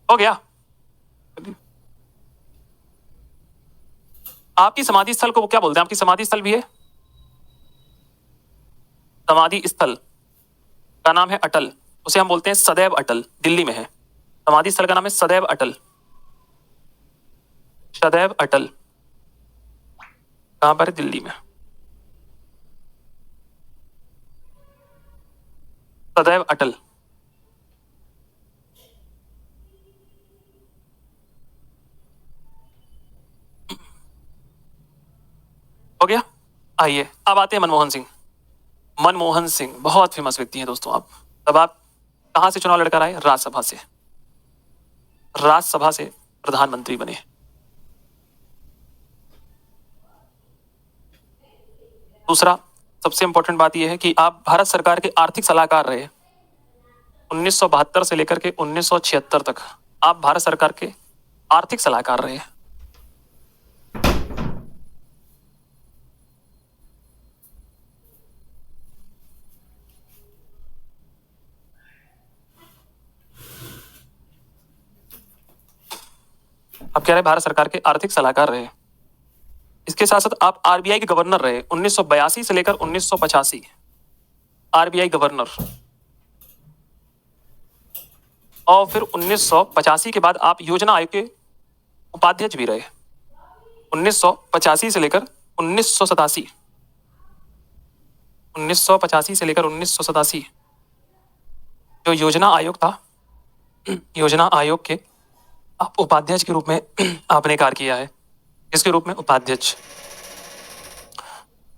Speaker 1: हो गया। आपकी समाधि स्थल को वो क्या बोलते हैं? आपकी समाधि स्थल भी है, समाधि स्थल का नाम है अटल। उसे हम बोलते हैं सदैव अटल, दिल्ली में है। समाधि स्थल का नाम है सदैव अटल। सदैव अटल कहां पर है? दिल्ली में, सदैव अटल। हो गया। आइए, अब आते हैं मनमोहन सिंह। मनमोहन सिंह बहुत फेमस व्यक्ति हैं दोस्तों। आप तब आप कहां से चुनाव लड़कर आए? राज्यसभा से। राज्यसभा से प्रधानमंत्री बने। दूसरा, सबसे इंपॉर्टेंट बात यह है कि आप भारत सरकार के आर्थिक सलाहकार रहे 1972 से लेकर के 1976 तक। आप भारत सरकार के आर्थिक सलाहकार रहे। आप कह रहे हैं भारत सरकार के आर्थिक सलाहकार रहे। इसके साथ साथ आप आरबीआई के गवर्नर रहे 1982 से लेकर 1985। RBI governor. और फिर 1985 के बाद आप योजना आयोग के उपाध्यक्ष भी रहे 1985 से लेकर 1987। 1985 से लेकर 1987 जो योजना आयोग था, योजना आयोग के आप उपाध्यक्ष के रूप में आपने कार्य किया है। इसके रूप में उपाध्यक्ष।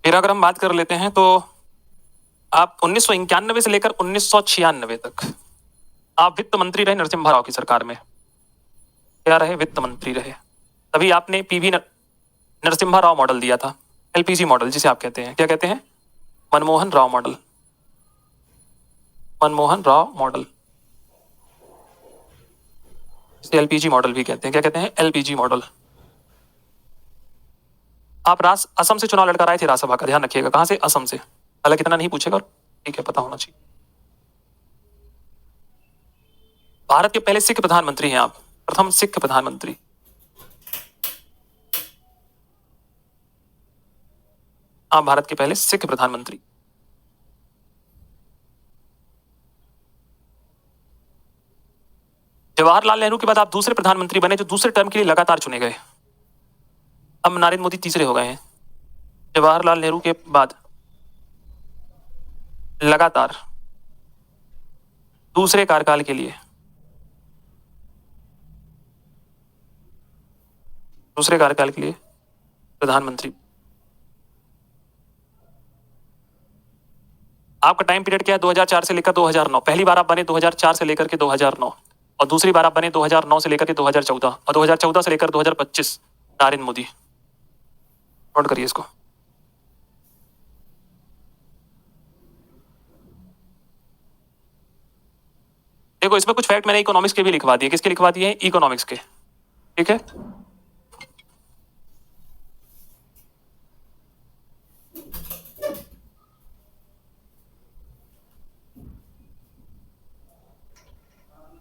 Speaker 1: फिर अगर हम बात कर लेते हैं तो आप 1991 से लेकर 1996 तक आप वित्त मंत्री रहे नरसिम्हा राव की सरकार में। क्या रहे? वित्त मंत्री रहे। तभी आपने पीवी नरसिम्हा राव मॉडल दिया था, एलपीजी मॉडल जिसे आप कहते हैं। क्या कहते हैं? मनमोहन राव मॉडल। मनमोहन राव मॉडल, इसे एलपीजी मॉडल भी कहते हैं। क्या कहते हैं? LPG model. आप असम से चुनाव लड़कर आए थे राज्यसभा का, ध्यान रखिएगा। कहां से? असम से। हालांकि इतना नहीं पूछेगा, ठीक है, पता होना चाहिए। भारत के पहले सिख प्रधानमंत्री हैं आप, प्रथम सिख प्रधानमंत्री। आप भारत के पहले सिख प्रधानमंत्री। जवाहरलाल नेहरू के बाद आप दूसरे प्रधानमंत्री बने जो दूसरे टर्म के लिए लगातार चुने गए। अब नरेंद्र मोदी तीसरे हो गए हैं। जवाहरलाल नेहरू के बाद लगातार दूसरे कार्यकाल के लिए, दूसरे कार्यकाल के लिए प्रधानमंत्री। आपका टाइम पीरियड क्या है? 2004 से लेकर 2009। पहली बार आप बने 2004 से लेकर के 2009 और दूसरी बार आप बने 2009 से लेकर के 2014 और 2014 से लेकर 2025। नरेंद्र मोदी। नोट करिए इसको। देखो इसमें कुछ फैक्ट मैंने इकोनॉमिक्स के भी लिखवा दिए। किसके लिखवा दिए हैं? इकोनॉमिक्स के। ठीक है,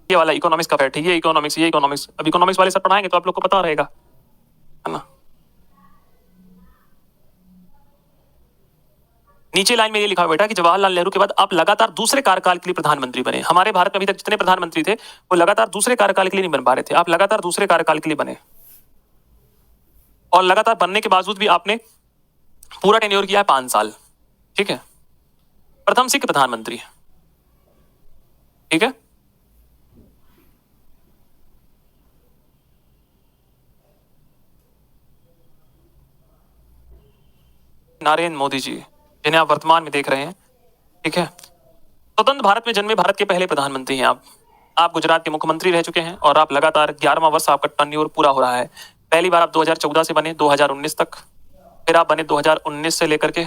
Speaker 1: ये वाला इकोनॉमिक्स का फैक्ट है। ये इकोनॉमिक्स। अब इकोनॉमिक्स वाले सर पढ़ाएंगे तो आप लोग को पता रहेगा, है ना। नीचे लाइन में ये लिखा हुआ बेटा कि जवाहरलाल नेहरू के बाद आप लगातार दूसरे कार्यकाल के लिए प्रधानमंत्री बने। हमारे भारत में अभी तक जितने प्रधानमंत्री थे वो लगातार दूसरे कार्यकाल के लिए नहीं बन पा रहे थे। आप लगातार दूसरे कार्यकाल के लिए बने और लगातार बनने के बावजूद भी आपने पूरा टेन्योर किया है 5 साल। ठीक है, प्रथम सिख प्रधानमंत्री। ठीक है, नरेंद्र मोदी जी जिन्हें आप वर्तमान में देख रहे हैं। ठीक है, स्वतंत्र भारत में जन्मे भारत के पहले प्रधानमंत्री हैं आप गुजरात के मुख्यमंत्री रह चुके हैं और आप लगातार 11वां वर्ष आपका टर्न्योर पूरा हो रहा है। पहली बार आप 2014 से बने 2019 तक, फिर आप बने 2019 से लेकर के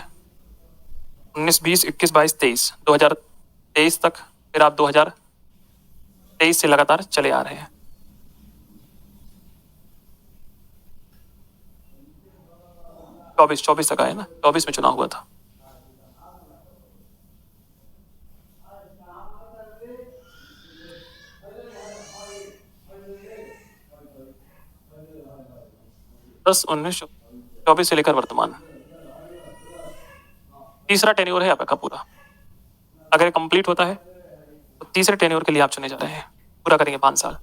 Speaker 1: 19, 20, 21, 22, 23, 2023 तक, फिर आप 2023 से लगातार चले आ रहे हैं। चौबीस तक आए ना, 24 में चुनाव हुआ था। दस 19 24 से लेकर वर्तमान तीसरा टेन्योर है आपका पूरा। अगर कंप्लीट होता है तो तीसरे टेन्योर के लिए आप चुने जा रहे हैं। पूरा करेंगे 5 साल।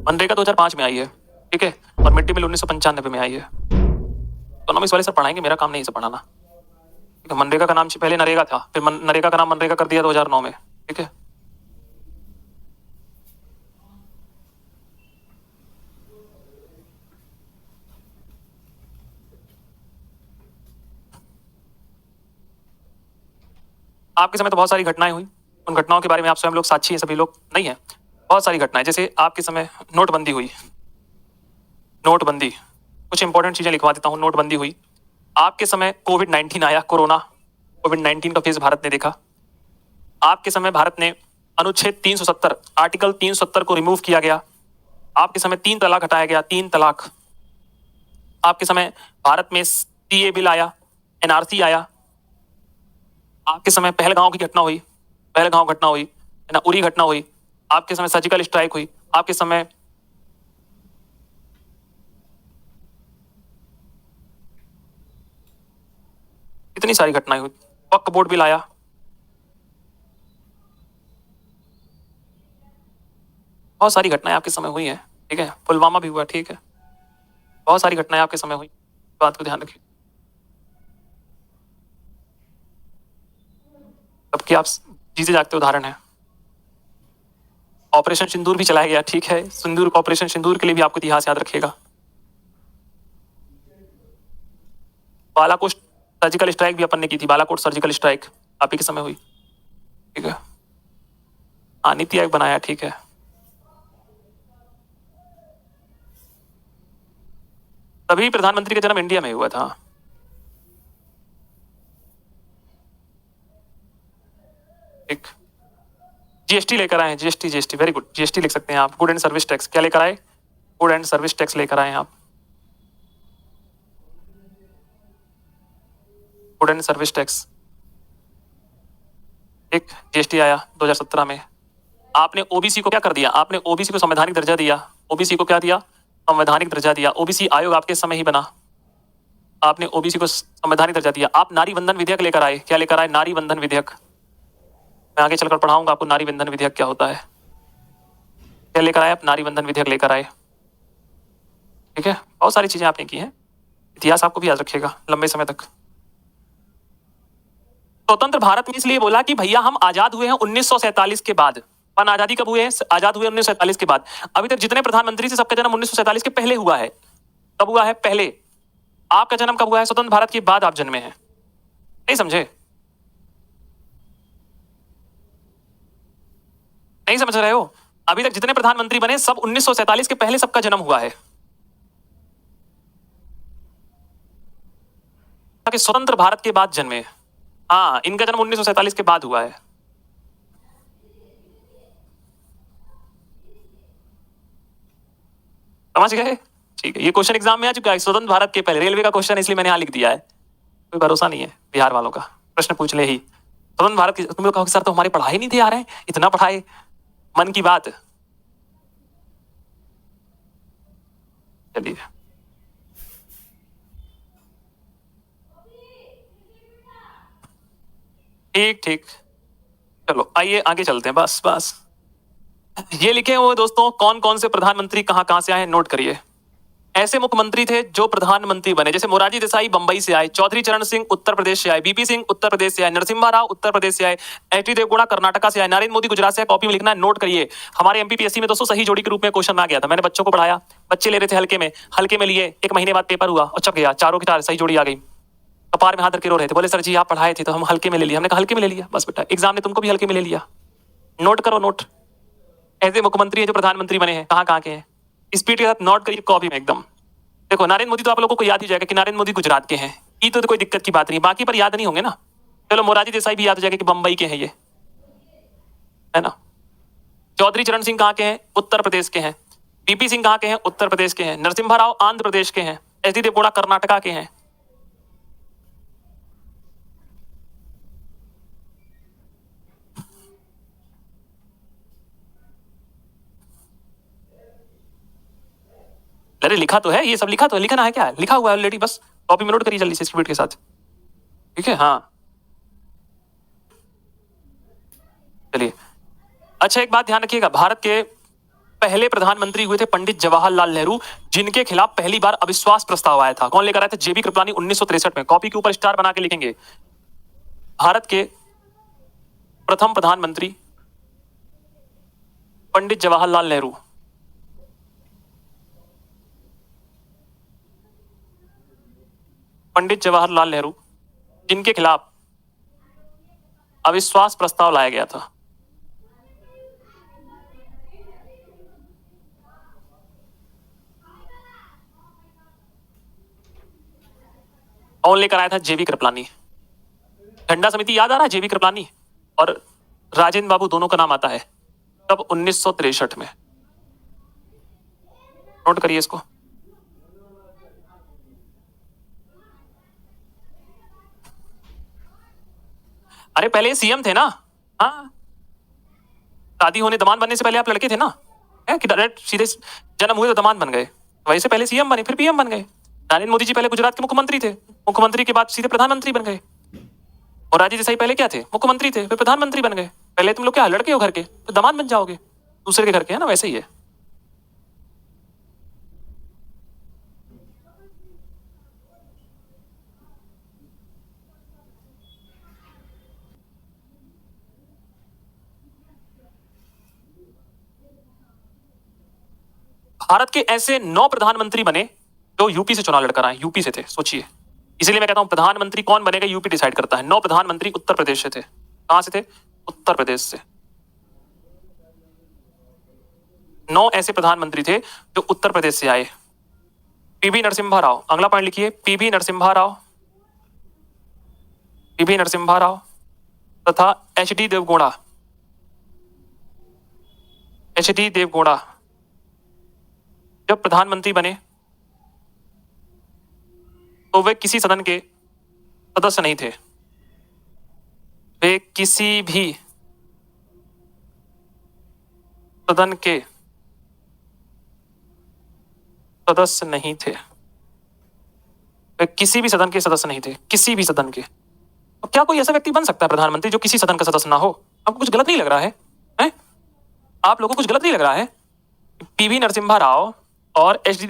Speaker 1: मनरेगा 2005 में आई है। ठीक है, और मिड डे मील 1995 में आई है। इकोनॉमिक्स वाले सर पढ़ाएंगे, मेरा काम नहीं है पढ़ाना। ठीक है, मनरेगा का नाम पहले नरेगा था, फिर नरेगा का नाम मनरेगा कर दिया 2009 में। ठीक है, आपके समय तो बहुत सारी घटनाएं हुई। उन घटनाओं के बारे में आप स्वयं लोग साक्षी हैं, सभी लोग नहीं है। बहुत सारी घटनाएं, जैसे आपके समय नोटबंदी हुई। नोटबंदी कुछ इंपॉर्टेंट चीजें लिखवा देता हूं। नोटबंदी हुई, आपके समय कोविड-19 आया, कोरोना, कोविड-19 का फेज भारत ने देखा। आपके समय भारत ने अनुच्छेद 370, आर्टिकल 370 को रिमूव किया गया। आपके समय 3 तलाक हटाया गया, 3 तलाक। आपके समय भारत में सीए बिल आया, एनआरसी आया। आपके समय पहलगांव की घटना हुई, पहलगांव घटना हुई, है ना, उरी घटना हुई। आपके समय सर्जिकल स्ट्राइक हुई। आपके समय इतनी सारी घटनाएं हुई। वक्फ बोर्ड बिल आया। बहुत सारी घटनाएं आपके समय हुई हैं, ठीक है। पुलवामा भी हुआ, ठीक है। बहुत सारी घटनाएं आपके समय हुई, बात को ध्यान रखिए। सबके आप जीते जागते उदाहरण है। ऑपरेशन सिंदूर भी चलाया गया, ठीक है। सिंदूर, ऑपरेशन सिंदूर के लिए भी आपको इतिहास याद रखिएगा। बालाकोट सर्जिकल स्ट्राइक भी अपन ने की थी, बालाकोट सर्जिकल स्ट्राइक आप ही के समय हुई, ठीक है। हाँ, नीति आयोग बनाया, ठीक है। तभी प्रधानमंत्री का जन्म इंडिया में हुआ था। एक जीएसटी लेकर आए हैं, GST, GST, very good, GST लिख सकते हैं आप। गुड एंड सर्विस टैक्स क्या लेकर आए? गुड एंड सर्विस टैक्स लेकर आए हैं आप। गुड एंड सर्विस टैक्स, एक जीएसटी आया 2017 में। आपने ओबीसी को क्या कर दिया? आपने ओबीसी को संवैधानिक दर्जा दिया। ओबीसी को क्या दिया? संवैधानिक दर्जा दिया। ओबीसी आयोग आपके समय ही बना, आपने ओबीसी को संवैधानिक दर्जा दिया। आप नारी बंधन विधेयक लेकर आए। क्या लेकर आए? नारी बंधन विधेयक। मैं आगे चलकर पढ़ाऊंगा आपको नारी बंधन विधेयक क्या होता है। क्या लेकर आए आप? नारी बंधन विधेयक लेकर आए, ठीक है। बहुत सारी चीजें आपने की हैं, इतिहास आपको भी याद रखिएगा लंबे समय तक। स्वतंत्र भारत में इसलिए बोला कि भैया हम आजाद हुए हैं 1947 के बाद। अपन आजादी कब हुए हैं? आजाद हुए 1947 के बाद। अभी तक जितने प्रधानमंत्री थे सबका जन्म 1947 के पहले हुआ है। कब हुआ है? पहले। आपका जन्म कब हुआ है? स्वतंत्र भारत के बाद आप जन्मे हैं। नहीं समझे? नहीं समझ रहे हो? अभी तक जितने प्रधानमंत्री बने सब 1947 के पहले सबका जन्म हुआ है। कि स्वतंत्र भारत के बाद जन्मे। हाँ, इनका जन्म 1947 के बाद हुआ है। समझ गए? ठीक है, ये क्वेश्चन एग्जाम में आ चुका है। स्वतंत्र भारत के पहले, रेलवे का क्वेश्चन, इसलिए मैंने यहां लिख दिया है। कोई भरोसा नहीं है बिहार वालों का, प्रश्न पूछ ले ही। स्वतंत्र भारत की तुम लोग कहोगे सर तो हमारे पढ़ाई नहीं थे आ रहे, इतना पढ़ाए, मन की बात। चलिए, ठीक ठीक, चलो आइए आगे चलते हैं। बस बस, ये लिखे हुए दोस्तों कौन कौन से प्रधानमंत्री कहां कहां से आए नोट करिए। ऐसे मुख्यमंत्री थे जो प्रधानमंत्री बने, जैसे मोरारजी देसाई बंबई से आए, चौधरी चरण सिंह उत्तर प्रदेश से आए, बीपी सिंह उत्तर प्रदेश से आए, नरसिम्हा राव उत्तर प्रदेश से आए, एच डी देवगौड़ा कर्नाटका से आए, नरेंद्र मोदी गुजरात से आए। कॉपी में लिखना है, नोट करिए। हमारे एमपीपीएससी में दोस्तों सही जोड़ी के रूप में क्वेश्चन आ गया था, मैंने बच्चों को पढ़ाया, बच्चे ले रहे थे हल्के में लिए, 1 महीने बाद पेपर हुआ और छप गया, चारों की चार सही जोड़ी आ गई। कपार में हाथ रख के रो रहे थे, बोले सर जी आप पढ़ाए थे तो हम हल्के में ले लिया। हमने कहा हल्के में ले लिया, बस बेटा एग्जाम ने तुमको भी हल्के में ले लिया। नोट करो, नोट। ऐसे मुख्यमंत्री है जो प्रधानमंत्री बने हैं, कहां कहां के हैं, स्पीड के साथ नोट करिए कॉपी में एकदम। देखो नरेंद्र मोदी तो आप लोगों को याद ही जाएगा कि नरेंद्र मोदी गुजरात के हैं, ये तो कोई दिक्कत की बात नहीं, बाकी पर याद नहीं होंगे ना। चलो मोरारजी देसाई भी याद हो जाएगा कि बंबई के हैं ये, है ना। चौधरी चरण सिंह कहाँ के हैं? उत्तर प्रदेश के हैं। बीपी सिंह कहाँ के हैं? उत्तर प्रदेश के हैं। नरसिम्हा राव आंध्र प्रदेश के हैं। एच डी देवगौड़ा कर्नाटका के हैं। अरे लिखा तो है, ये सब लिखा तो है, लिखना है क्या, लिखा हुआ है ऑलरेडी, बस कॉपी में नोट करिए जल्दी से स्पीड के साथ, ठीक है। हाँ चलिए, अच्छा एक बात ध्यान रखिएगा, भारत के पहले प्रधानमंत्री हुए थे पंडित जवाहरलाल नेहरू, जिनके खिलाफ पहली बार अविश्वास प्रस्ताव आया था। कौन लेकर आया था? जेबी कृपलानी 1963 में। कॉपी के ऊपर स्टार बना के लिखेंगे। भारत के प्रथम प्रधानमंत्री पंडित जवाहरलाल नेहरू। पंडित जवाहरलाल नेहरू, जिनके खिलाफ अविश्वास प्रस्ताव लाया गया था। कौन लेकर आया था? जेवी कृपलानी। झंडा समिति याद आ रहा है? जेवी कृपलानी और राजेंद्र बाबू दोनों का नाम आता है। तब 1963 में। नोट करिए इसको। अरे पहले सीएम थे ना। हाँ, शादी होने दामाद बनने से पहले आप लड़के थे ना, है कि डायरेक्ट सीधे जन्म हुए तो दामाद बन गए? वहीं से पहले सीएम बने, फिर पीएम बन गए। नरेंद्र मोदी जी पहले गुजरात के मुख्यमंत्री थे, मुख्यमंत्री के बाद सीधे प्रधानमंत्री बन गए। और राजी देसाई पहले क्या थे? मुख्यमंत्री थे, फिर प्रधानमंत्री बन गए। पहले तुम लोग क्या लड़के हो घर के, फिर दामाद बन जाओगे दूसरे के घर के, है ना? वैसे ही है। भारत के ऐसे 9 प्रधानमंत्री बने जो यूपी से चुनाव लड़कर आए, यूपी से थे। सोचिए, इसीलिए मैं कहता हूं प्रधानमंत्री कौन बनेगा यूपी डिसाइड करता है। 9 प्रधानमंत्री उत्तर प्रदेश से थे। कहां से थे? उत्तर प्रदेश से। 9 ऐसे प्रधानमंत्री थे जो उत्तर प्रदेश से आए। पीवी नरसिम्हा राव, अगला पॉइंट लिखिए, पीवी नरसिम्हा राव, पीवी नरसिम्हा राव तथा एचडी देवगौड़ा, एचडी देवगौड़ा जब प्रधानमंत्री बने तो वे किसी सदन के सदस्य नहीं थे। वे किसी भी सदन के सदस्य नहीं थे। वे किसी भी सदन के सदस्य नहीं थे, किसी भी सदन के। तो क्या कोई ऐसा व्यक्ति बन सकता है प्रधानमंत्री जो किसी सदन का सदस्य ना हो? आपको कुछ गलत नहीं लग रहा है? हैं? आप लोगों को कुछ गलत नहीं लग रहा है? पीवी नरसिम्हा राव और एचडी